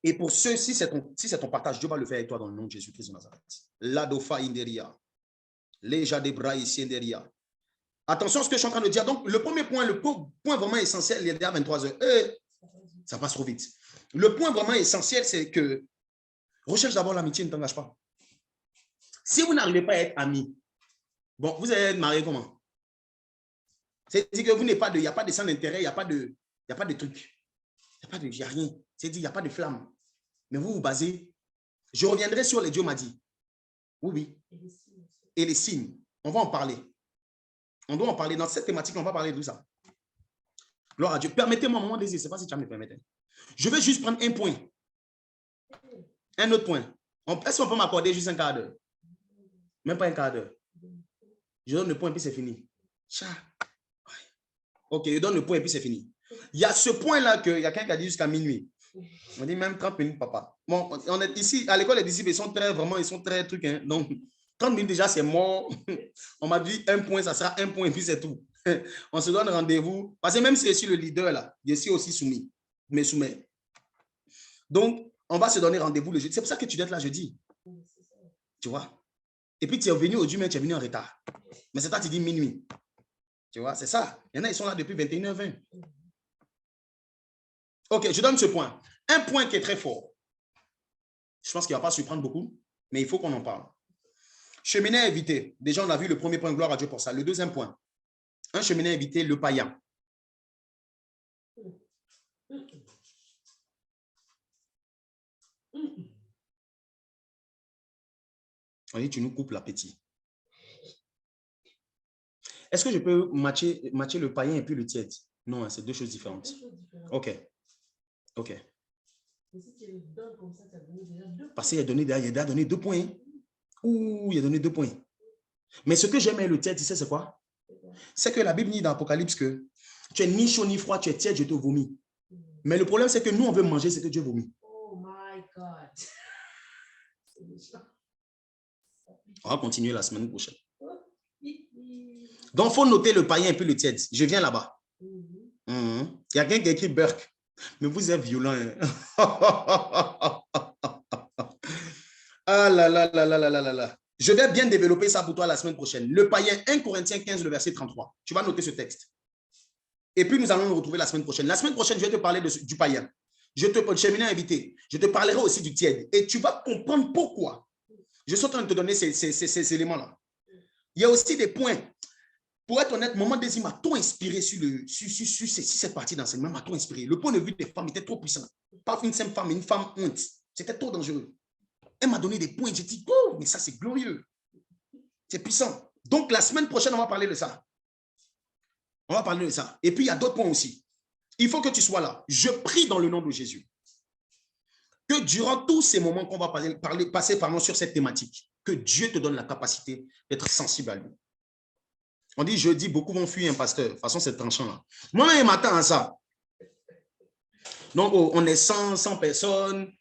Et pour ceux, si c'est ton partage, Dieu va le faire avec toi dans le nom de Jésus-Christ de Nazareth. Ladofa inderia. Leja debra ici inderia. Attention à ce que je suis en train de dire. Donc, le premier point, le point vraiment essentiel, il est déjà 23h. Ça passe trop vite. Le point vraiment essentiel, c'est que recherche d'abord l'amitié, ne t'engage pas. Si vous n'arrivez pas à être amis, bon, vous allez être marié comment? C'est-à-dire que vous n'avez pas de, il n'y a pas de sang d'intérêt, il n'y a pas de truc. Il n'y a rien. C'est-à-dire il n'y a pas de flamme. Mais vous vous basez. Je reviendrai sur les dieux m'a dit. Oui. Et les signes. On va en parler. On doit en parler. Dans cette thématique, on va parler de tout ça. Gloire à Dieu. Permettez-moi un moment désir. Je ne sais pas si tu vas me permettre. Je vais juste prendre un point. Un autre point. Est-ce qu'on peut m'accorder juste un quart d'heure? Même pas un quart d'heure. Je donne le point et puis c'est fini. Ok, je donne le point et puis c'est fini. Il y a ce point-là qu'il y a quelqu'un qui a dit jusqu'à minuit. On dit même 30 minutes, papa. Bon, on est ici, à l'école, les disciples, ils sont très trucs. Hein. Donc, 30 minutes déjà, c'est mort. On m'a dit un point, ça sera un point et puis c'est tout. On se donne rendez-vous. Parce que même si je suis le leader, là, je suis aussi soumis. Mais soumis. Donc, on va se donner rendez-vous le jeudi. C'est pour ça que tu dois être là jeudi. Tu vois? Et puis, tu es venu aujourd'hui, mais tu es venu en retard. Mais c'est toi qui dis minuit. Tu vois, c'est ça. Il y en a, ils sont là depuis 21h20. Ok, je donne ce point. Un point qui est très fort. Je pense qu'il ne va pas surprendre beaucoup, mais il faut qu'on en parle. Cheminée à éviter. Déjà, on a vu le premier point, gloire à Dieu pour ça. Le deuxième point. Un cheminée à éviter, le païen. On dit, tu nous coupes l'appétit. Est-ce que je peux matcher le païen et puis le tiède? Non, hein, c'est deux choses différentes. Ok. Ok. Parce qu'il a donné 2 points. Ouh, il a donné 2 points. Mais ce que j'aime avec le tiède, tu sais, c'est quoi? C'est que la Bible dit dans l'Apocalypse que tu es ni chaud ni froid, tu es tiède, je te vomis. Mais le problème, c'est que nous, on veut manger ce que Dieu vomit. Oh my God. On va continuer la semaine prochaine. Donc, il faut noter le païen et puis le tiède. Je viens là-bas. Il y a quelqu'un qui a écrit Burke. Mais vous êtes violent. Hein? Ah là là là là là là là. Je vais bien développer ça pour toi la semaine prochaine. Le païen, 1 Corinthiens 15, le verset 33. Tu vas noter ce texte. Et puis, nous allons nous retrouver la semaine prochaine. La semaine prochaine, je vais te parler du païen. Cheminant invité. Je te parlerai aussi du tiède. Et tu vas comprendre pourquoi. Je suis en train de te donner ces éléments-là. Il y a aussi des points. Pour être honnête, Maman Désir m'a tout inspiré sur cette partie d'enseignement, m'a tout inspiré. Le point de vue des femmes était trop puissant. Pas une simple femme, mais une femme honte. C'était trop dangereux. Elle m'a donné des points. J'ai dit, oh, mais ça, c'est glorieux. C'est puissant. Donc, la semaine prochaine, on va parler de ça. On va parler de ça. Et puis, il y a d'autres points aussi. Il faut que tu sois là. Je prie dans le nom de Jésus que durant tous ces moments qu'on va passer sur cette thématique, que Dieu te donne la capacité d'être sensible à lui. On dit jeudi, beaucoup vont fuir un pasteur. De toute façon, c'est tranchant là. Moi-même, je m'attends à ça. Donc, on est 100 personnes.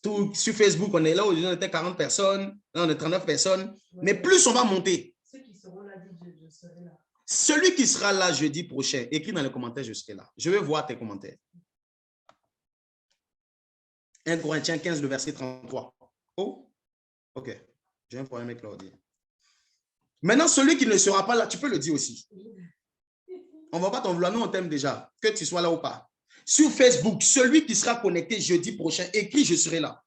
Tout, sur Facebook, on est là, on était 40 personnes. Là, on est 39 personnes. Mais plus on va monter. Ceux qui seront là, je serai là. Celui qui sera là jeudi prochain, écris dans les commentaires, je serai là. Je vais voir tes commentaires. 1 Corinthiens 15, le verset 33. Oh, ok. J'ai un problème avec l'ordi. Maintenant, celui qui ne sera pas là, tu peux le dire aussi. On ne va pas t'en vouloir, nous on t'aime déjà, que tu sois là ou pas. Sur Facebook, celui qui sera connecté jeudi prochain, écris, je serai là.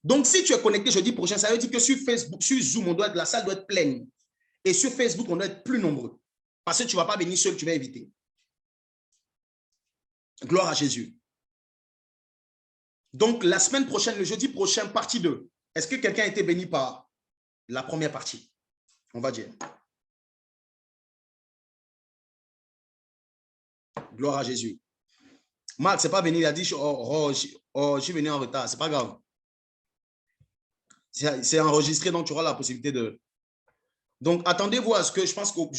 Donc, si tu es connecté jeudi prochain, ça veut dire que sur Facebook, sur Zoom, la salle doit être pleine. Et sur Facebook, on doit être plus nombreux. Parce que tu ne vas pas venir seul, tu vas inviter. Gloire à Jésus. Donc, la semaine prochaine, le jeudi prochain, partie 2. Est-ce que quelqu'un a été béni par la première partie? On va dire. Gloire à Jésus. Marc, c'est pas venu, il a dit, je suis venu en retard, c'est pas grave. C'est enregistré, donc tu auras la possibilité de... Donc, attendez-vous à ce que, je pense qu'au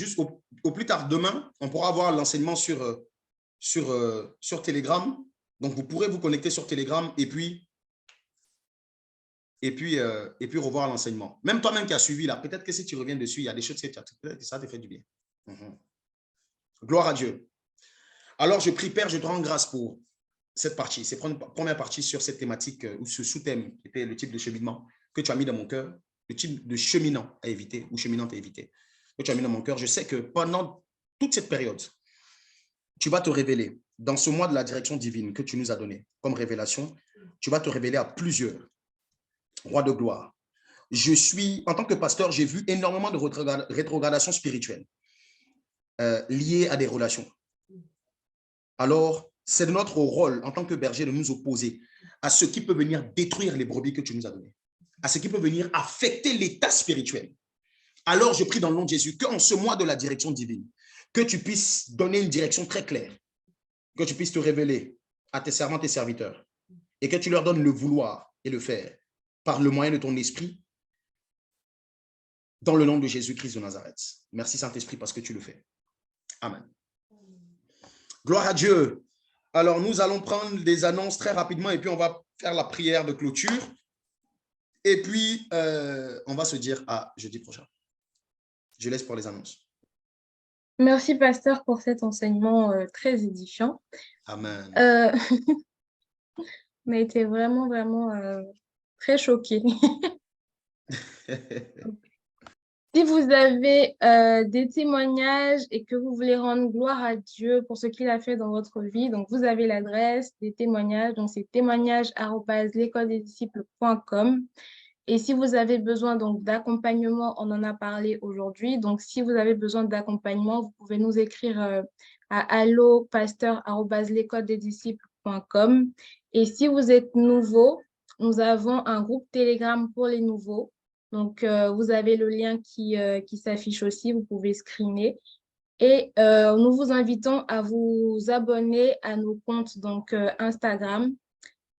plus tard demain, on pourra avoir l'enseignement sur Telegram. Donc, vous pourrez vous connecter sur Telegram et puis revoir l'enseignement. Même toi-même qui as suivi là, peut-être que si tu reviens dessus, il y a des choses que peut-être que ça te fait du bien. Gloire à Dieu. Alors, je prie, Père, je te rends grâce pour cette partie, cette première partie sur cette thématique ou ce sous-thème qui était le type de cheminement que tu as mis dans mon cœur, le type de cheminant à éviter ou cheminante à éviter que tu as mis dans mon cœur. Je sais que pendant toute cette période, tu vas te révéler dans ce mois de la direction divine que tu nous as donné comme révélation. Tu vas te révéler à plusieurs rois de gloire. En tant que pasteur, j'ai vu énormément de rétrogradation spirituelle liées à des relations. Alors, c'est de notre rôle en tant que berger de nous opposer à ce qui peut venir détruire les brebis que tu nous as données, à ce qui peut venir affecter l'état spirituel. Alors, je prie dans le nom de Jésus qu'en ce mois de la direction divine, que tu puisses donner une direction très claire, que tu puisses te révéler à tes servantes et serviteurs et que tu leur donnes le vouloir et le faire par le moyen de ton esprit dans le nom de Jésus-Christ de Nazareth. Merci Saint-Esprit parce que tu le fais. Amen. Gloire à Dieu. Alors, nous allons prendre des annonces très rapidement et puis on va faire la prière de clôture. Et puis, on va se dire à jeudi prochain. Je laisse pour les annonces. Merci, pasteur, pour cet enseignement très édifiant. Amen. On a été vraiment, vraiment très choqués. Si vous avez des témoignages et que vous voulez rendre gloire à Dieu pour ce qu'il a fait dans votre vie, donc vous avez l'adresse des témoignages, donc c'est témoignages@l'écoledesdisciples.com. Et si vous avez besoin donc d'accompagnement, on en a parlé aujourd'hui. Donc, si vous avez besoin d'accompagnement, vous pouvez nous écrire à allopasteur@l'écoledesdisciples.com. Et si vous êtes nouveau, nous avons un groupe Telegram pour les nouveaux. Donc, vous avez le lien qui s'affiche aussi, vous pouvez screener. Et nous vous invitons à vous abonner à nos comptes donc, Instagram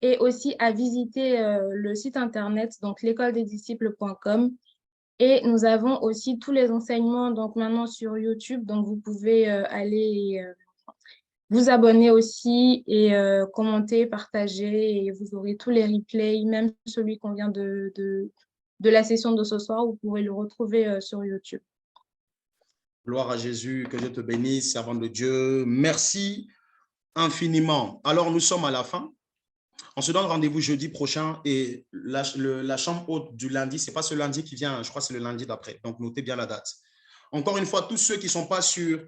et aussi à visiter le site internet, donc l'écoledesdisciples.com. Et nous avons aussi tous les enseignements donc maintenant sur YouTube. Donc, vous pouvez aller vous abonner aussi et commenter, partager. Et vous aurez tous les replays, même celui qu'on vient de la session de ce soir. Vous pourrez le retrouver sur YouTube. Gloire à Jésus, que Dieu te bénisse, servant de Dieu. Merci infiniment. Alors, nous sommes à la fin. On se donne rendez-vous jeudi prochain et la chambre haute du lundi, ce n'est pas ce lundi qui vient, je crois que c'est le lundi d'après. Donc, notez bien la date. Encore une fois, tous ceux qui ne sont pas sur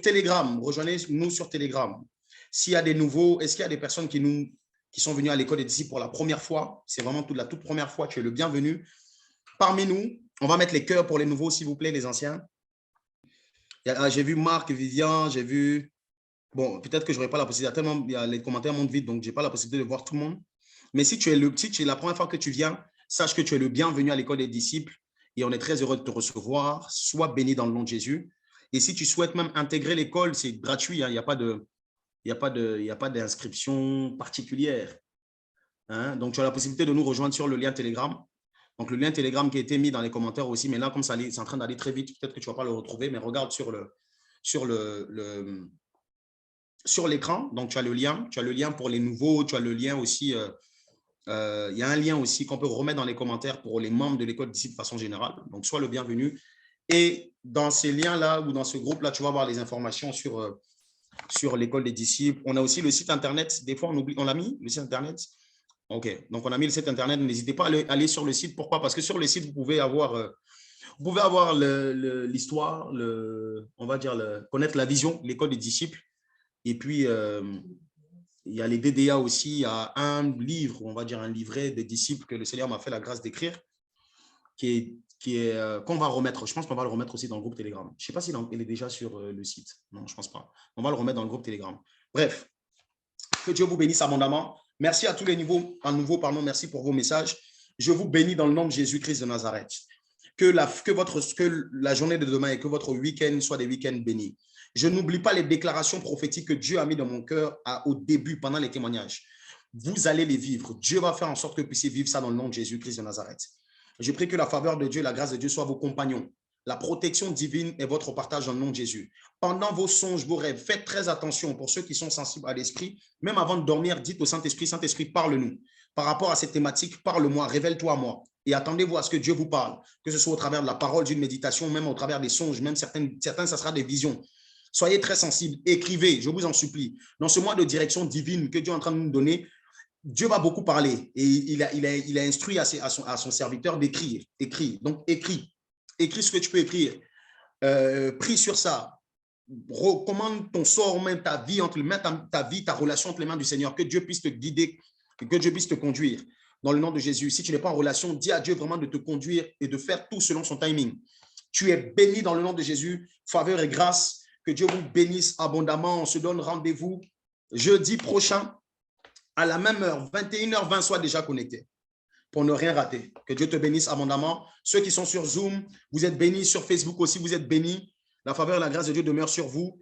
Telegram, rejoignez-nous sur Telegram. S'il y a des nouveaux, est-ce qu'il y a des personnes qui sont venues à l'école des disciples pour la première fois? C'est vraiment la toute première fois, tu es le bienvenu. Parmi nous, on va mettre les cœurs pour les nouveaux, s'il vous plaît, les anciens. J'ai vu Marc, Vivian, j'ai vu… Bon, peut-être que je n'aurai pas la possibilité, tellement les commentaires montent vite, donc je n'ai pas la possibilité de voir tout le monde. Mais si tu es la première fois que tu viens, sache que tu es le bienvenu à l'école des disciples et on est très heureux de te recevoir. Sois béni dans le nom de Jésus. Et si tu souhaites même intégrer l'école, c'est gratuit, hein, il n'y a pas d'inscription particulière. Hein? Donc, tu as la possibilité de nous rejoindre sur le lien Telegram. Donc, le lien Telegram qui a été mis dans les commentaires aussi, mais là, comme ça, c'est en train d'aller très vite, peut-être que tu ne vas pas le retrouver, mais regarde sur l'écran. Donc, tu as le lien pour les nouveaux, tu as le lien aussi, il y a un lien aussi qu'on peut remettre dans les commentaires pour les membres de l'école d'ici de façon générale. Donc, sois le bienvenu. Et dans ces liens-là ou dans ce groupe-là, tu vas avoir les informations sur l'école des disciples. On a aussi le site Internet. Des fois, on oublie, on l'a mis, le site Internet. OK. Donc, on a mis le site Internet. N'hésitez pas à aller sur le site. Pourquoi? Parce que sur le site, vous pouvez avoir l'histoire, on va dire, connaître la vision, l'école des disciples. Et puis, il y a les DDA aussi. Il y a un livre, on va dire un livret des disciples que le Seigneur m'a fait la grâce d'écrire, qu'on va remettre. Je pense qu'on va le remettre aussi dans le groupe Telegram. Je ne sais pas s'il est déjà sur le site. Non, je ne pense pas. On va le remettre dans le groupe Telegram. Bref, que Dieu vous bénisse abondamment. Merci à tous les niveaux. Merci pour vos messages. Je vous bénis dans le nom de Jésus-Christ de Nazareth. Que la journée de demain et que votre week-end soit des week-ends bénis. Je n'oublie pas les déclarations prophétiques que Dieu a mis dans mon cœur au début, pendant les témoignages. Vous allez les vivre. Dieu va faire en sorte que vous puissiez vivre ça dans le nom de Jésus-Christ de Nazareth. Je prie que la faveur de Dieu, la grâce de Dieu soit vos compagnons. La protection divine est votre partage dans le nom de Jésus. Pendant vos songes, vos rêves, faites très attention pour ceux qui sont sensibles à l'esprit. Même avant de dormir, dites au Saint-Esprit, Saint-Esprit, parle-nous. Par rapport à cette thématique, parle-moi, révèle-toi à moi. Et attendez-vous à ce que Dieu vous parle, que ce soit au travers de la parole, d'une méditation, même au travers des songes, même certains, ça sera des visions. Soyez très sensibles, écrivez, je vous en supplie. Dans ce mois de direction divine que Dieu est en train de nous donner, Dieu va beaucoup parler et il a instruit à son serviteur d'écrire. Donc, écris ce que tu peux écrire. Prie sur ça. Recommande ton sort, même ta vie, ta relation entre les mains du Seigneur. Que Dieu puisse te guider, que Dieu puisse te conduire dans le nom de Jésus. Si tu n'es pas en relation, dis à Dieu vraiment de te conduire et de faire tout selon son timing. Tu es béni dans le nom de Jésus. Faveur et grâce. Que Dieu vous bénisse abondamment. On se donne rendez-vous jeudi prochain à la même heure, 21h20, sois déjà connecté pour ne rien rater. Que Dieu te bénisse abondamment. Ceux qui sont sur Zoom, vous êtes bénis. Sur Facebook aussi, vous êtes bénis. La faveur et la grâce de Dieu demeurent sur vous.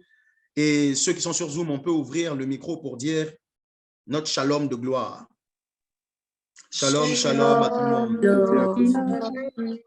Et ceux qui sont sur Zoom, on peut ouvrir le micro pour dire notre shalom de gloire. Shalom, shalom à tout le monde.